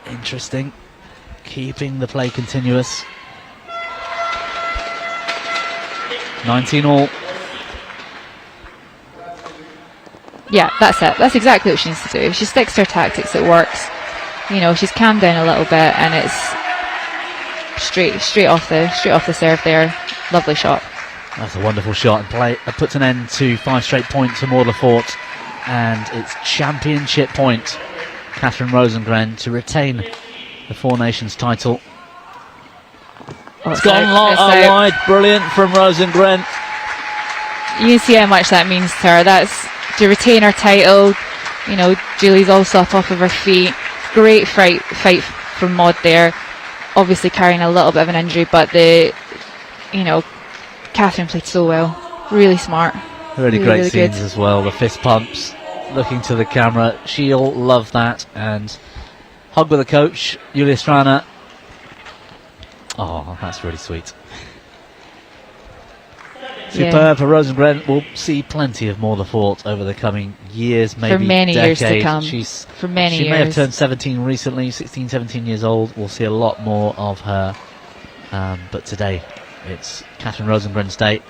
Interesting. Keeping the play continuous. 19 all. Yeah, that's it. That's exactly what she needs to do. If she sticks to her tactics, it works. She's calmed down a little bit, and it's straight off the serve there. Lovely shot. That's a wonderful shot, and play puts an end to 5 straight points for Maud Lafort, and it's championship point. Catherine Rosengren to retain the Four Nations title. It's gone wide. Brilliant from Rosengren. You can see how much that means to her. That's to retain her title. Julie's also up off of her feet. Great fight from Maud there. Obviously carrying a little bit of an injury, but Catherine played so well. Really smart. Really great really scenes good. as well. The fist pumps, looking to the camera. She'll love that. And hug with the coach, Julia Strana. Oh, that's really sweet. Superb for Rosengren. We'll see plenty of Maud Lafort over the coming years, maybe for many decades. years to come. She may have turned 17 recently, 16, 17 years old. We'll see a lot more of her. But today, it's Catherine Rosengren's day.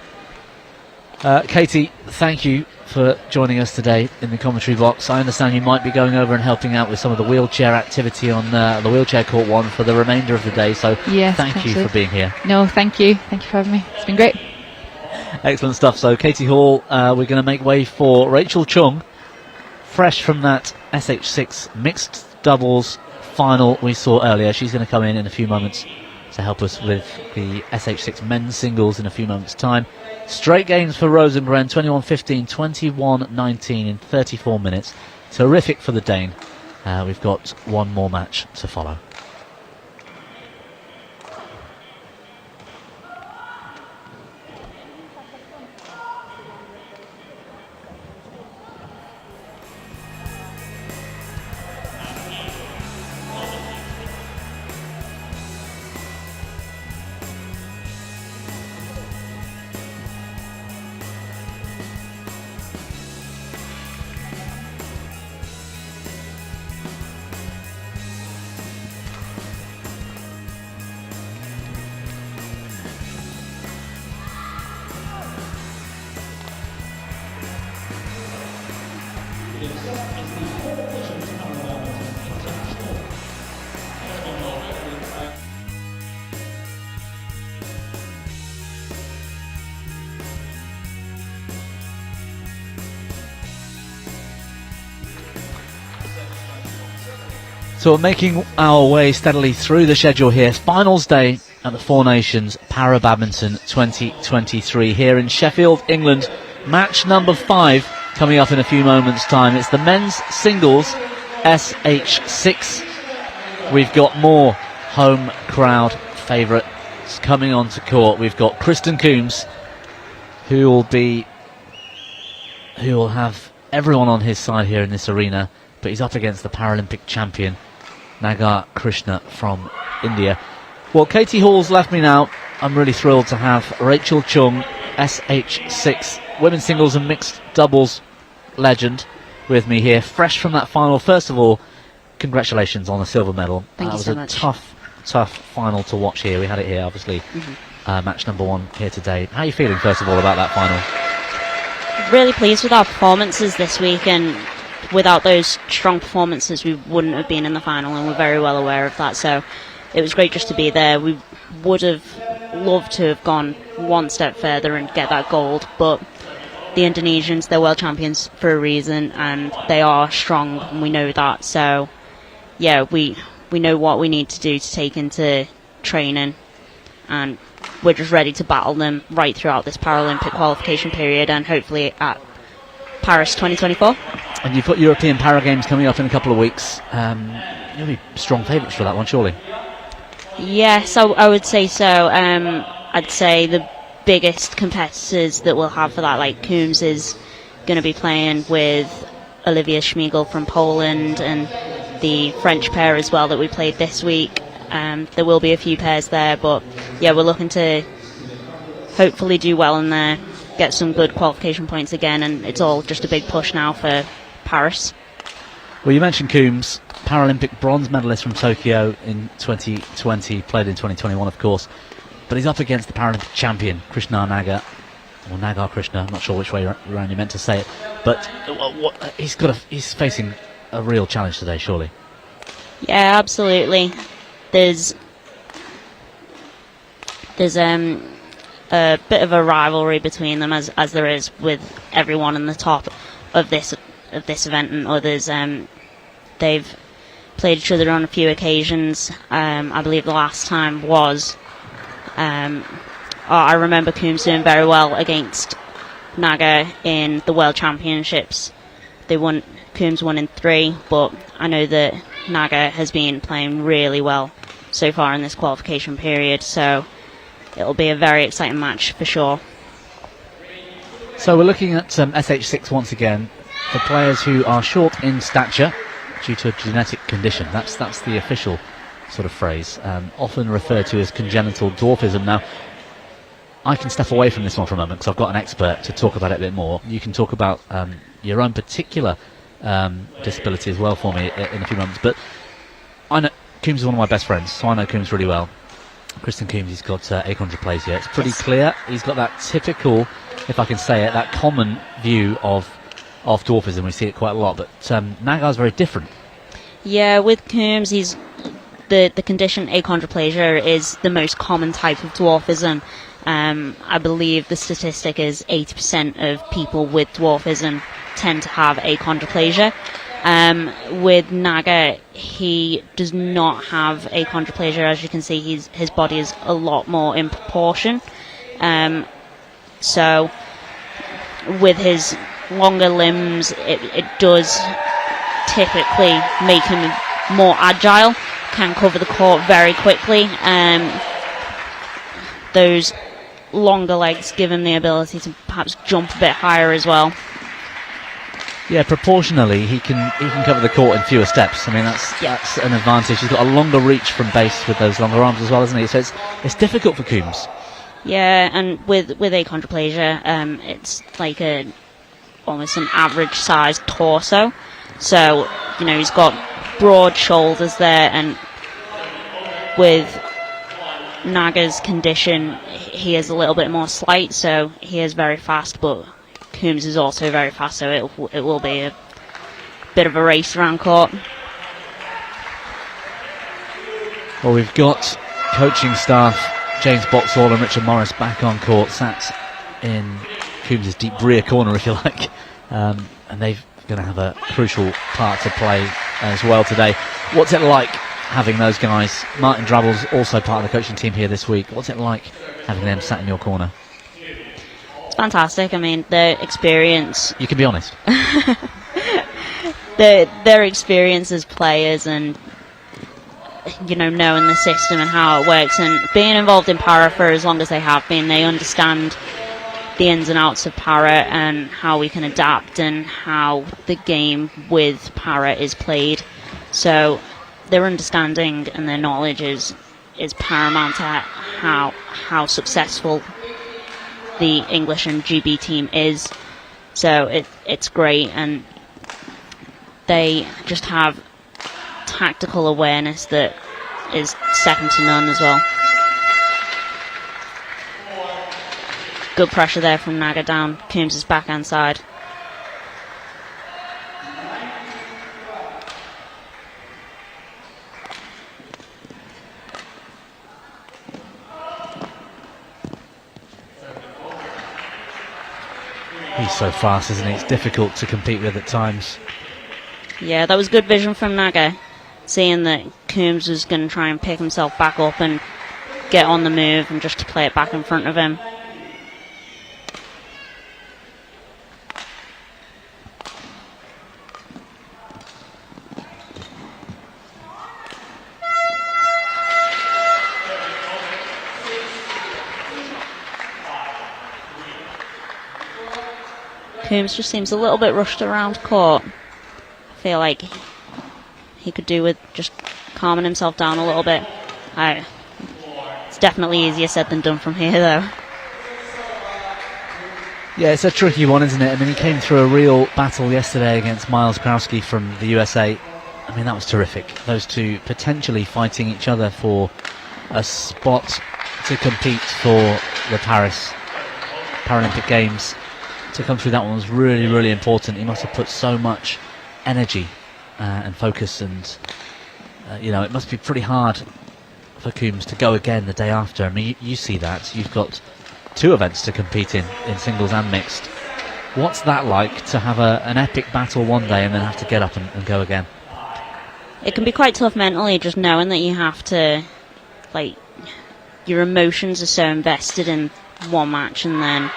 Katie, thank you for joining us today in the commentary box. I understand you might be going over and helping out with some of the wheelchair activity on the wheelchair court 1 for the remainder of the day. So yes, thank you for being here. No, thank you. Thank you for having me. It's been great. Excellent stuff. So Katie Hall, we're going to make way for Rachel Chung, fresh from that SH6 mixed doubles final we saw earlier. She's going to come in a few moments to help us with the SH6 men's singles in a few moments' time. Straight games for Rosengren, 21-15, 21-19 in 34 minutes. Terrific for the Dane. We've got one more match to follow. So we're making our way steadily through the schedule here. Finals day at the Four Nations Para Badminton 2023 here in Sheffield, England. Match number 5 coming up in a few moments' time. It's the men's singles SH6. We've got more home crowd favourites coming onto court. We've got Kristen Coombs, who will have everyone on his side here in this arena, but he's up against the Paralympic champion Nagar Krishna from India. Well, Katie Hall's left me now. I'm really thrilled to have Rachel Chung, SH6 women's singles and mixed doubles legend, with me here, fresh from that final. First of all, congratulations on the silver medal. Thank you so much. That was a tough final to watch here. We had it here, obviously, match number 1 here today. How are you feeling, first of all, about that final? Really pleased with our performances this week, and without those strong performances we wouldn't have been in the final, and we're very well aware of that. So it was great just to be there. We would have loved to have gone one step further and get that gold, but the Indonesians, they're world champions for a reason, and they are strong, and we know that. So yeah, we know what we need to do to take into training, and we're just ready to battle them right throughout this Paralympic qualification period, and hopefully at Paris 2024. And you've got European Para Games coming up in a couple of weeks. You'll be strong favourites for that one, surely. Yes, I would say so. I'd say the biggest competitors that we'll have for that, like Coombs is going to be playing with Olivia Schmiegel from Poland, and the French pair as well that we played this week. There will be a few pairs there, but yeah, we're looking to hopefully do well in there, get some good qualification points again, and it's all just a big push now for Paris. Well, you mentioned Coombs, Paralympic bronze medalist from Tokyo in 2020, played in 2021 of course, but he's up against the Paralympic champion Krishna Nagar, or Nagar Krishna, I'm not sure which way around you meant to say it, but he's facing a real challenge today, surely. Yeah, absolutely. There's a bit of a rivalry between them, as there is with everyone in the top of this event and others. They've played each other on a few occasions. I believe the last time was I remember Coombs doing very well against Nagar in the World Championships. Coombs won in 3, but I know that Nagar has been playing really well so far in this qualification period, so it'll be a very exciting match for sure. So we're looking at SH6 once again for players who are short in stature due to a genetic condition. That's the official sort of phrase, often referred to as congenital dwarfism. Now, I can step away from this one for a moment because I've got an expert to talk about it a bit more. You can talk about your own particular disability as well for me in a few moments, but I know Coombs is one of my best friends, so I know Coombs really well. Kristen Coombs, he's got achondroplasia. It's pretty clear. He's got that typical, if I can say it, that common view of dwarfism. We see it quite a lot, but Nagar's very different. Yeah, with Coombs, the condition achondroplasia is the most common type of dwarfism. I believe the statistic is 80% of people with dwarfism tend to have achondroplasia. With Nagar, he does not have achondroplasia. As you can see, his body is a lot more in proportion. So with his longer limbs, it does typically make him more agile, can cover the court very quickly. Those longer legs give him the ability to perhaps jump a bit higher as well. Yeah, proportionally, he can cover the court in fewer steps. I mean, that's an advantage. He's got a longer reach from base with those longer arms as well, isn't he? So it's difficult for Coombs. Yeah, and with achondroplasia, it's like almost an average sized torso. So, he's got broad shoulders there, and with Nagar's condition, he is a little bit more slight, so he is very fast, but Coombs is also very fast, so it will be a bit of a race around court. Well, we've got coaching staff James Boxall and Richard Morris back on court, sat in Coombs' deep rear corner, if you like, and they're going to have a crucial part to play as well today. What's it like having those guys? Martin Drabble's also part of the coaching team here this week. What's it like having them sat in your corner? It's fantastic. I mean, their experience... You can be honest. their experience as players and, knowing the system and how it works and being involved in para for as long as they have been, they understand the ins and outs of para and how we can adapt and how the game with para is played. So their understanding and their knowledge is paramount to how successful the English and GB team is. So it's great, and they just have tactical awareness that is second to none as well. Good pressure there from Nagar down Coombs' backhand side. He's so fast, isn't he? It's difficult to compete with at times. Yeah, that was good vision from Nagar, seeing that Coombs was going to try and pick himself back up and get on the move and just to play it back in front of him. Coombs just seems a little bit rushed around court. I feel like he could do with just calming himself down a little bit. It's definitely easier said than done from here, though. Yeah, it's a tricky one, isn't it? I mean, he came through a real battle yesterday against Miles Krowski from the USA. I mean, that was terrific. Those two potentially fighting each other for a spot to compete for the Paris Paralympic Games. To come through that one was really, really important. He must have put so much energy and focus, and it must be pretty hard for Coombs to go again the day after. I mean, you see that. You've got 2 events to compete in singles and mixed. What's that like, to have an epic battle one day and then have to get up and go again? It can be quite tough mentally, just knowing that you have to, your emotions are so invested in one match, and then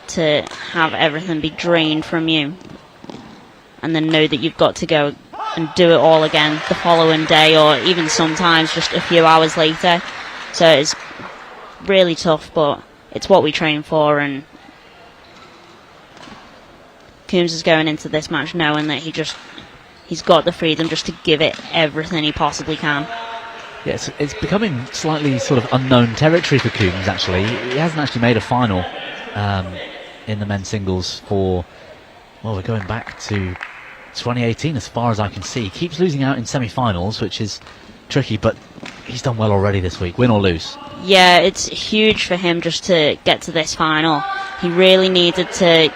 to have everything be drained from you, and then know that you've got to go and do it all again the following day, or even sometimes just a few hours later. So it's really tough, but it's what we train for, and Coombs is going into this match knowing that he's got the freedom just to give it everything he possibly can. Yeah, it's becoming slightly sort of unknown territory for Coombs, actually. He hasn't actually made a final in the men's singles we're going back to 2018 as far as I can see. He keeps losing out in semi-finals, which is tricky, but he's done well already this week, win or lose. Yeah, it's huge for him just to get to this final. He really needed to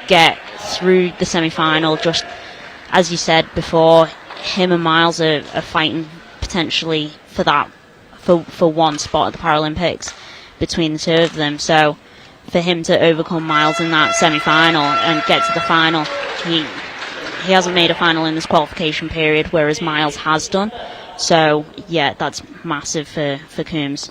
get through the semi-final. Just as you said before, him and Miles are fighting potentially for one spot at the Paralympics between the 2 of them. So for him to overcome Miles in that semi-final and get to the final, he hasn't made a final in this qualification period, whereas Miles has done. So yeah, that's massive for Coombs.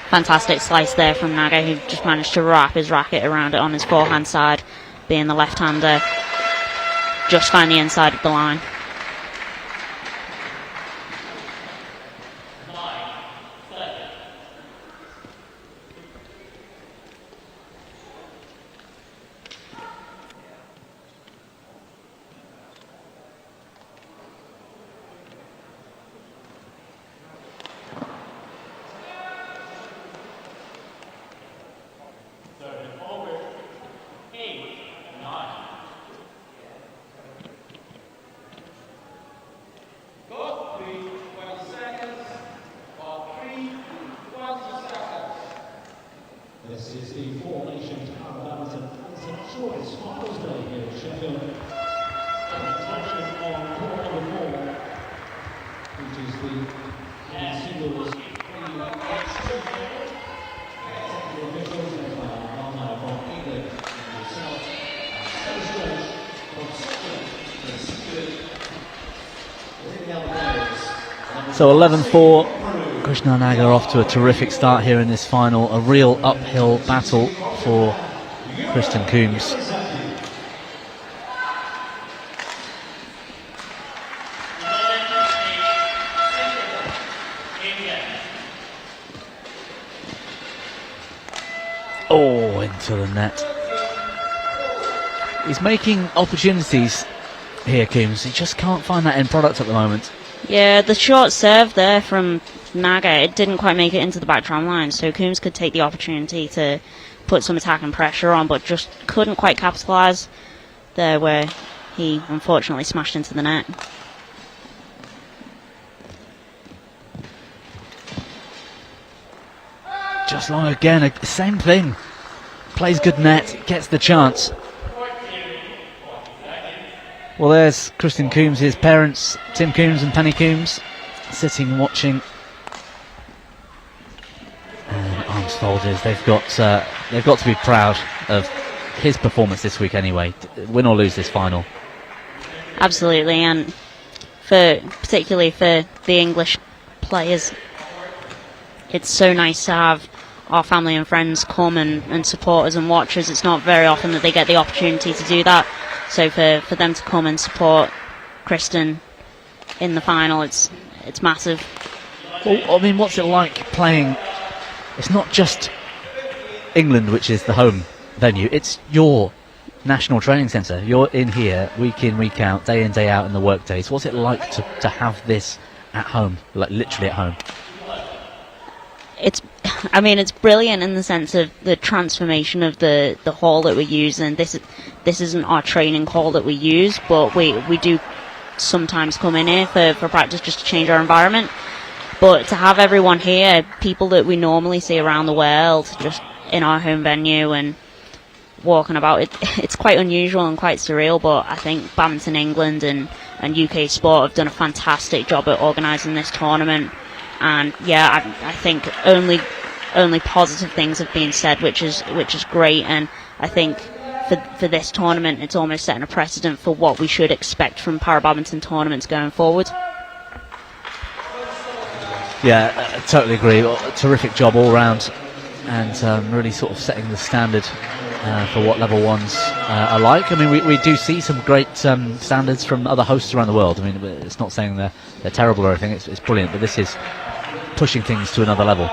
Fantastic slice there from Naga, who just managed to wrap his racket around it on his forehand side, being the left-hander. Just find the inside of the line. This is the Nations Para Badminton International Finals Day here at Sheffield. Attention on court number 4, which is the singles technical officials led by Alma from England, and yourself, and so strange from Scotland, and Sudirman. Within the other players. So 11-4. Krishna Naga off to a terrific start here in this final. A real uphill battle for Kristen Coombs. Oh, into the net. He's making opportunities here, Coombs. He just can't find that end product at the moment. Yeah, the short serve there from Naga, it didn't quite make it into the back tram line, so Coombs could take the opportunity to put some attack and pressure on, but just couldn't quite capitalise there, where he unfortunately smashed into the net. Just long again, same thing. Plays good net, gets the chance. Well, there's Kristen Coombs, his parents, Tim Coombs and Penny Coombs, sitting watching. And arms folded. They've got to be proud of his performance this week anyway. Win or lose this final. Absolutely, and particularly for the English players, it's so nice to have our family and friends come and support us and watch us. It's not very often that they get the opportunity to do that. So for them to come and support Kristen in the final, it's massive. Well, I mean, what's it like playing? It's not just England, which is the home venue. It's your national training centre. You're in here week in, week out, day in, day out in the work days. What's it like to have this at home, like literally at home? It's brilliant in the sense of the transformation of the hall that we use. And this isn't our training hall that we use, but we do sometimes come in here for practice just to change our environment. But to have everyone here, people that we normally see around the world, just in our home venue and walking about, it's quite unusual and quite surreal. But I think Badminton England and UK Sport have done a fantastic job at organising this tournament. And yeah, I think only positive things have been said, which is great. And I think for this tournament, it's almost setting a precedent for what we should expect from para badminton tournaments going forward. Yeah, I totally agree. A terrific job all round, and really sort of setting the standard for what level ones are like. I mean, we do see some great standards from other hosts around the world. I mean, it's not saying they're terrible or anything. It's brilliant, but this is pushing things to another level.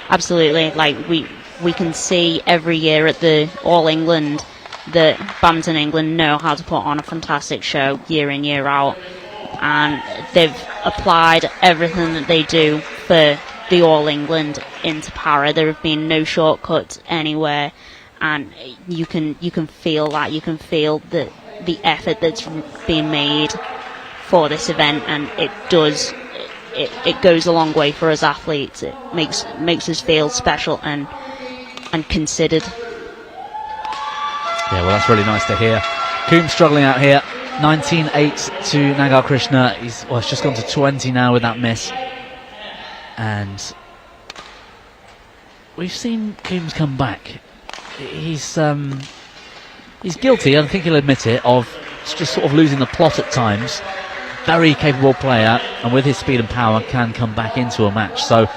Absolutely. Like we can see every year at the All England that Badminton England know how to put on a fantastic show year in, year out. And they've applied everything that they do for the All England into para. There have been no shortcuts anywhere, and you can feel that. You can feel the effort that's being made for this event, and it goes a long way for us athletes. It makes us feel special and considered. Yeah, well, that's really nice to hear. Coombs struggling out here. 19-8 to Nagar Krishna. He's just gone to 20 now with that miss. And we've seen Coombs come back. He's guilty, I think he'll admit it, of just sort of losing the plot at times. Very capable player, and with his speed and power can come back into a match. So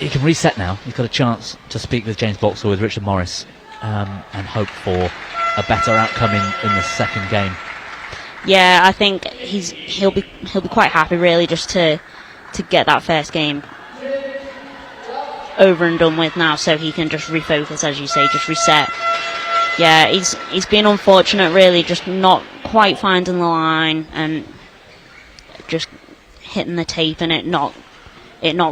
he can reset now. He's got a chance to speak with James Boxall, with Richard Morris, and hope for a better outcome in the second game. Yeah, I think he'll be quite happy really just to get that first game over and done with now, so he can just refocus, as you say, just reset. Yeah, he's been unfortunate really, just not quite finding the line and just hitting the tape and it not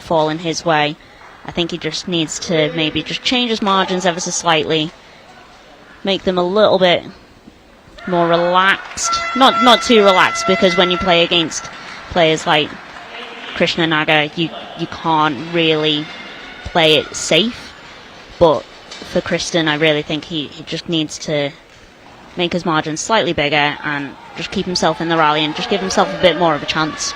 falling his way. I think he just needs to maybe just change his margins ever so slightly, make them a little bit more relaxed. Not too relaxed, because when you play against players like Krishna Nagar, you can't really play it safe. But for Kristen, I really think he just needs to make his margins slightly bigger and just keep himself in the rally and just give himself a bit more of a chance.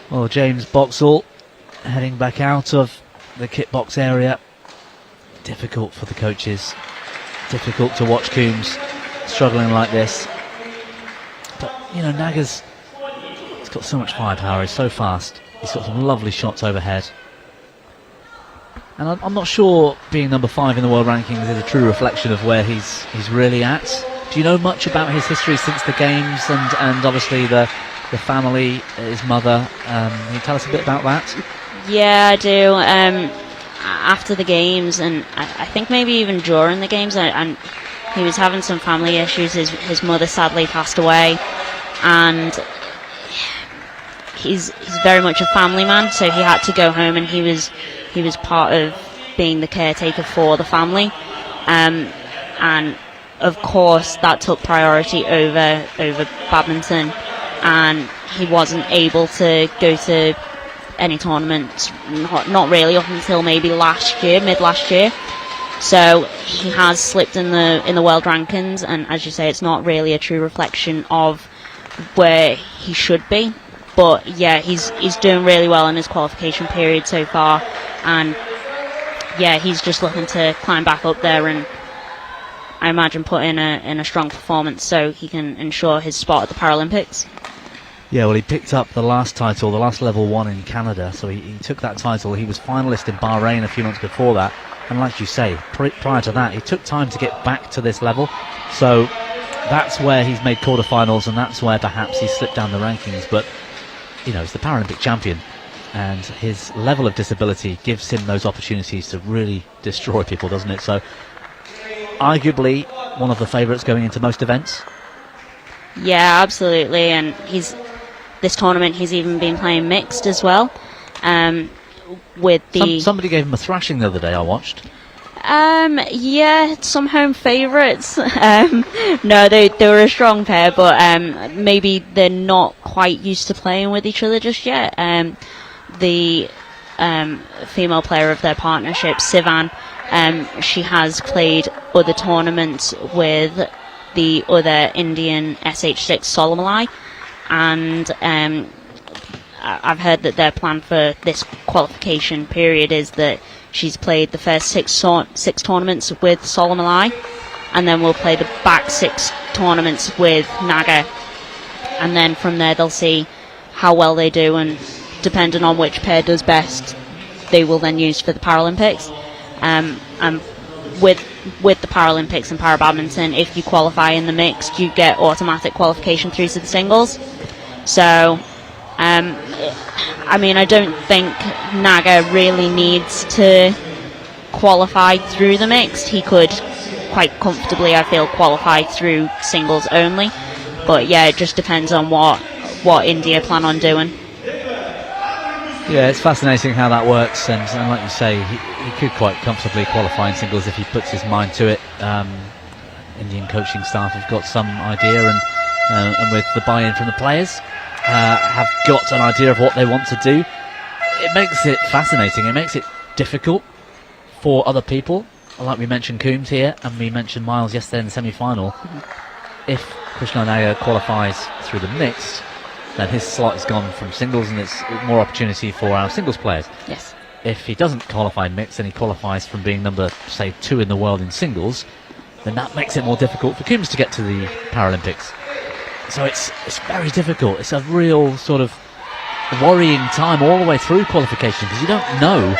Well, James Boxall heading back out of the kit box area. Difficult for the coaches. Difficult to watch Coombs struggling like this. But, you know, Nagar's he's got so much firepower. He's so fast. He's got some lovely shots overhead. And I'm not sure being number 5 in the world rankings is a true reflection of where he's really at. Do you know much about his history since the games and obviously the family, his mother? Can you tell us a bit about that? Yeah, I do. After the games, and I think maybe even during the games, and he was having some family issues. His mother sadly passed away, and he's very much a family man, so he had to go home, and he was part of being the caretaker for the family, and of course that took priority over badminton. And he wasn't able to go to any tournaments, not really, up until maybe mid last year. So he has slipped in the world rankings, and as you say, it's not really a true reflection of where he should be. But yeah, he's doing really well in his qualification period so far, and yeah, he's just looking to climb back up there, and I imagine put in a strong performance so he can ensure his spot at the Paralympics. Yeah, well, he picked up the last title, the last level 1 in Canada, so he took that title. He was finalist in Bahrain a few months before that, and like you say, prior to that, he took time to get back to this level, so that's where he's made quarterfinals, and that's where perhaps he slipped down the rankings. But you know, he's the Paralympic champion, and his level of disability gives him those opportunities to really destroy people, doesn't it? So arguably one of the favourites going into most events. Yeah, absolutely, and this tournament he's even been playing mixed as well. With the somebody gave him a thrashing the other day, I watched. Yeah, some home favourites. No, they were a strong pair, but maybe they're not quite used to playing with each other just yet. The female player of their partnership, Sivan, she has played other tournaments with the other Indian SH6 Solomalai, and I've heard that their plan for this qualification period is that she's played the first six tournaments with Solomalai, and then we'll play the back 6 tournaments with Naga, and then from there they'll see how well they do, and depending on which pair does best, they will then use for the Paralympics. And with the Paralympics and para badminton, if you qualify in the mixed, you get automatic qualification through to the singles. So I mean, I don't think Naga really needs to qualify through the mixed. He could quite comfortably, I feel, qualify through singles only. But yeah, it just depends on what India plan on doing. Yeah, it's fascinating how that works, and like you say, he could quite comfortably qualify in singles if he puts his mind to it. Indian coaching staff have got some idea, and with the buy-in from the players, have got an idea of what they want to do. It makes it fascinating. It makes it difficult for other people. Like we mentioned Coombs here, and we mentioned Miles yesterday in the semi-final. If Krishna Naga qualifies through the mixed, then his slot is gone from singles, and it's more opportunity for our singles players. Yes. If he doesn't qualify mixed, and he qualifies from being number, say, 2 in the world in singles, then that makes it more difficult for Coombs to get to the Paralympics. So it's very difficult. It's a real sort of worrying time all the way through qualification, because you don't know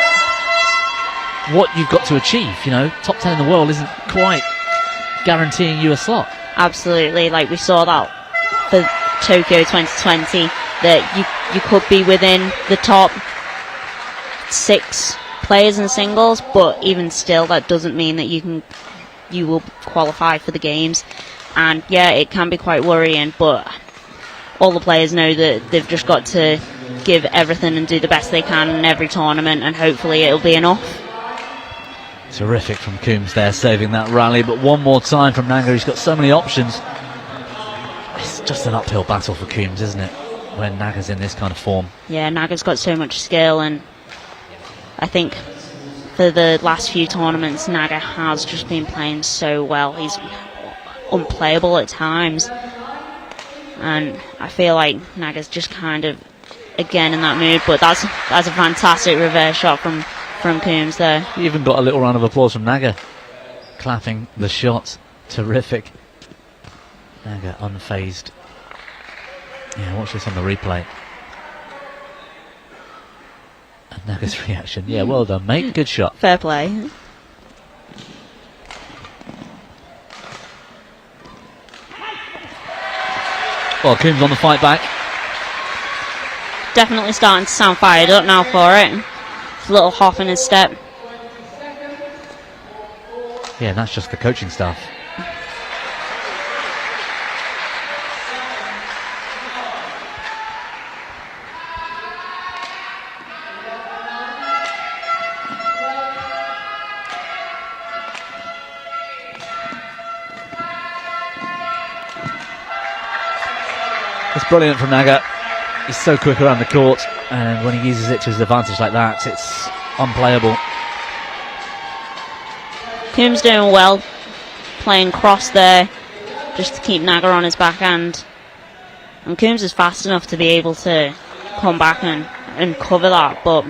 what you've got to achieve. You know, top 10 in the world isn't quite guaranteeing you a slot. Absolutely, like we saw that for Tokyo 2020, that you could be within the top 6 players in singles, but even still, that doesn't mean that you will qualify for the games. And yeah, it can be quite worrying, but all the players know that they've just got to give everything and do the best they can in every tournament, and hopefully it'll be enough. Terrific from Coombs there, saving that rally, but one more time from Naga. He's got so many options. It's just an uphill battle for Coombs, isn't it, when Naga's in this kind of form? Yeah, Naga's got so much skill, and I think for the last few tournaments, Naga has just been playing so well. He's unplayable at times, and I feel like Naga's just kind of again in that mood. But that's a fantastic reverse shot from Coombs there. He even got a little round of applause from Naga, clapping the shot. Terrific. Naga unfazed. Yeah, watch this on the replay. And Naga's reaction. Yeah, well done, mate. Good shot. Fair play. Well, Coombs on the fight back. Definitely starting to sound fired up now for it. It's a little hop in his step. Yeah, and that's just the coaching staff. It's brilliant from Naga. He's so quick around the court, and when he uses it to his advantage like that, it's unplayable. Coombs doing well, playing cross there, just to keep Naga on his backhand. And Coombs is fast enough to be able to come back and cover that, but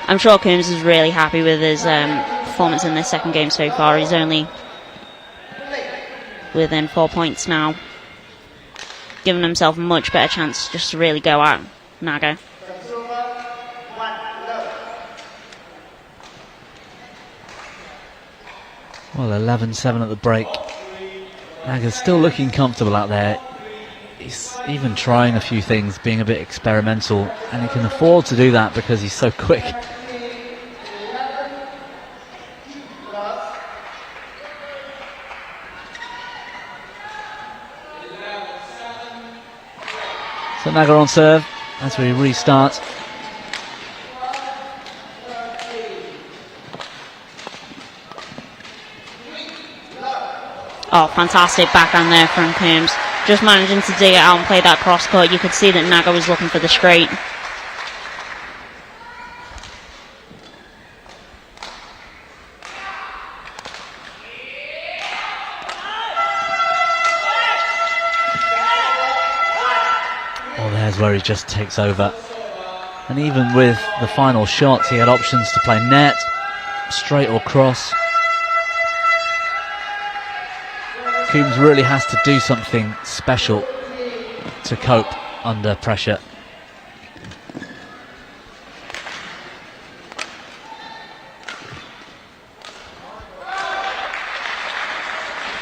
I'm sure Coombs is really happy with his performance in this second game so far. He's only within 4 points now, giving himself a much better chance just to really go at Naga. Well, 11-7 at the break. Naga's still looking comfortable out there. He's even trying a few things, being a bit experimental, and he can afford to do that because he's so quick. So Naga on serve as we restart. Oh, fantastic backhand there from Coombs. Just managing to dig it out and play that cross court. You could see that Naga was looking for the straight. Well, there's where he just takes over. And even with the final shots, he had options to play net, straight or cross. Coombs really has to do something special to cope under pressure.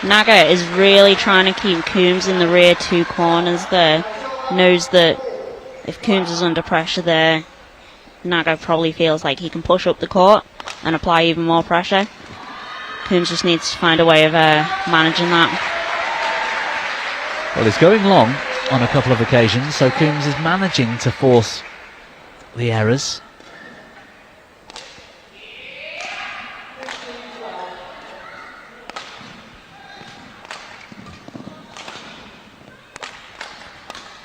Naga is really trying to keep Coombs in the rear two corners there. Knows that if Coombs is under pressure there, Naga probably feels like he can push up the court and apply even more pressure. Coombs just needs to find a way of managing that. Well, he's going long on a couple of occasions, so Coombs is managing to force the errors.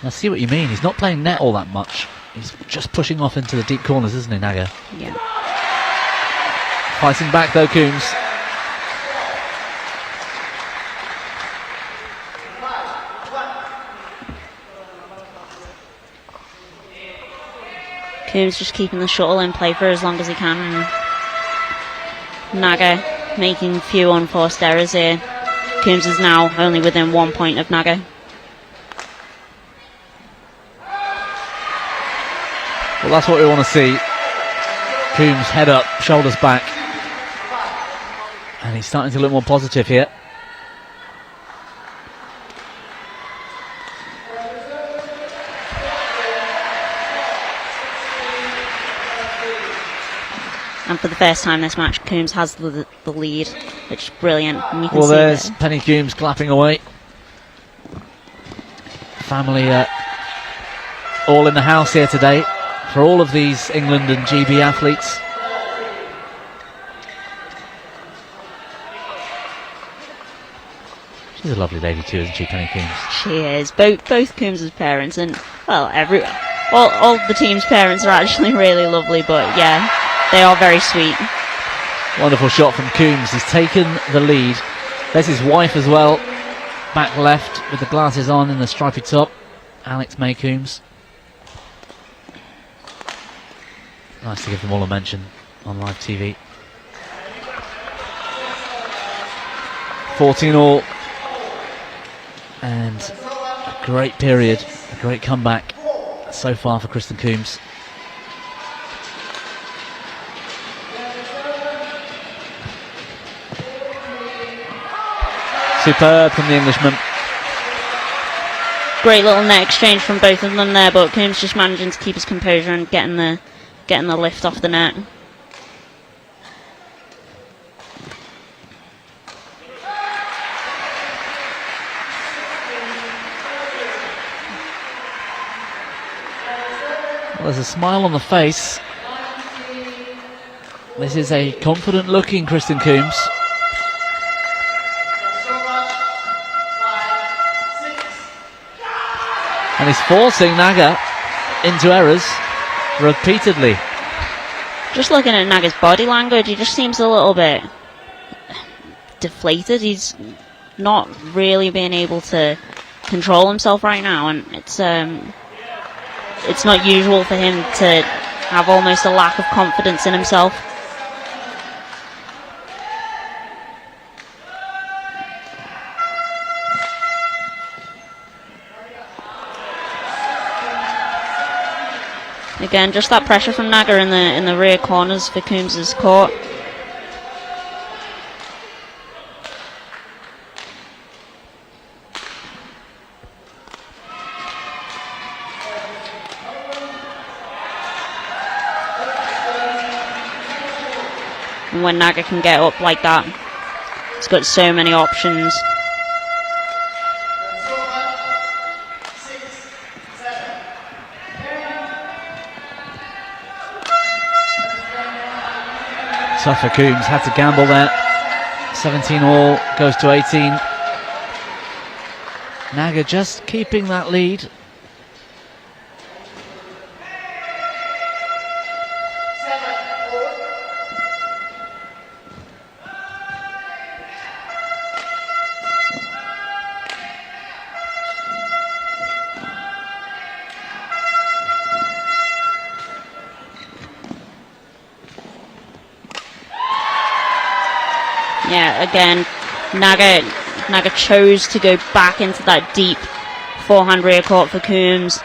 I see what you mean. He's not playing net all that much. He's just pushing off into the deep corners, isn't he, Naga? Yeah. Fighting back though, Coombs. Coombs just keeping the shuttle in play for as long as he can. And Naga making few unforced errors here. Coombs is now only within 1 point of Naga. Well, that's what we want to see. Coombs head up, shoulders back. And he's starting to look more positive here. And for the first time this match, Coombs has the lead, which is brilliant. And you can Well, see there's that. Penny Coombs clapping away. Family all in the house here today for all of these England and GB athletes. She's a lovely lady too, isn't she, Penny Coombs? She is. Both Coombs' parents and, well, all the team's parents are actually really lovely, but yeah, they are very sweet. Wonderful shot from Coombs. He's taken the lead. There's his wife as well, back left with the glasses on and the stripy top, Alex May Coombs. Nice to give them all a mention on live TV. 14 all. And a great period, a great comeback so far for Kristen Coombs. Superb from the Englishman. Great little net exchange from both of them there, but Coombs just managing to keep his composure and getting the lift off the net. Well, there's a smile on the face. This is a confident looking Kristen Coombs. And he's forcing Naga into errors repeatedly. Just looking at Naga's body language, he just seems a little bit deflated. He's not really being able to control himself right now, and it's not usual for him to have almost a lack of confidence in himself. Again, just that pressure from Naga in the rear corners for Coombs' court. And when Naga can get up like that, he's got so many options. Tough for Coombs, had to gamble there. 17 all, goes to 18. Naga just keeping that lead. Yeah, again, Naga chose to go back into that deep forehand rear court for Coombs.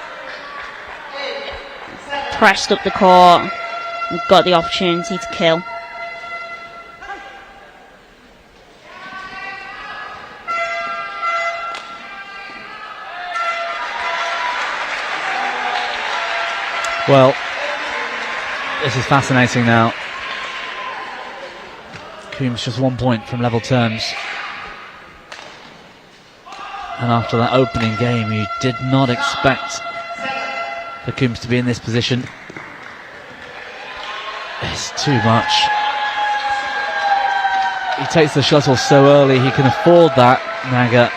Pressed up the court and got the opportunity to kill. Well, this is fascinating now. Coombs just 1 point from level terms. And after that opening game, you did not expect for Coombs to be in this position. It's too much. He takes the shuttle so early, he can afford that, Naga.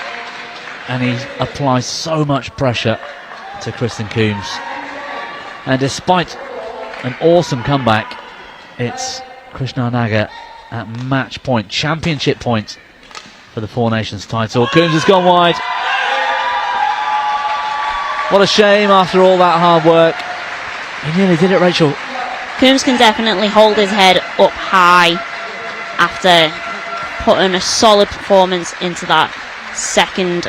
And he applies so much pressure to Kristen Coombs. And despite an awesome comeback, it's Krishna Naga at match point, championship point for the Four Nations title. Coombs has gone wide. What a shame after all that hard work. He nearly did it, Rachel. Coombs can definitely hold his head up high after putting a solid performance into that second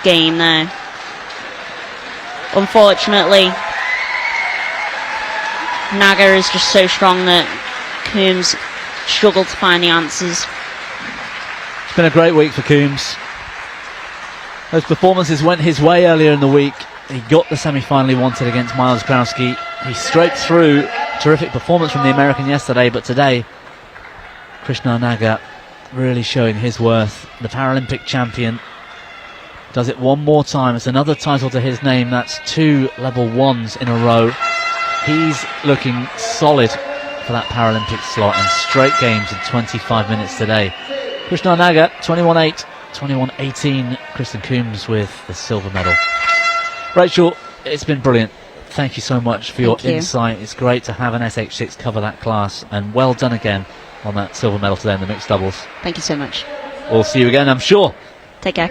game there. Unfortunately, Naga is just so strong that Coombs struggled to find the answers. It's been a great week for Coombs. Those performances went his way earlier in the week. He got the semi-final he wanted against Miles Krowski. He scraped through. Terrific performance from the American yesterday, but today Krishna Naga really showing his worth. The Paralympic champion does it one more time. It's another title to his name. That's 2 level 1s in a row. He's looking solid for that Paralympic slot in straight games in 25 minutes today. Krishna Naga, 21-8, 21-18. Kristen Coombs with the silver medal. Rachel, it's been brilliant. Thank you so much for your insight. It's great to have an SH6 cover that class, and well done again on that silver medal today in the mixed doubles. Thank you so much. We'll see you again, I'm sure. Take care.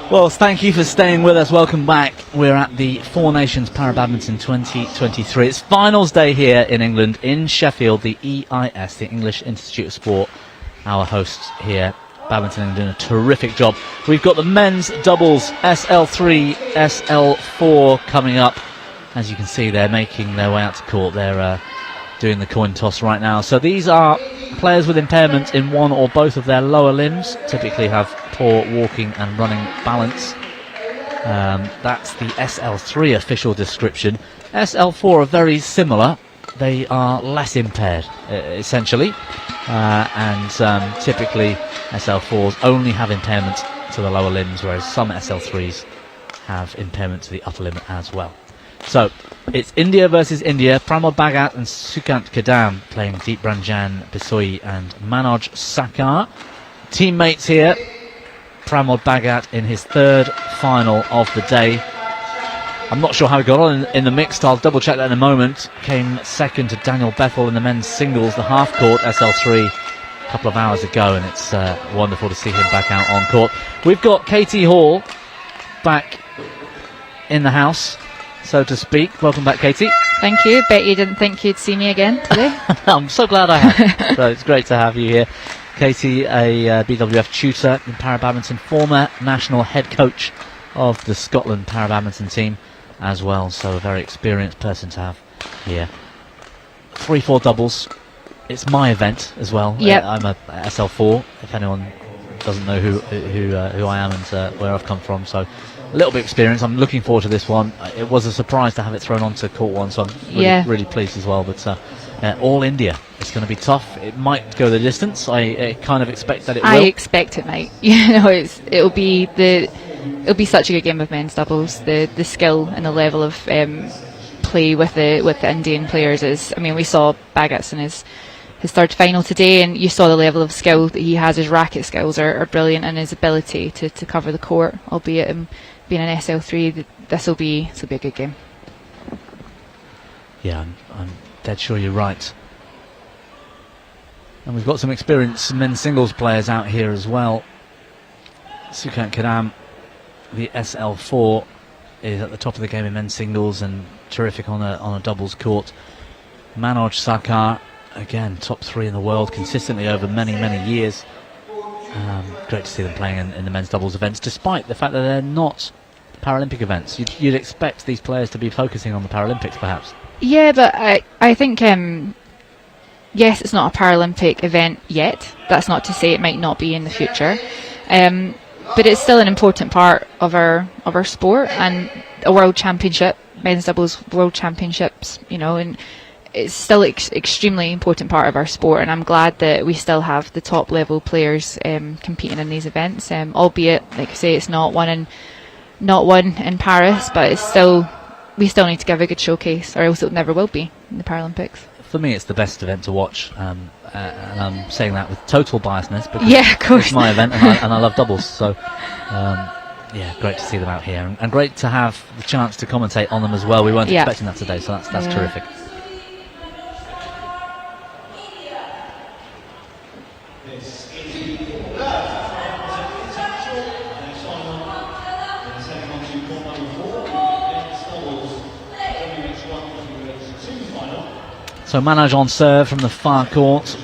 Well, thank you for staying with us. Welcome back. We're at the Four Nations Para Badminton 2023. It's finals day here in England, in Sheffield. The EIS, the English Institute of Sport, our hosts here. Badminton doing a terrific job. We've got the men's doubles SL3, SL4 coming up. As you can see, they're making their way out to court. They're doing the coin toss right now. So these are players with impairment in one or both of their lower limbs, typically have poor walking and running balance. That's the SL3 official description. SL4 are very similar. They are less impaired, essentially. And typically SL4s only have impairment to the lower limbs, whereas some SL3s have impairment to the upper limb as well. So it's India versus India. Pramod Bhagat and Sukant Kadam playing Deep Ranjan Bisoi and Manoj Sakar. Teammates here. Pramod Bhagat in his third final of the day. I'm not sure how he got on in the mixed. I'll double check that in a moment. Came second to Daniel Bethel in the men's singles, the half court SL3, a couple of hours ago, and it's wonderful to see him back out on court. We've got Katie Hall back in the house, so to speak. Welcome back, Katie. Thank you. Bet you didn't think you'd see me again today. I'm so glad I have. So it's great to have you here. Katie, a BWF tutor in para badminton, former national head coach of the Scotland para badminton team as well, so a very experienced person to have here. 3-4 doubles. It's my event as well. Yep. I'm a SL4, if anyone doesn't know who I am and where I've come from, so a little bit of experience. I'm looking forward to this one. It was a surprise to have it thrown onto court one, so I'm really pleased as well. But all India, it's going to be tough. It might go the distance. I kind of expect that it will. I expect it might. You know, it'll be such a good game of men's doubles. The skill and the level of play with the Indian players is. I mean, we saw Bhagat in his third final today, and you saw the level of skill that he has. His racket skills are brilliant, and his ability to cover the court, albeit him being an SL3, this will be a good game. Yeah, I'm dead sure you're right. And we've got some experienced men's singles players out here as well. Sukant Kadam, the SL4, is at the top of the game in men's singles and terrific on a doubles court. Manoj Sakar, again, top 3 in the world consistently over many years. Great to see them playing in the men's doubles events, despite the fact that they're not Paralympic events. You'd expect these players to be focusing on the Paralympics, perhaps. Yeah, but I think yes, it's not a Paralympic event yet. That's not to say it might not be in the future. But it's still an important part of our sport, and a world championship, men's doubles world championships, you know, and it's still extremely important part of our sport. And I'm glad that we still have the top level players competing in these events, albeit, like I say, it's not one in Paris, but we still need to give a good showcase, or else it never will be in the Paralympics. For me, it's the best event to watch, and I'm saying that with total biasness, because of course. It's my event, and I love doubles. So, yeah, great to see them out here, and great to have the chance to commentate on them as well. We weren't expecting that today, so that's terrific. So Manoj on serve from the far court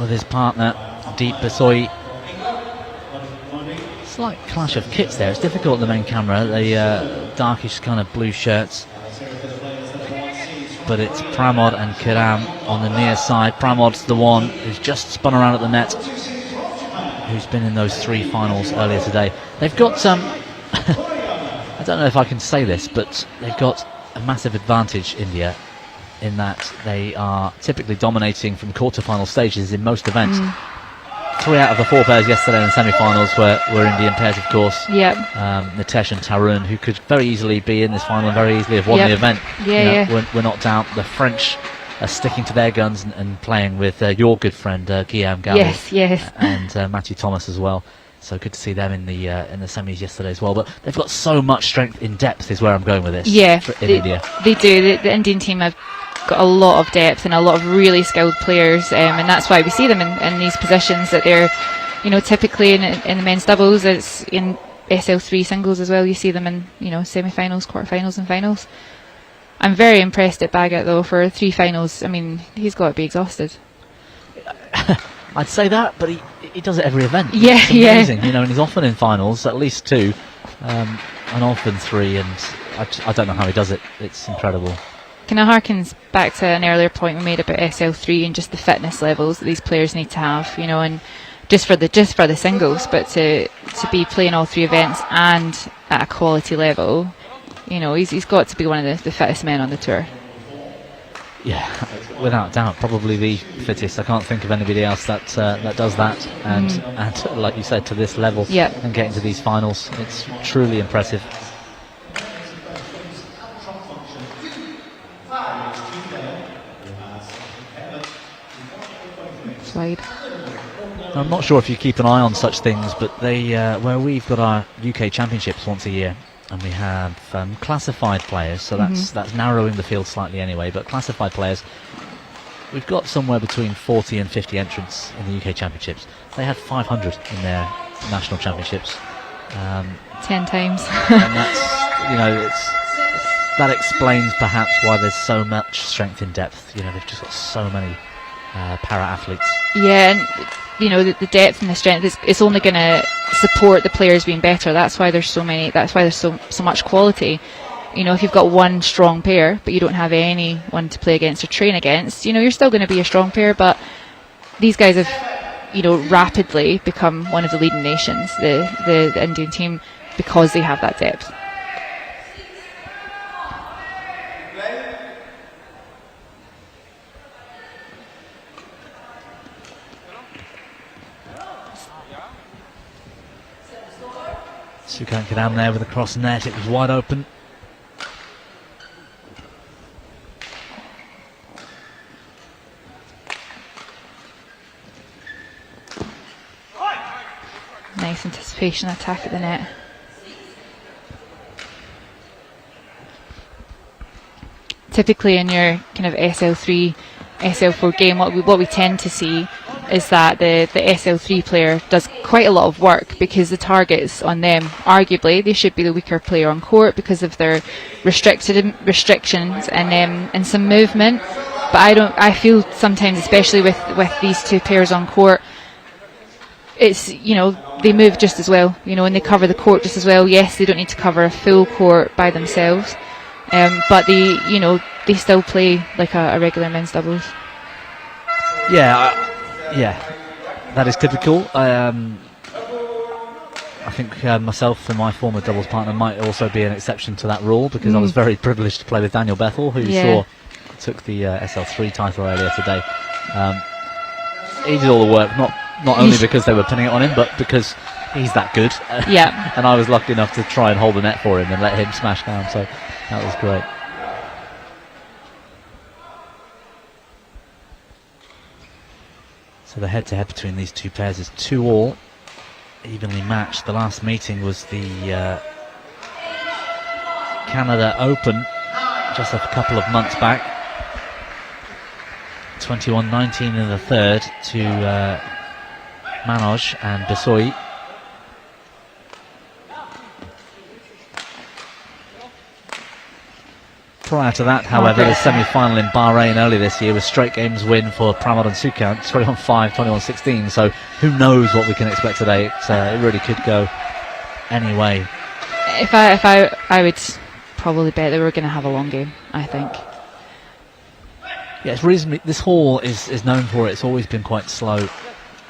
with his partner Deep Bisoi. Slight clash of kits there. It's difficult on the main camera. The darkish kind of blue shirts. But it's Pramod and Kiram on the near side. Pramod's the one who's just spun around at the net, who's been in those 3 finals earlier today. They've got some... I don't know if I can say this, but they've got a massive advantage, India, in that they are typically dominating from quarter-final stages in most events. 3 out of the 4 pairs yesterday in the semi-finals were Indian pairs, of course. Yep. Nitesh and Tarun, who could very easily be in this final and very easily have won the event. We're not down. The French are sticking to their guns and playing with your good friend Guillaume Galli. Yes. And Matthew Thomas as well. So good to see them in the semis yesterday as well. But they've got so much strength in depth, is where I'm going with this. Yeah, in India. They do. The Indian team have got a lot of depth and a lot of really skilled players, and that's why we see them in these positions that they're, you know, typically in the men's doubles. It's in SL3 singles as well. You see them in, you know, semi-finals, quarter-finals and finals. I'm very impressed at Baggett though for 3 finals. I mean, he's got to be exhausted. I'd say that, but he does it every event. Yeah, it's amazing, you know, and he's often in finals, at least 2, and often 3, and I don't know how he does it. It's incredible. Kind of harkens back to an earlier point we made about SL3 and just the fitness levels that these players need to have, you know, and just for the singles, but to be playing all 3 events and at a quality level, you know, he's got to be one of the fittest men on the tour. Yeah, without doubt, probably the fittest. I can't think of anybody else that does that, and like you said, to this level, and getting to these finals, it's truly impressive. Slide. I'm not sure if you keep an eye on such things, but they where we've got our UK Championships once a year, and we have classified players, so that's narrowing the field slightly anyway, but classified players, we've got somewhere between 40 and 50 entrants in the UK Championships. They had 500 in their national championships. 10 times. And that's, you know, that explains perhaps why there's so much strength in depth. You know, they've just got so many para-athletes. Yeah, and you know, the depth and the strength it's only going to support the players being better. That's why there's so many. That's why there's so much quality. You know, if you've got one strong pair but you don't have anyone to play against or train against, you know, you're still going to be a strong pair. But these guys have, you know, rapidly become one of the leading nations, the Indian team, because they have that depth. Sukan Kadam there with a cross net. It was wide open. Nice anticipation attack at the net. Typically in your kind of SL3, SL4 game, what we tend to see is that the SL3 player does quite a lot of work because the targets on them, arguably, they should be the weaker player on court because of their restrictions and some movement. But I feel sometimes, especially with these 2 pairs on court, it's, you know, they move just as well, you know, and they cover the court just as well. Yes, they don't need to cover a full court by themselves, but they still play like a regular men's doubles. Yeah, that is typical. I think myself and my former doubles partner might also be an exception to that rule, because I was very privileged to play with Daniel Bethel, who you saw took the SL3 title earlier today. He did all the work, not only because they were pinning it on him, but because he's that good. And I was lucky enough to try and hold the net for him and let him smash down, so that was great. So the head-to-head between these 2 pairs is 2-all, evenly matched. The last meeting was the Canada Open just a couple of months back. 21-19 in the third to Manoj and Bisoi. Prior to that, however, the semi-final in Bahrain earlier this year was straight games win for Pramod and Sukan, 21-5, 21-16. So who knows what we can expect today? It really could go any way. If I would probably bet that we're going to have a long game, I think. Yeah, it's reasonably. This hall is known for it. It's always been quite slow,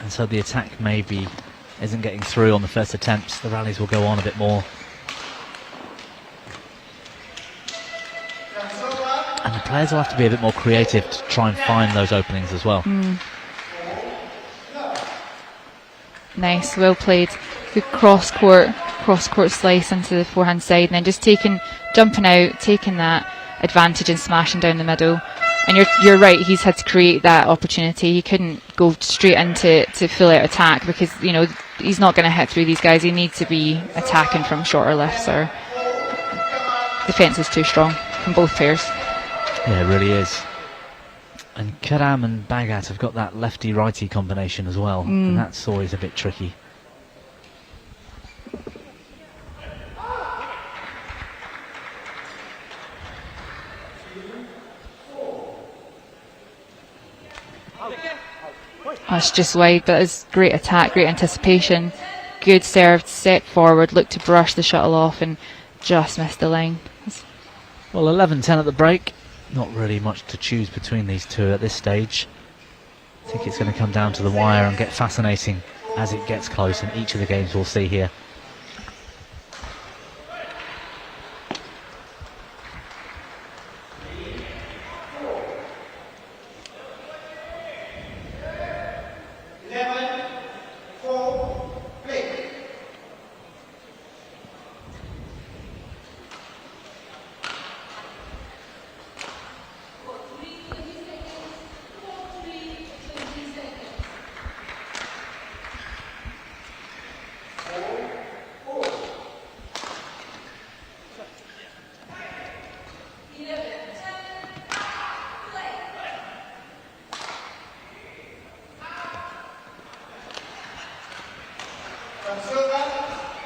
and so the attack maybe isn't getting through on the first attempts. The rallies will go on a bit more. And the players will have to be a bit more creative to try and find those openings as well. Nice, well played. Good cross court slice into the forehand side, and then just jumping out, taking that advantage and smashing down the middle. And you're right, he's had to create that opportunity. He couldn't go straight into full out attack because, you know, he's not going to hit through these guys. He needs to be attacking from shorter lifts, or defence is too strong from both pairs. Yeah, it really is. And Karam and Bagat have got that lefty-righty combination as well, and that's always a bit tricky. That's just wide, but it's great attack, great anticipation. Good serve, step forward, looked to brush the shuttle off and just missed the line. Well, 11-10 at the break. Not really much to choose between these two at this stage. I think it's going to come down to the wire and get fascinating as it gets close in each of the games we'll see here.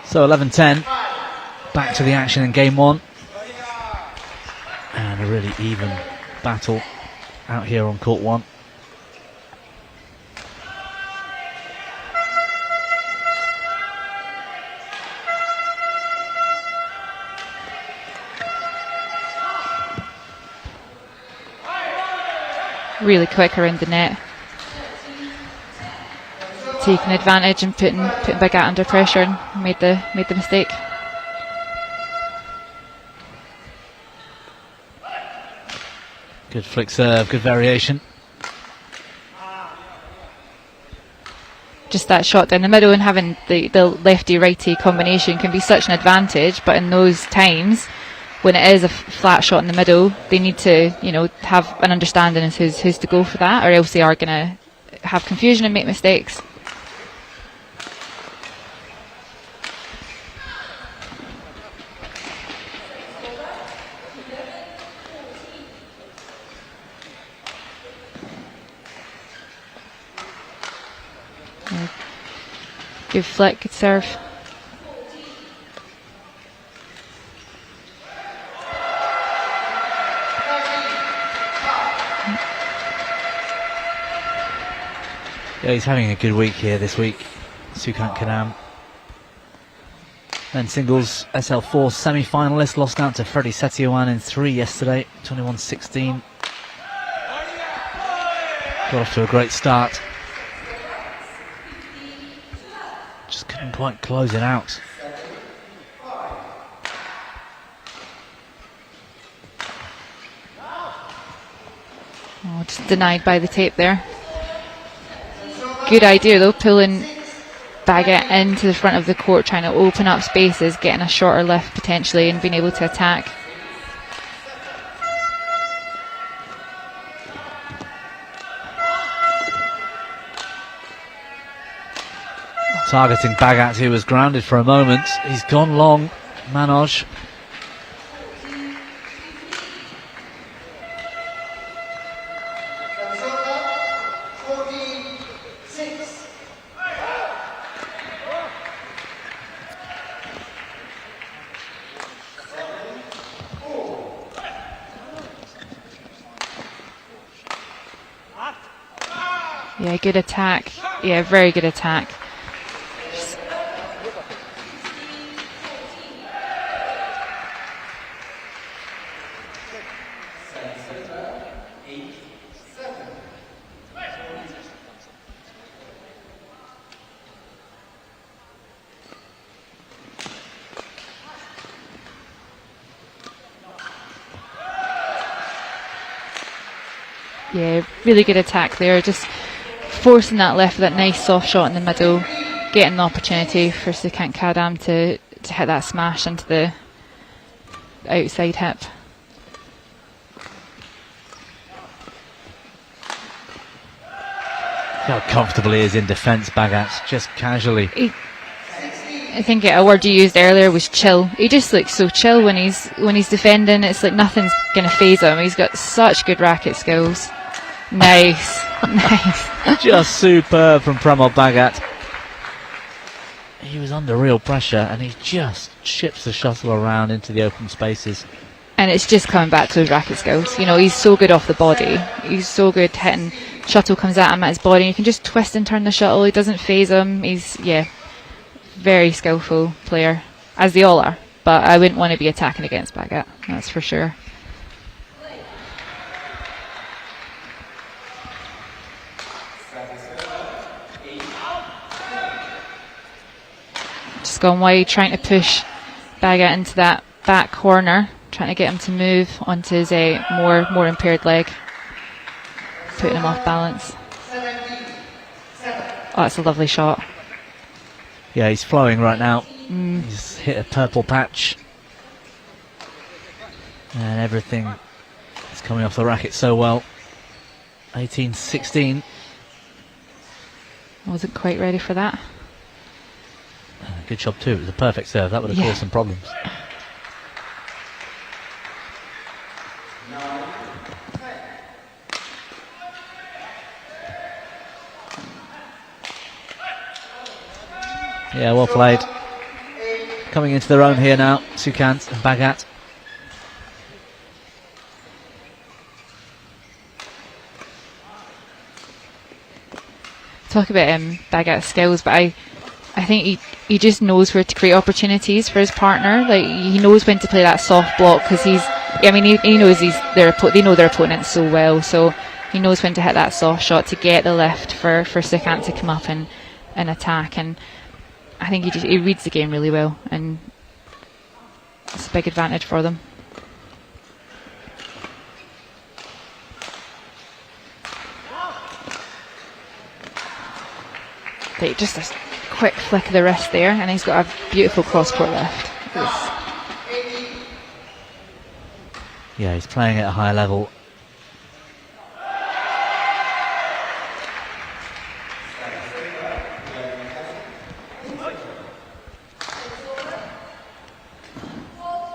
So 11-10, back to the action in game one, and a really even battle out here on court one. Really quick around the net, taking advantage and putting Bagat under pressure and made the mistake. Good flick serve, good variation. Just that shot down the middle and having the lefty-righty combination can be such an advantage, but in those times when it is a flat shot in the middle, they need to, have an understanding as who's to go for that, or else they are going to have confusion and make mistakes. Good flick, good serve. Yeah, he's having a good week here this week, Sukhant Kanam. Then singles SL4 semi-finalist, lost out to Freddie Setioan in 3 yesterday, 21-16. Got off to a great start. Just couldn't quite close it out. Oh, just denied by the tape there. Good idea though, pulling Baggett into the front of the court, trying to open up spaces, getting a shorter lift potentially and being able to attack. Targeting Bagat, who was grounded for a moment. He's gone long, Manoj. Yeah, good attack. Yeah, very good attack. Yeah, really good attack there, just forcing that left, that nice soft shot in the middle, getting the opportunity for Sukhant Kadam to hit that smash into the outside hip. How comfortable he is in defence, Bagat, just casually. I think a word you used earlier was chill. He just looks so chill when he's defending. It's like nothing's going to faze him. He's got such good racket skills. Nice. Nice. Just superb from Pramod Bagat. He was under real pressure and he just chips the shuttle around into the open spaces. And it's just coming back to his racket skills. You know, he's so good off the body. He's so good hitting. Shuttle comes at him at his body. You can just twist and turn the shuttle. He doesn't phase him. He's, yeah, very skillful player, as they all are. But I wouldn't want to be attacking against Bagat, that's for sure. Just gone wide, trying to push Bagat into that back corner, trying to get him to move onto his more impaired leg, putting him off balance. Oh, that's a lovely shot. Yeah, he's flowing right now. He's hit a purple patch. And everything is coming off the racket so well. 18-16. I wasn't quite ready for that. Good job too. It was a perfect serve. That would have caused some problems. Yeah, well played. Coming into their own here now, Sukant and Bagat. Talk about Bagat's skills, but I think he just knows where to create opportunities for his partner. Like, he knows when to play that soft block, because he knows they know their opponents so well, so he knows when to hit that soft shot to get the lift for Sukant to come up and attack. And I think he reads the game really well, and it's a big advantage for them. But just a quick flick of the wrist there, and he's got a beautiful cross-court left. Yeah, he's playing at a high level.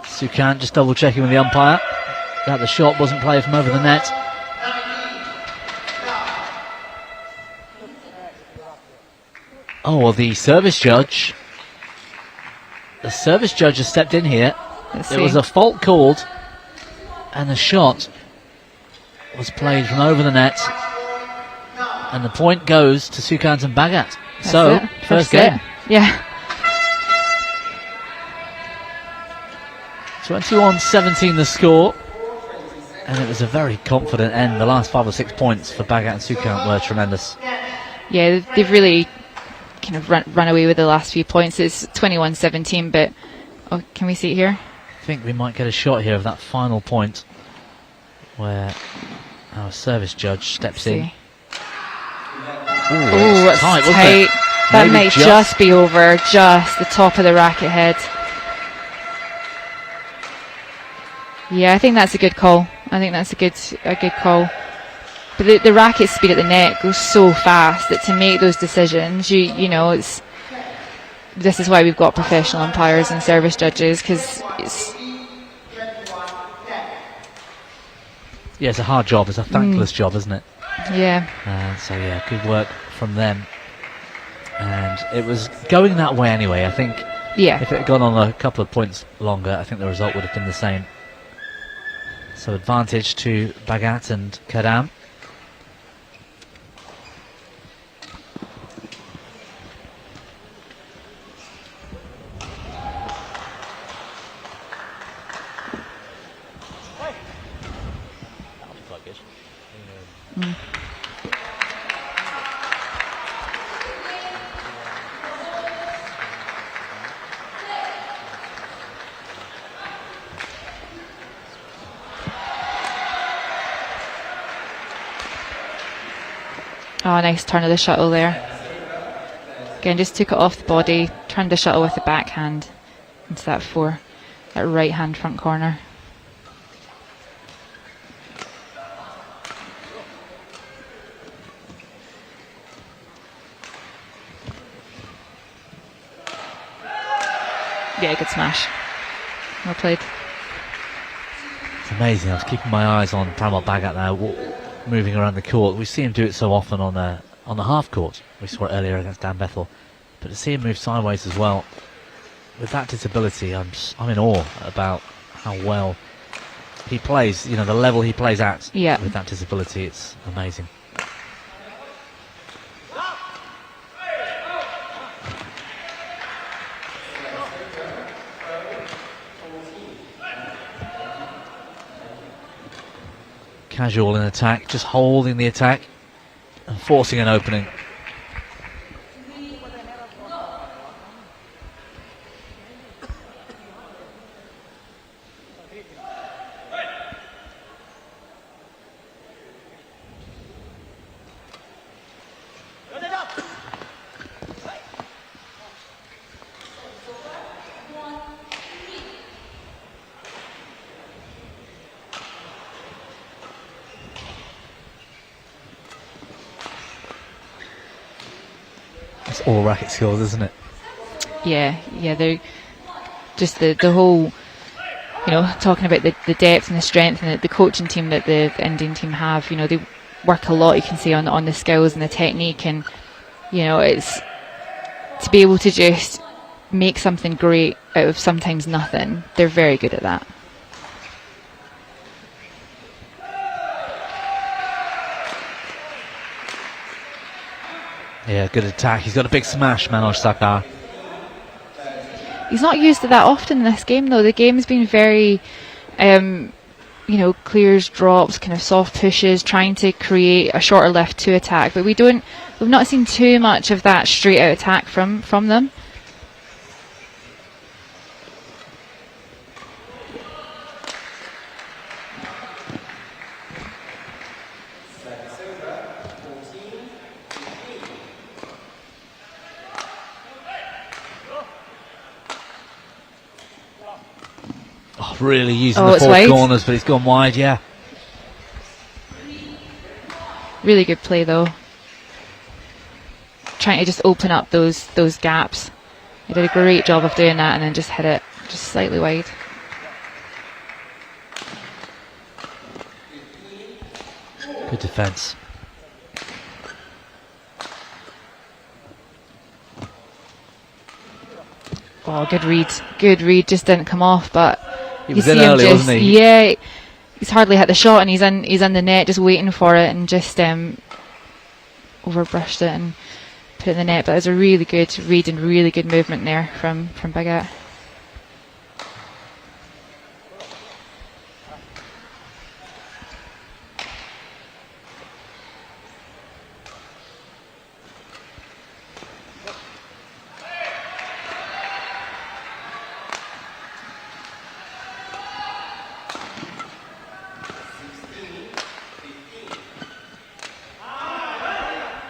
Sukant just double checking with the umpire that the shot wasn't played from over the net. Oh, well, the service judge has stepped in here. There was a fault called, and the shot was played from over the net, and the point goes to Sukant and Bagat. That's so, it. first game. Yeah. 21-17 the score, and it was a very confident end. The last 5 or 6 points for Bagat and Sukant were tremendous. Yeah, they've really kind of run away with the last few points. It's 21-17, but can we see it here? I think we might get a shot here of that final point where our service judge steps in. Oh, it's tight, wasn't tight. it? That Maybe might just be over, just the top of the racket head. Yeah, I think that's a good call. I think that's a good call. But the racket speed at the net goes so fast that to make those decisions, you know, this is why we've got professional umpires and service judges, because it's a hard job. It's a thankless job, isn't it? Yeah. So yeah, good work from them. And it was going that way anyway. I think if it had gone on a couple of points longer, I think the result would have been the same. So advantage to Bagat and Kadam. Oh, nice turn of the shuttle there. Again, just took it off the body, turned the shuttle with the backhand into that right hand front corner. Yeah, good smash. Well played. It's amazing. I was keeping my eyes on Pramod Bagat now, moving around the court. We see him do it so often on the half court. We saw it earlier against Dan Bethel, but to see him move sideways as well with that disability, I'm in awe about how well he plays, you know, the level he plays at Yeah. with that disability, it's amazing. Casual in attack, just holding the attack and forcing an opening. It's all racket skills, isn't it? Yeah, they're just the whole, you know, talking about the depth and the strength and the coaching team that the Indian team have. You know, they work a lot, you can see, on the skills and the technique, and you know, it's to be able to just make something great out of sometimes nothing. They're very good at that. Yeah, good attack. He's got a big smash, Manoj Sakar. He's not used to that often in this game, though. The game's been very, you know, clears, drops, kind of soft pushes, trying to create a shorter left to attack. But we've not seen too much of that straight out attack from them. Really using Oh, the it's four wide. corners, but he's gone wide, yeah. Really good play, though. Trying to just open up those gaps. He did a great job of doing that, and then just hit it just slightly wide. Good defence. Oh, good read. Good read. Just didn't come off, but He you was see in him early, just, wasn't he? yeah, he's hardly hit the shot, and he's in the net, just waiting for it, and just overbrushed it and put it in the net. But it was a really good read and really good movement there from Bigot.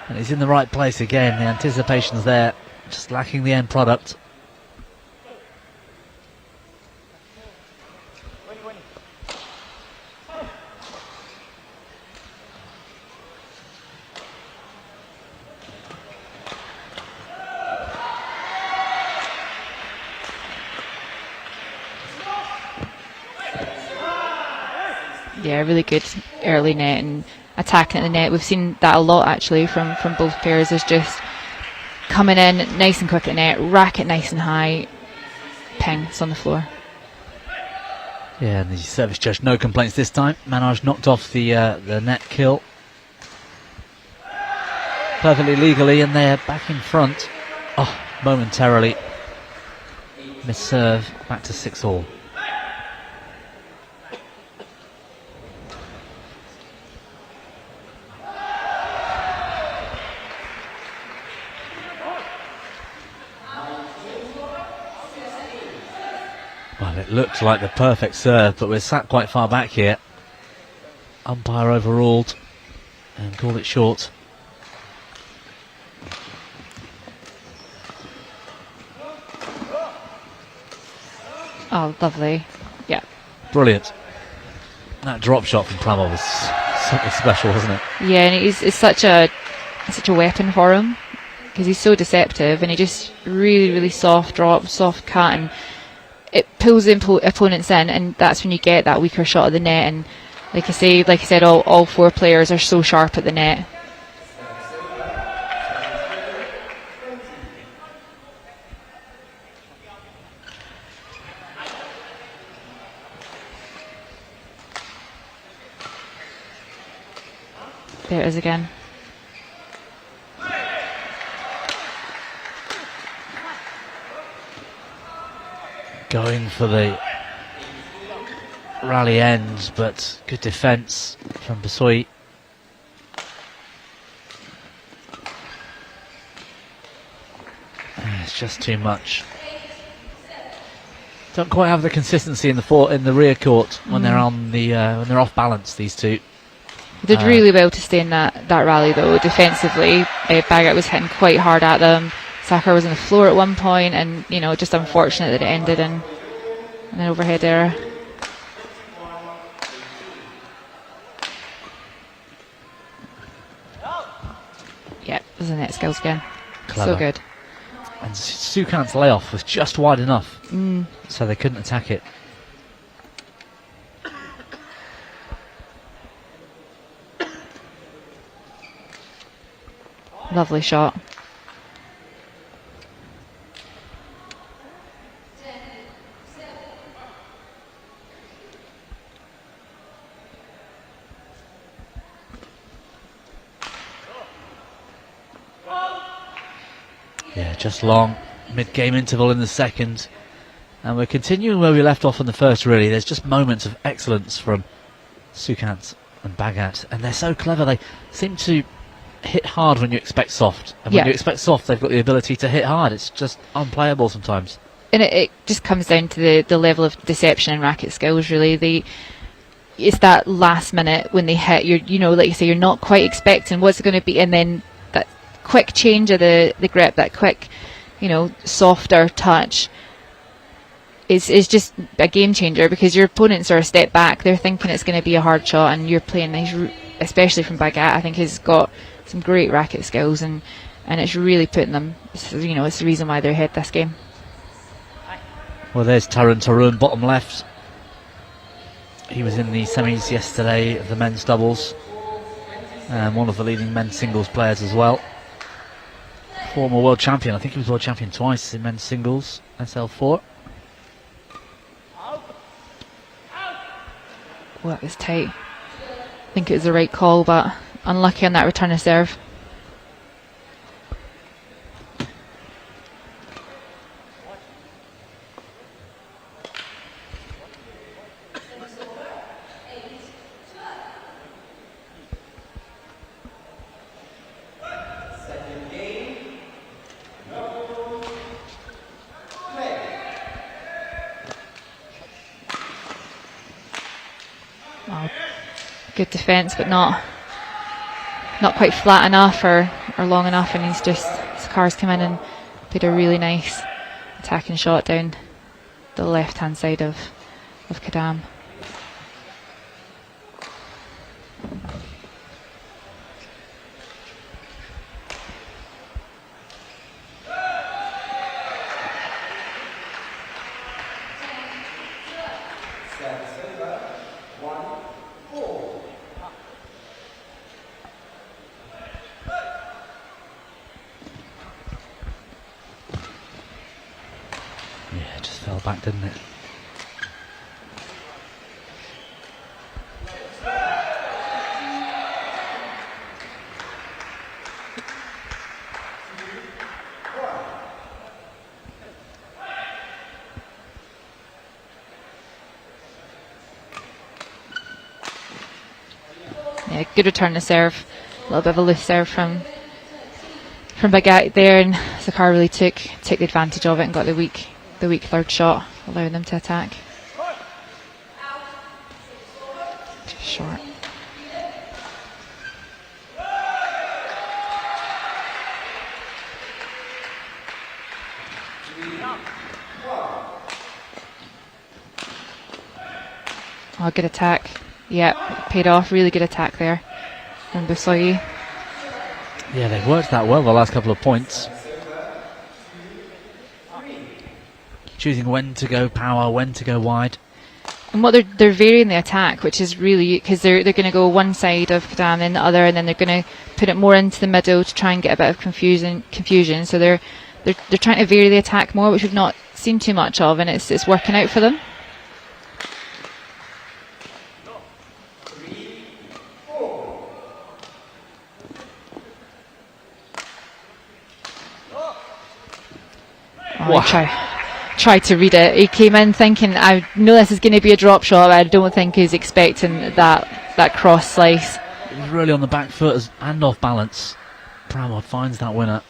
And he's in the right place again. The anticipation's there, just lacking the end product. Yeah, really good early net and attacking at the net. We've seen that a lot actually from both pairs, is just coming in nice and quick at the net, racket nice and high, ping, it's on the floor. Yeah, and the service judge, no complaints this time. Manoj knocked off the net kill perfectly legally, and they're back in front. Oh, momentarily miss serve, back to 6-all. Well, it looked like the perfect serve, but we're sat quite far back here. Umpire overruled and called it short. Oh, lovely. Yeah. Brilliant. That drop shot from Pramod was something special, wasn't it? Yeah, and it's such a weapon for him, because he's so deceptive, and he just really soft drop, soft cut, and it pulls the opponents in, and that's when you get that weaker shot of the net. And like I said, all four players are so sharp at the net. There it is again. Going for the rally end, but good defence from Basoi. It's just too much. Don't quite have the consistency in the rear court when they're on the when they're off balance. These two. They did really well to stay in that rally though. Defensively, Baggett was hitting quite hard at them. Sakar was on the floor at one point, and just unfortunate that it ended in an overhead error. Yeah, there's the net skills again. Clever. So good. And Sukant's layoff was just wide enough, so they couldn't attack it. Lovely shot. Yeah, just long. Mid-game interval in the second. And we're continuing where we left off in the first, really. There's just moments of excellence from Sukant and Bagat. And they're so clever. They seem to hit hard when you expect soft. And when you expect soft, they've got the ability to hit hard. It's just unplayable sometimes. And it just comes down to the level of deception and racket skills, really. It's that last minute when they hit, like you say, you're not quite expecting what's it going to be. And then that quick change of the grip, that quick, softer touch is just a game changer, because your opponents are a step back. They're thinking it's going to be a hard shot, and you're playing nice, especially from Bagat. I think he's got some great racket skills, and it's really putting them, it's the reason why they're ahead this game. Well, there's Tarun, bottom left. He was in the semis yesterday of the men's doubles, and one of the leading men's singles players as well. Former world champion. I think he was world champion twice in men's singles, SL4. Oh, that was tight. I think it was the right call, but unlucky on that return of serve. Good defence, but not quite flat enough or long enough, and Sakar's come in and played a really nice attacking shot down the left hand side of Kadam. Back, didn't it? Yeah, good return to serve. A little bit of a loose serve from Bagat there, and Sakar really took the advantage of it and got the weak third shot, allowing them to attack. Just short. Oh, good attack. Yeah, paid off. Really good attack there from Basoi. Yeah, they've worked that well the last couple of points. Choosing when to go power, when to go wide. And what they're varying the attack, which is really, because they're going to go one side of Kadam, then the other, and then they're going to put it more into the middle to try and get a bit of confusion. So they're trying to vary the attack more, which we've not seen too much of, and it's working out for them. Oh, I tried to read it. He came in thinking, I know this is going to be a drop shot, but I don't think he's expecting that cross slice. He was really on the back foot and off balance. Pramod finds that winner.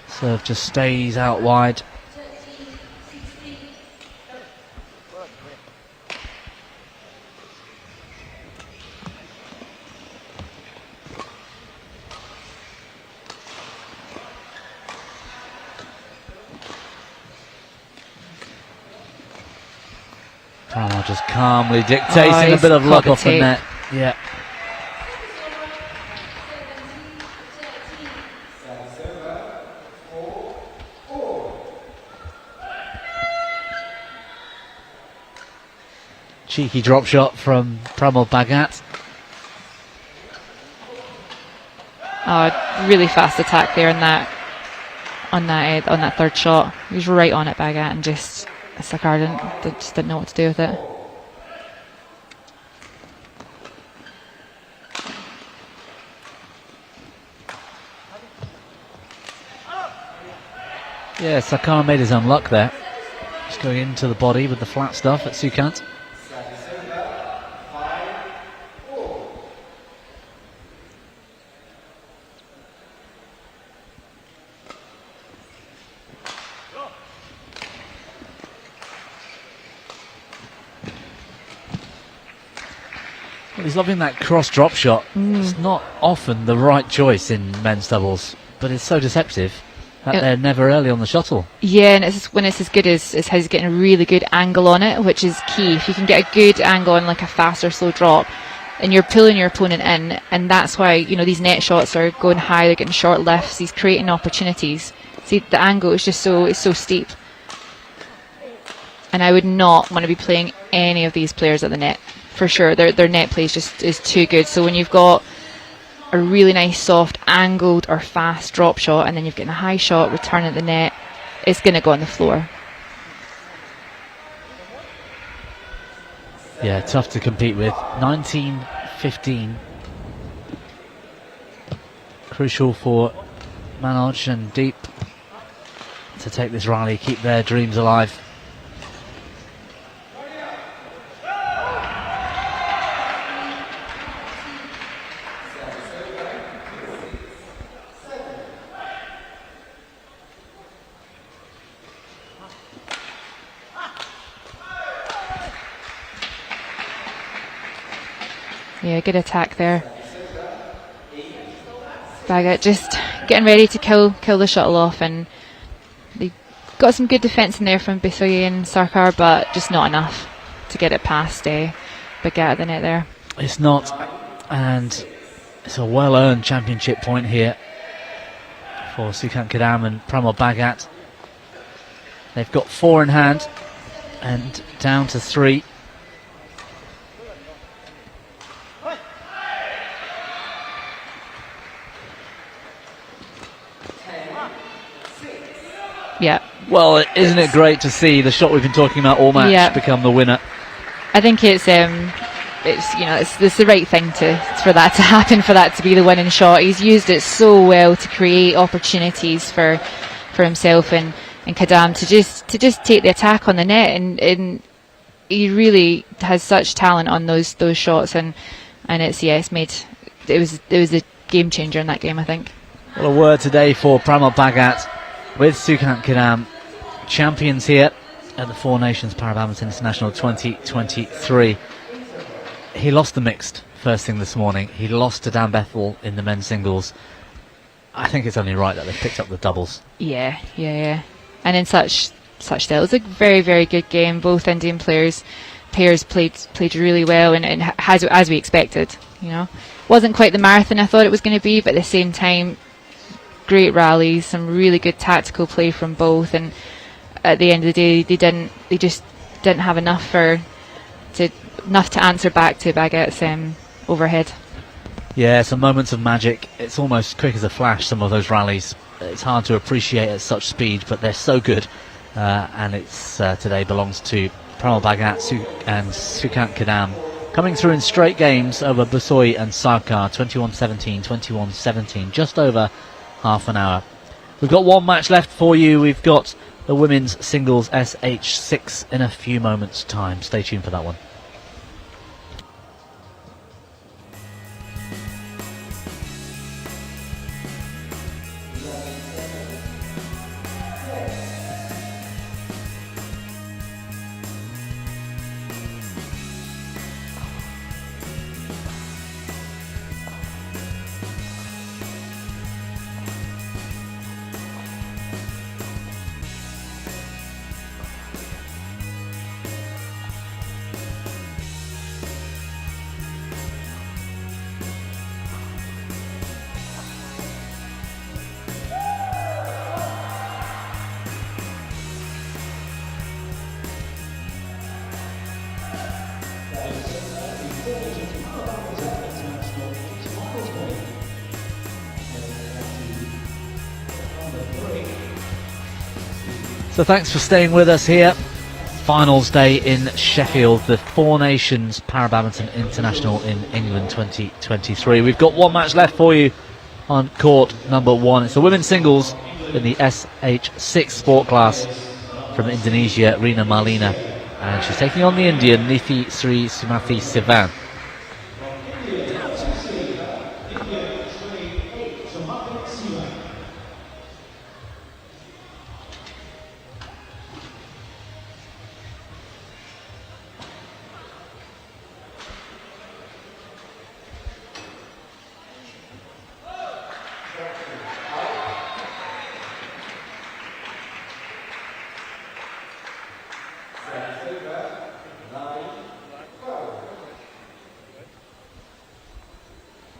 Serve just stays out wide. Pramod just calmly dictating a bit of luck off the net. Yeah. Cheeky drop shot from Pramod Bhagat. Oh, really fast attack there on that third shot. He was right on it, Bhagat, and just Sarkar just didn't know what to do with it. Yeah, Sarkar made his own luck there. Just going into the body with the flat stuff at Sukant. Well, he's loving that cross drop shot. It's not often the right choice in men's doubles, but it's so deceptive that they're never early on the shuttle. Yeah, and when it's as good as how he's getting a really good angle on it, which is key. If you can get a good angle on like a fast or slow drop, and you're pulling your opponent in, and that's why, you know, these net shots are going high, they're getting short lifts, he's creating opportunities. See, the angle is just so steep. And I would not want to be playing any of these players at the net, for sure. Their net play is too good. So when you've got a really nice soft angled or fast drop shot, and then you've got a high shot return at the net, it's going to go on the floor. Yeah, tough to compete with. 19-15. Crucial for Manoj and Deep to take this rally, keep their dreams alive. Yeah, good attack there. Bhagat just getting ready to kill the shuttle off, and they got some good defence in there from Bithoye and Sarkar, but just not enough to get it past Bhagat at the net there. It's not, and it's a well-earned championship point here for Sukant Kadam and Pramod Bhagat. They've got 4 in hand and down to 3. Yeah. Well, isn't it great to see the shot we've been talking about all match become the winner? I think it's the right thing for that to happen, for that to be the winning shot. He's used it so well to create opportunities for himself and Kadam to just take the attack on the net, and he really has such talent on those shots, and it was a game changer in that game, I think. Well, a word today for Pramod Bhagat with Sukant Kadam, champions here at the Four Nations Para Badminton International 2023. He lost the mixed first thing this morning. He lost to Dan Bethel in the men's singles. I think it's only right that they picked up the doubles. Yeah. And in such style, it was a very, very good game. Both Indian pairs played really well, and as we expected. You know, wasn't quite the marathon I thought it was going to be, but at the same time, great rallies, some really good tactical play from both, and at the end of the day, they just didn't have enough to answer back to Bhagat's overhead. Yeah, some moments of magic. It's almost quick as a flash, some of those rallies. It's hard to appreciate at such speed, but they're so good. And it's today belongs to Pramod Bhagat and Sukant Kadam, coming through in straight games over Bithoye and Sarkar, 21-17, 21-17, just over half an hour. We've got one match left for you. We've got the women's singles SH6 in a few moments' time. Stay tuned for that one. So thanks for staying with us here. Finals day in Sheffield, the Four Nations Para Badminton International in England 2023. We've got one match left for you on court number 1. It's the women's singles in the SH6 sport class from Indonesia, Rina Marlina, and she's taking on the Indian Nithi Sri Sumathi Sivan.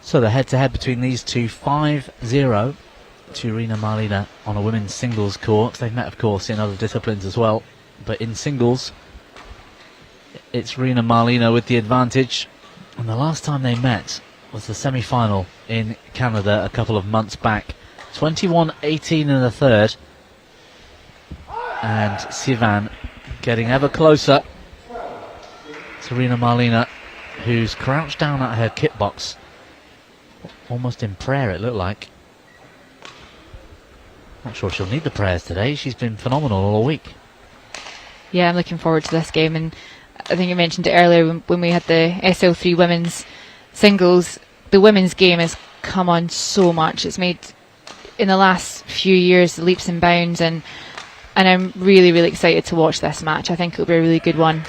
So the head-to-head between these two, 5-0 to Rina Marlina on a women's singles court. They've met, of course, in other disciplines as well, but in singles, it's Rina Marlina with the advantage. And the last time they met was the semi-final in Canada a couple of months back. 21-18 in the third. And Sivan getting ever closer to Rina Marlina, who's crouched down at her kit box. Almost in prayer, it looked like. Not sure she'll need the prayers today. She's been phenomenal all week. Yeah, I'm looking forward to this game, and I think I mentioned it earlier when we had the SL3 women's singles. The women's game has come on so much. It's made, in the last few years, leaps and bounds, and I'm really, really excited to watch this match. I think it'll be a really good one.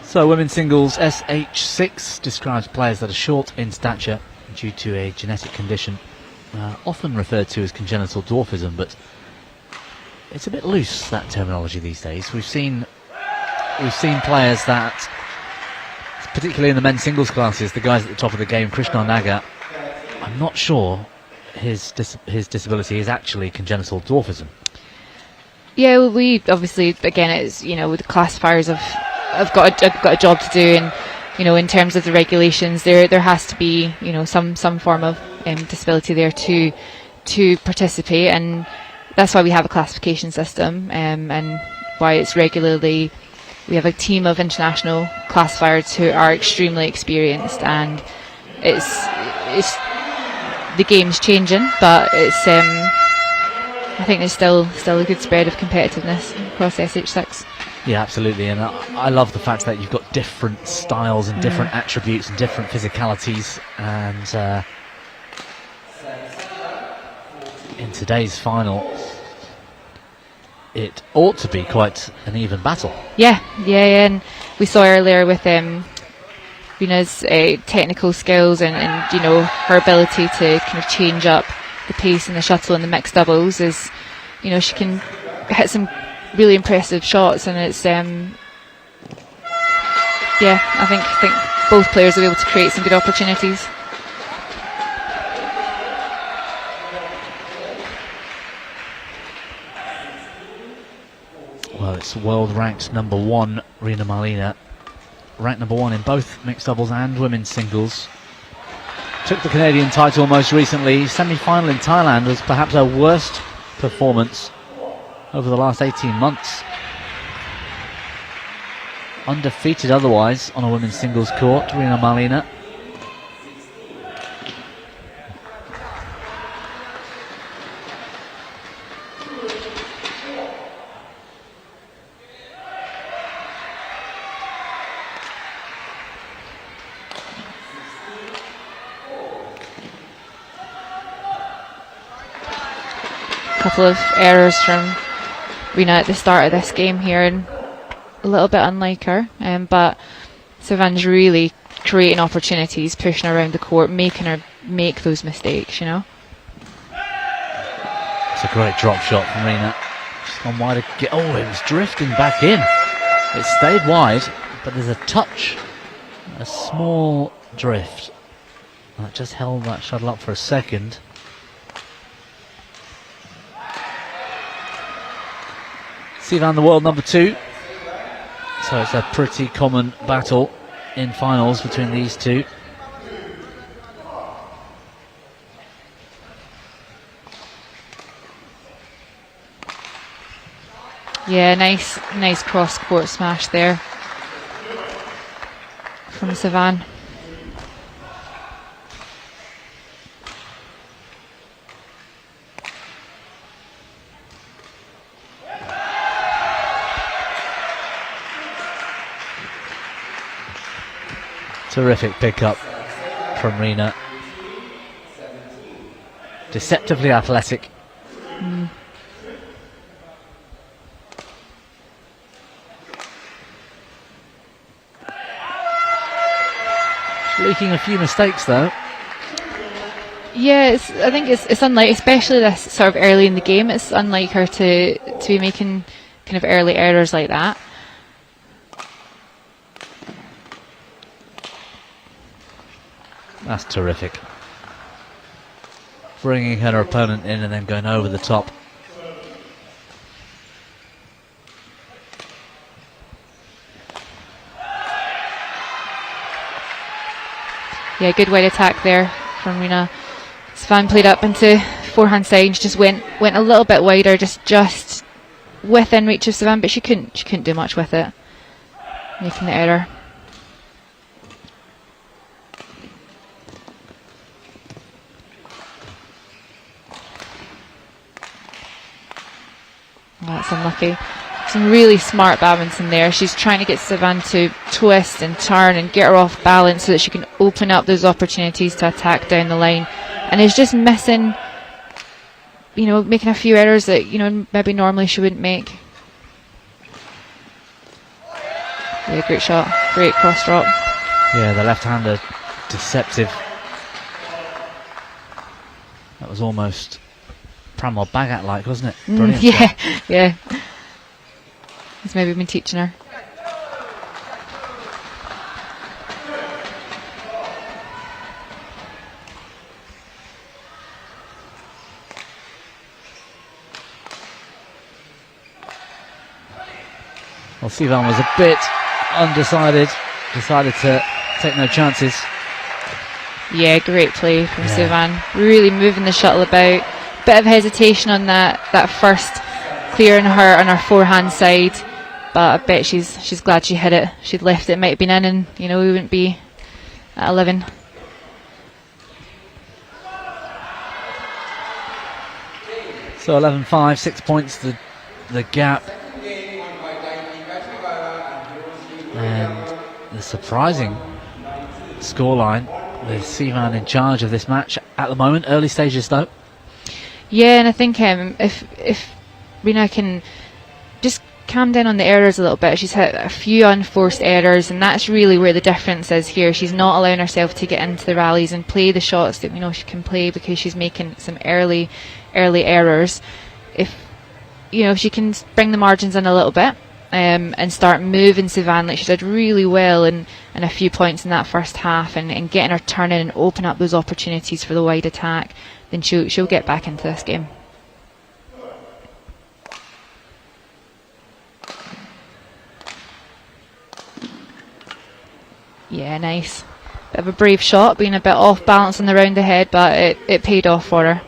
So women's singles SH6 describes players that are short in stature due to a genetic condition, often referred to as congenital dwarfism, but it's a bit loose, that terminology these days. We've seen players that, particularly in the men's singles classes, the guys at the top of the game, Krishna Naga, I'm not sure his disability is actually congenital dwarfism. Yeah, well, we obviously, again, it's, you know, with the classifiers I've got a job to do, and in terms of the regulations, there has to be some form of disability there to participate, and that's why we have a classification system, and why it's regularly, we have a team of international classifiers who are extremely experienced, and it's the game's changing, but it's I think there's still a good spread of competitiveness across SH6. Yeah, absolutely, and I love the fact that you've got different styles and different attributes and different physicalities, and in today's final it ought to be quite an even battle. Yeah, and we saw earlier with Rina's technical skills and her ability to kind of change up the pace in the shuttle and the mixed doubles is, she can hit some really impressive shots, and it's I think both players will be able to create some good opportunities. Well, it's world ranked number 1, Rina Marlina. Ranked number 1 in both mixed doubles and women's singles. Took the Canadian title most recently. Semi-final in Thailand was perhaps her worst performance over the last 18 months. Undefeated otherwise on a women's singles court, Rina Marlina. Couple of errors from Rina at the start of this game here, and a little bit unlike her, but Savannah's really creating opportunities, pushing her around the court, making her make those mistakes, you know. It's a great drop shot from Rina. She's gone wide again. Oh, it was drifting back in. It stayed wide, but there's a touch, a small drift. That just held that shuttle up for a second. Sivan, the world number 2. So it's a pretty common battle in finals between these two. Yeah, nice cross-court smash there from Sivan. Terrific pickup from Rina. Deceptively athletic. Leaking a few mistakes though. Yeah, I think it's unlike, especially this sort of early in the game, it's unlike her to be making kind of early errors like that. That's terrific. Bringing her opponent in and then going over the top. Yeah, good wide attack there from Rina. Sivan played up into forehand side, just went a little bit wider, just within reach of Sivan, but she couldn't do much with it, making the error. Oh, that's unlucky. Some really smart badminton there. She's trying to get Sivan to twist and turn and get her off balance so that she can open up those opportunities to attack down the line. And is just missing, you know, making a few errors that, you know, maybe normally she wouldn't make. Yeah, great shot. Great cross drop. Yeah, the left-hander, deceptive. That was almost Pramod Bhagat-like, wasn't it? Brilliant shot. Yeah. He's maybe been teaching her. Well, Sivan was a bit undecided, decided to take no chances. Yeah, great play from Sivan. Really moving the shuttle about. Bit of hesitation on that first clearing her on her forehand side, but I bet she's glad she hit it. She'd left it, might have been in, and you know, we wouldn't be at 11. So 11-5, 6 points the gap. And the surprising scoreline with Sivan in charge of this match at the moment. Early stages though. Yeah, and I think if Rina can just calm down on the errors a little bit. She's hit a few unforced errors, and that's really where the difference is here. She's not allowing herself to get into the rallies and play the shots that we know she can play, because she's making some early errors. If she can bring the margins in a little bit and start moving Sivan like she did really well in a few points in that first half, and getting her turning and open up those opportunities for the wide attack, then she'll get back into this game. Yeah, nice. Bit of a brave shot, being a bit off balance on the round ahead, but it paid off for her.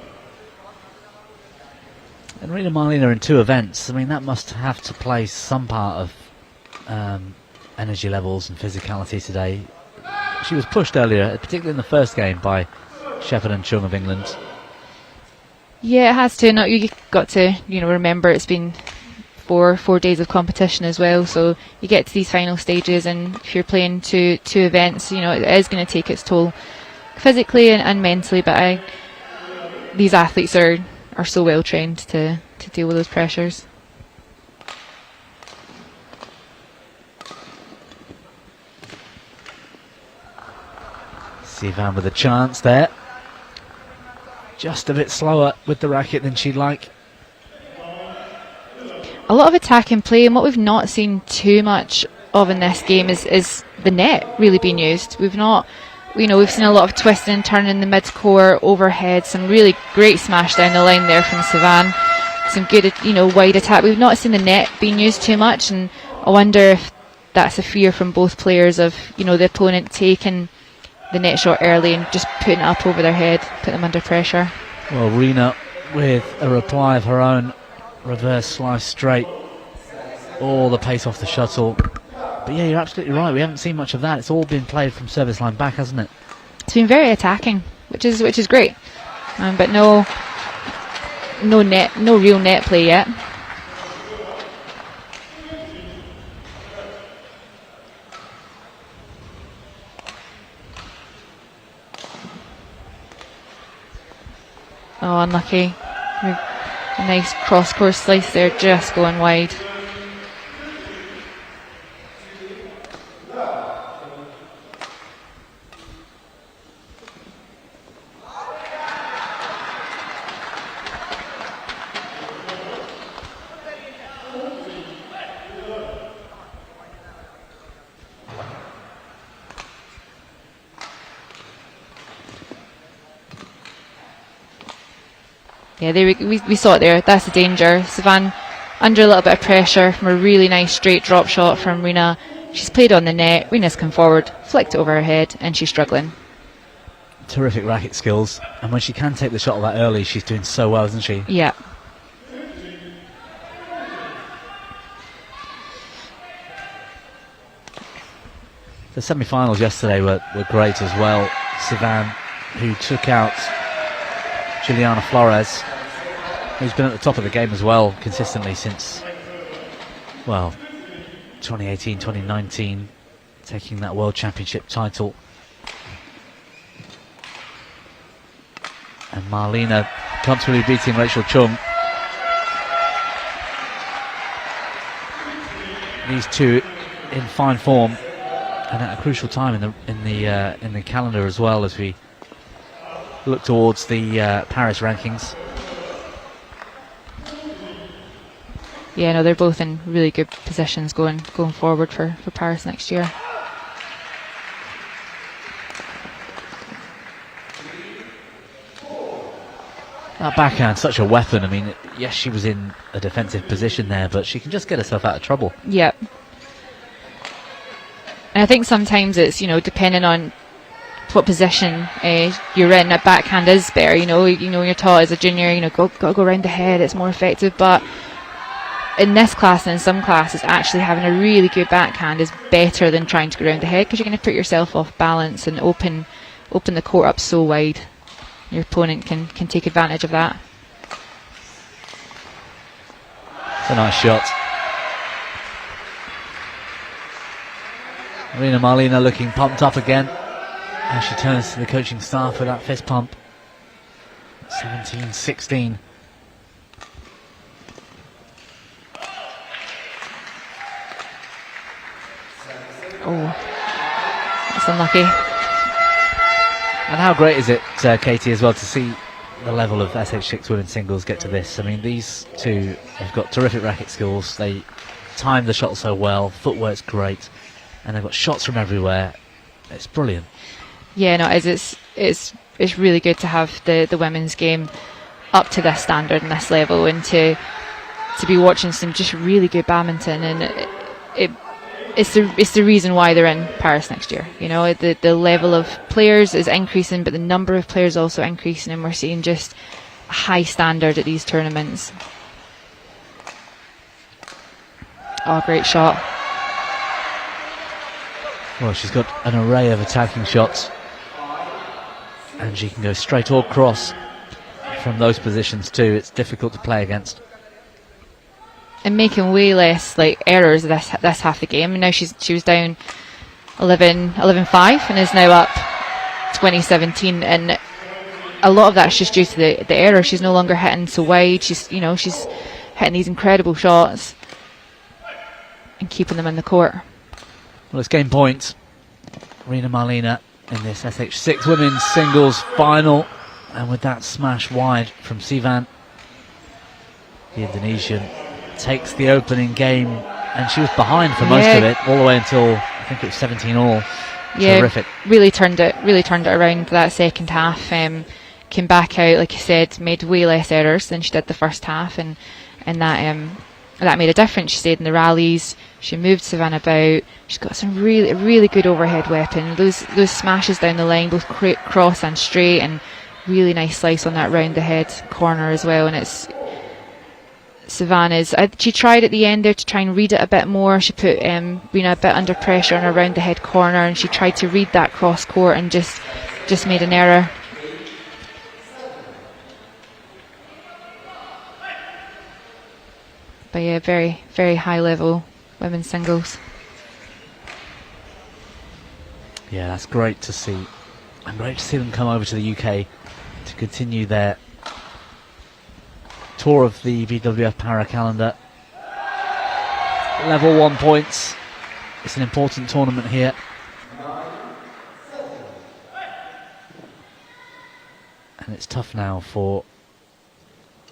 And Rina Marlina in 2 events, I mean, that must have to play some part of energy levels and physicality today. She was pushed earlier, particularly in the first game, by Sheffield and Chung of England. Yeah, it has to. No, you got to, remember it's been four days of competition as well. So you get to these final stages, and if you're playing two events, it is going to take its toll physically and mentally. But these athletes are so well trained to deal with those pressures. Sivan with a chance there. Just a bit slower with the racket than she'd like. A lot of attacking play, and what we've not seen too much of in this game is the net really being used. We've not, we've seen a lot of twisting and turning in the mid-court, overhead, some really great smash down the line there from Sivan. Some good, wide attack. We've not seen the net being used too much, and I wonder if that's a fear from both players of, the opponent taking the net shot early and just putting it up over their head, put them under pressure. Well, Rina with a reply of her own, reverse slice straight, all the pace off the shuttle. But yeah, you're absolutely right, we haven't seen much of that. It's all been played from service line back, hasn't it? It's been very attacking, which is great, but no real net play yet. Oh, unlucky. A nice cross-court slice there, just going wide. Yeah, we saw it there. That's the danger. Sivan under a little bit of pressure from a really nice straight drop shot from Rina. She's played on the net. Rina's come forward, flicked it over her head, and she's struggling. Terrific racket skills, and when she can take the shot that early, she's doing so well, isn't she? Yeah. The semi-finals yesterday were great as well. Sivan, who took out Juliana Flores, who's been at the top of the game as well consistently since, 2018, 2019, taking that World Championship title. And Marlina comfortably beating Rachel Chung. These two in fine form and at a crucial time in the calendar as well, as we look towards the Paris rankings. Yeah, no, they're both in really good positions going forward for Paris next year. That backhand, such a weapon. I mean, yes, she was in a defensive position there, but she can just get herself out of trouble. Yep. And I think sometimes it's, depending on what position you're in, a backhand is better. When you're taught as a junior, go around the head, it's more effective. But in this class and in some classes, actually having a really good backhand is better than trying to go around the head, because you're going to put yourself off balance and open the court up so wide. Your opponent can take advantage of that. It's a nice shot. Rina Marlina looking pumped up again as she turns to the coaching staff with that fist pump. 17-16. Oh, that's unlucky. And how great is it, Katie, as well, to see the level of SH6 women's singles get to this? I mean, these two have got terrific racket skills. They time the shot so well, footwork's great, and they've got shots from everywhere. It's brilliant. Yeah, no, it's really good to have the women's game up to this standard and this level, and to be watching some just really good badminton, and it's the reason why they're in Paris next year. You know, the level of players is increasing, but the number of players also increasing, and we're seeing just a high standard at these tournaments. Oh, great shot. Well, she's got an array of attacking shots, and she can go straight or cross from those positions too. It's difficult to play against. And making way less errors this half the game. And now she was down 11-5 and is now up 20-17. And a lot of that's just due to the error. She's no longer hitting so wide. She's hitting these incredible shots and keeping them in the court. Well, it's game point. Rina Marlina in this SH6 women's singles final, and with that smash wide from Sivan, the Indonesian takes the opening game, and she was behind for most of it, all the way until I think it was 17 all. Yeah, terrific. Really turned it around that second half. Came back out, like I said, made way less errors than she did the first half, and that made a difference. She stayed in the rallies. She moved Savannah about. She's got some really good overhead weapon. Those smashes down the line, both cross and straight, and really nice slice on that round the head corner as well. And it's Savannah's. She tried at the end there to try and read it a bit more. She put Rina a bit under pressure on her round the head corner, and she tried to read that cross court and just made an error. But yeah, very, very high level women's singles. Yeah, that's great to see. And great to see them come over to the UK to continue their tour of the BWF Para calendar. Level 1 points. It's an important tournament here. And it's tough now for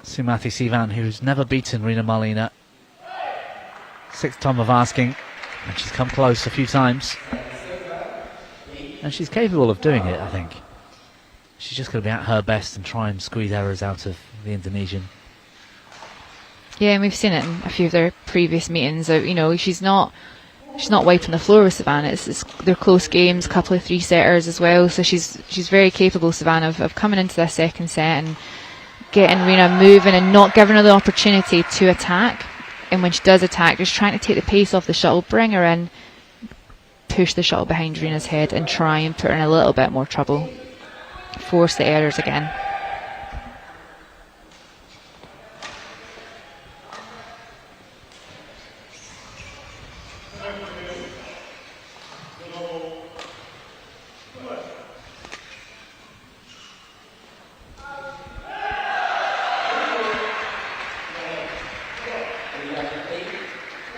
Sumathi Sivan, who's never beaten Rina Marlina. 6th time of asking, and she's come close a few times. And she's capable of doing it, I think. She's just going to be at her best and try and squeeze errors out of the Indonesian. Yeah, and we've seen it in a few of their previous meetings. You know, she's not wiping the floor with Savannah. They're close games, a couple of 3-setters as well. So she's very capable, Savannah, of coming into this second set and getting Rina moving and not giving her the opportunity to attack. And when she does attack, just trying to take the pace off the shuttle, bring her in, push the shuttle behind Rina's head and try and put her in a little bit more trouble. Force the errors again.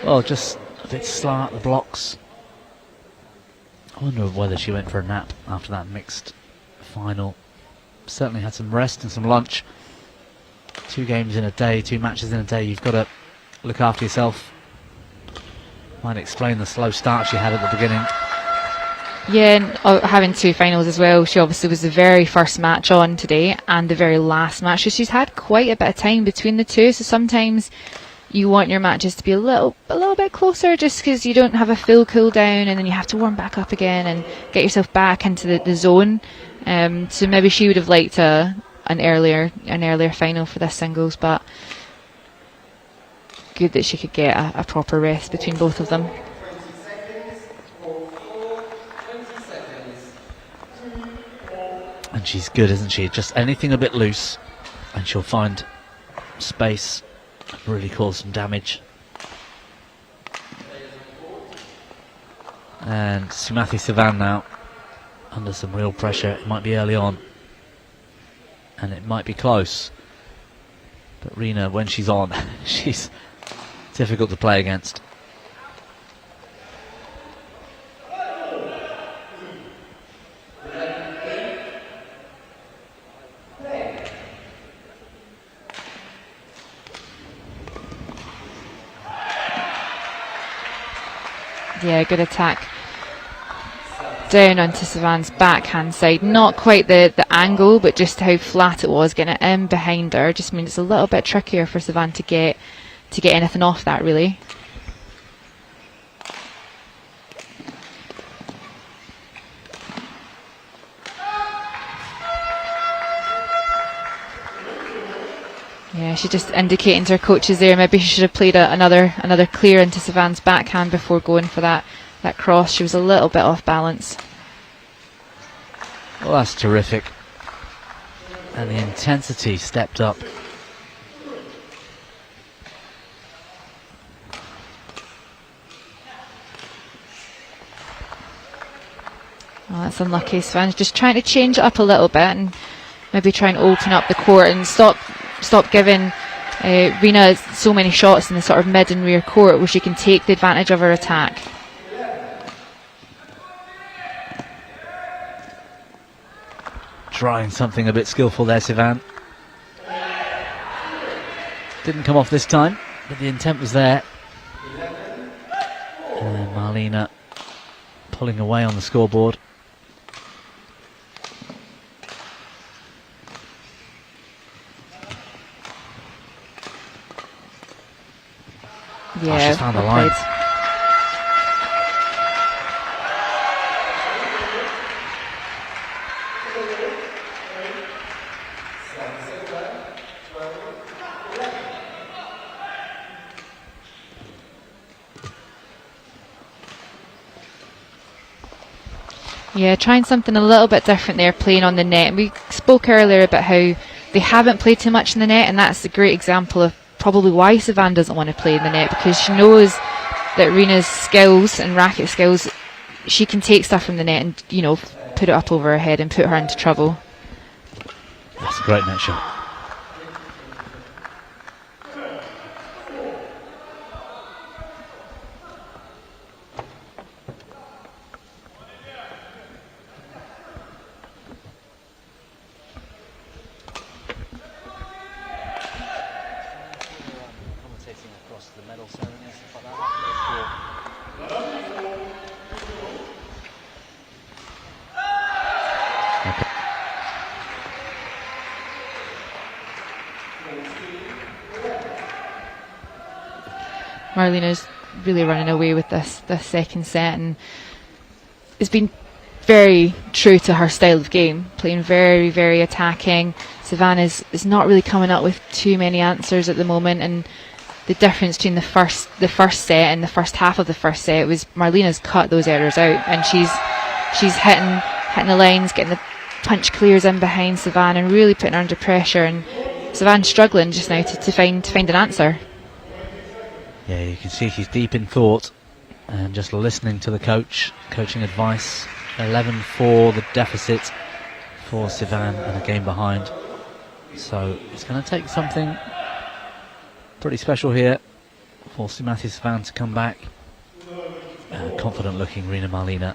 Well, just a bit slow at the blocks. I wonder whether she went for a nap after that mixed final. Certainly had some rest and some lunch. 2 games in a day, 2 matches in a day. You've got to look after yourself. Might explain the slow start she had at the beginning. Yeah, and having 2 finals as well. She obviously was the very first match on today and the very last match. So she's had quite a bit of time between the 2. So sometimes you want your matches to be a little bit closer, just because you don't have a full cool down, and then you have to warm back up again and get yourself back into the zone. So maybe she would have liked an earlier final for this singles, but good that she could get a proper rest between both of them. And she's good, isn't she? Just anything a bit loose and she'll find space and really cause some damage. And Sumathi Sivan now under some real pressure. It might be early on and it might be close, but Rina, when she's on, she's difficult to play against. Yeah, good attack down onto Savannah's backhand side. Not quite the angle, but just how flat it was. Getting it in behind her just means it's a little bit trickier for Savannah to get anything off that, really. Yeah, she's just indicating to her coaches there maybe she should have played another clear into Savannah's backhand before going for that cross. She was a little bit off balance. Well, that's terrific. And the intensity stepped up. Oh, that's unlucky. Savannah's just trying to change it up a little bit and maybe try and open up the court and stop giving Rina so many shots in the sort of mid and rear court where she can take the advantage of her attack. Trying something a bit skillful there, Sivan. Didn't come off this time, but the intent was there. And Marlena pulling away on the scoreboard. Yeah, she's found the line. Yeah, trying something a little bit different there, playing on the net. We spoke earlier about how they haven't played too much in the net, and that's a great example of probably why Savannah doesn't want to play in the net, because she knows that Rena's skills and racket skills, she can take stuff from the net and, you know, put it up over her head and put her into trouble. That's a great net shot. Marlena's really running away with this second set and has been very true to her style of game, playing very, very attacking. Savannah is not really coming up with too many answers at the moment, and the difference between the first set and the first half of the first set was Marlena's cut those errors out, and she's hitting the lines, getting the punch clears in behind Savannah and really putting her under pressure, and Savannah's struggling just now to find an answer. Yeah, you can see she's deep in thought and just listening to the coaching advice. 11-4 the deficit for Sivan and a game behind. So it's going to take something pretty special here for Sumathy Sivan to come back. Confident looking Rina Marlena.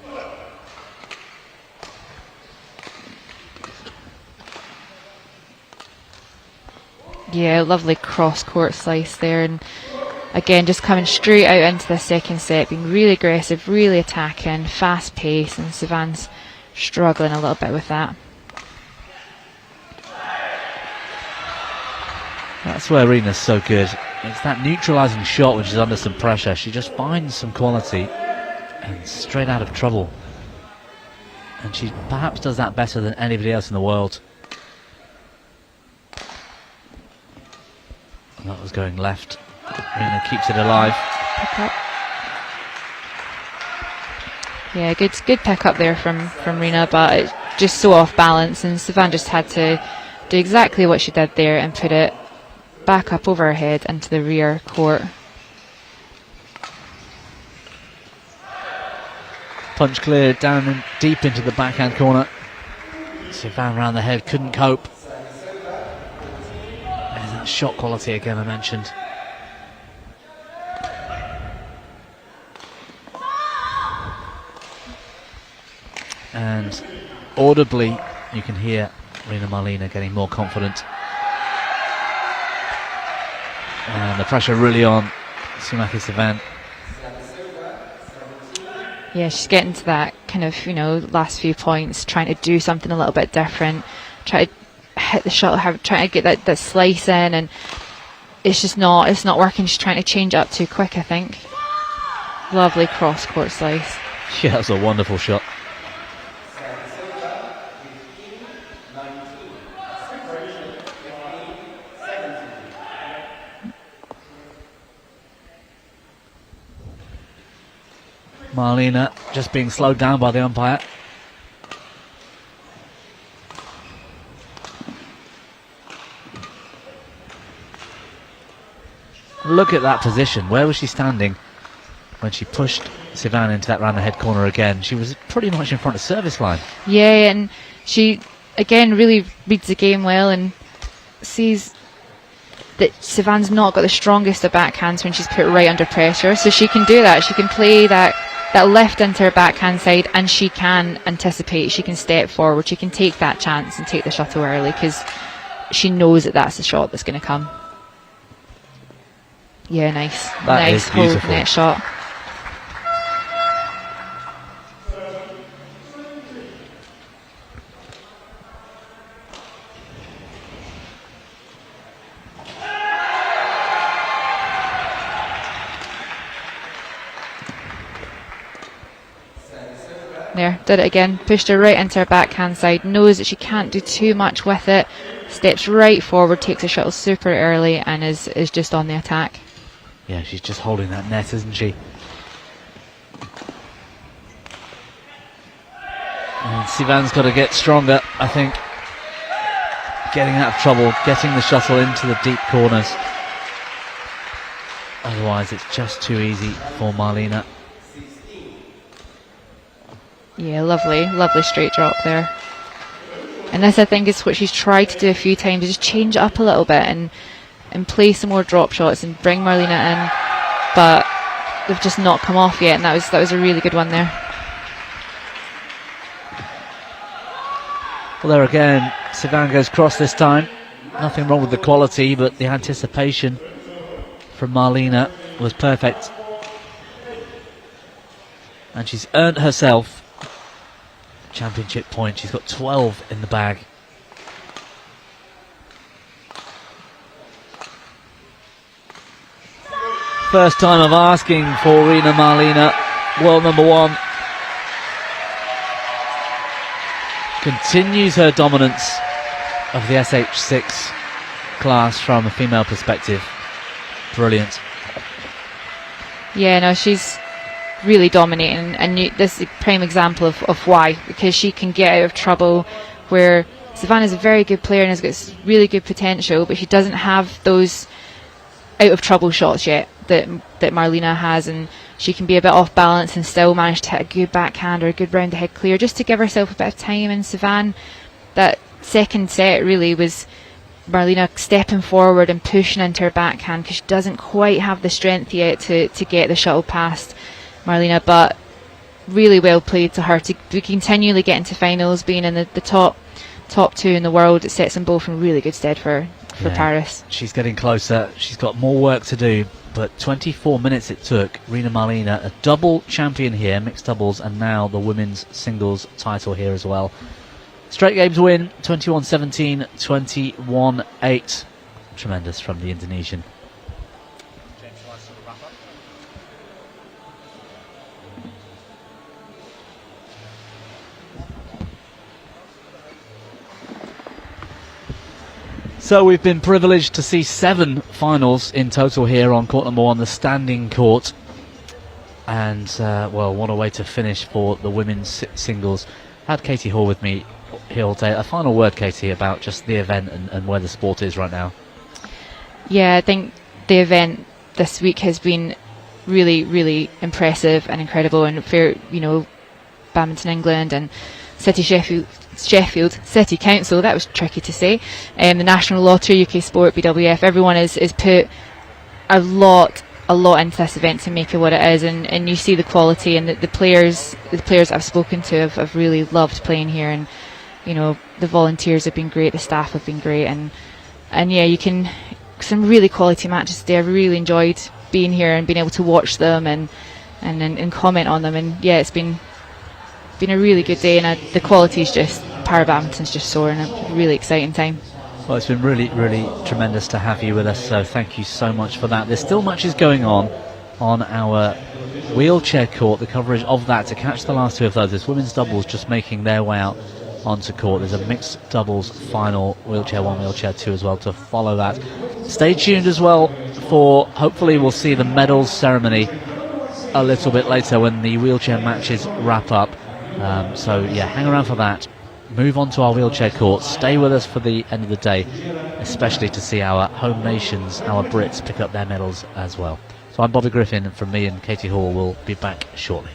Yeah, lovely cross-court slice there, and again just coming straight out into the second set, being really aggressive, really attacking, fast pace, and Sivan's struggling a little bit with that. That's where Rina's so good. It's that neutralising shot when she's under some pressure. She just finds some quality and straight out of trouble. And she perhaps does that better than anybody else in the world. And that was going left. Rina keeps it alive. Pick up. Yeah, good pick up there from Rina, but it's just so off balance, and Sivan just had to do exactly what she did there and put it back up over her head into the rear court. Punch clear down and deep into the backhand corner. Sivan round the head, couldn't cope. And that shot quality again I mentioned. And audibly you can hear Rina Marlena getting more confident. And the pressure really on Sumathy Sivan. Yeah, she's getting to that kind of, last few points, trying to do something a little bit different, try to hit the shot, trying to get that slice in, and it's not working. She's trying to change up too quick, I think. Lovely cross-court slice. Yeah, that was a wonderful shot. Marlena just being slowed down by the umpire. Look at that position. Where was she standing when she pushed Sivan into that round the head corner again? She was pretty much in front of service line. Yeah, and she again really reads the game well and sees that Sivan's not got the strongest of backhands when she's put right under pressure, so she can do that. She can play that left into her backhand side, and she can anticipate, she can step forward, she can take that chance and take the shuttle early because she knows that that's the shot that's going to come. Yeah, nice. That nice is hold beautiful. net shot. There, did it again, pushed her right into her backhand side, knows that she can't do too much with it, steps right forward, takes the shuttle super early and is just on the attack. Yeah, she's just holding that net, isn't she? And Sivan's got to get stronger, I think. Getting out of trouble, getting the shuttle into the deep corners. Otherwise, it's just too easy for Marlena. Yeah, lovely straight drop there. And this, I think, is what she's tried to do a few times, just change it up a little bit and play some more drop shots and bring Marlena in, but they've just not come off yet, and that was a really good one there. Well, there again, Sivan goes cross this time. Nothing wrong with the quality, but the anticipation from Marlena was perfect. And she's earned herself championship point. She's got 12 in the bag. First time of asking for Rina Marlena, world number 1. Continues her dominance of the SH6 class from a female perspective. Brilliant. Yeah, no, she's really dominating, and this is a prime example of why, because she can get out of trouble where Savannah's a very good player and has got really good potential, but she doesn't have those out of trouble shots yet that Marlena has, and she can be a bit off balance and still manage to hit a good backhand or a good round ahead clear just to give herself a bit of time. And Savan, that second set really was Marlena stepping forward and pushing into her backhand because she doesn't quite have the strength yet to get the shuttle past Marlena, but really well played to her to continually get into finals, being in the top 2 in the world. It sets them both in really good stead for Paris. She's getting closer. She's got more work to do, but 24 minutes it took. Rina Marlena, a double champion here, mixed doubles, and now the women's singles title here as well. Straight games win, 21-17, 21-8. Tremendous from the Indonesian. So we've been privileged to see 7 finals in total here on court number 1, the standing court. And, well, what a way to finish for the women's singles. I had Katie Hall with me here all day. A final word, Katie, about just the event and where the sport is right now. Yeah, I think the event this week has been really, really impressive and incredible. And for, Badminton England and City Sheffield City Council, that was tricky to say, the National Lottery, UK Sport, BWF, everyone is put a lot into this event to make it what it is, and you see the quality, and the players I've spoken to have really loved playing here, and the volunteers have been great, the staff have been great, and yeah, some really quality matches today. I've really enjoyed being here and being able to watch them and comment on them, and yeah, it's been a really good day, and the quality is just, para badminton's just soaring. A really exciting time. Well, it's been really, really tremendous to have you with us, so thank you so much for that. There's still matches going on our wheelchair court, the coverage of that to catch the last 2 of those. There's women's doubles just making their way out onto court. There's a mixed doubles final, wheelchair 1, wheelchair 2 as well to follow that. Stay tuned as well for, hopefully we'll see the medals ceremony a little bit later when the wheelchair matches wrap up. So yeah, hang around for that. Move on to our wheelchair court. Stay with us for the end of the day, especially to see our home nations, our Brits, pick up their medals as well. So I'm Bobby Griffin, and from me and Katie Hall, we'll be back shortly.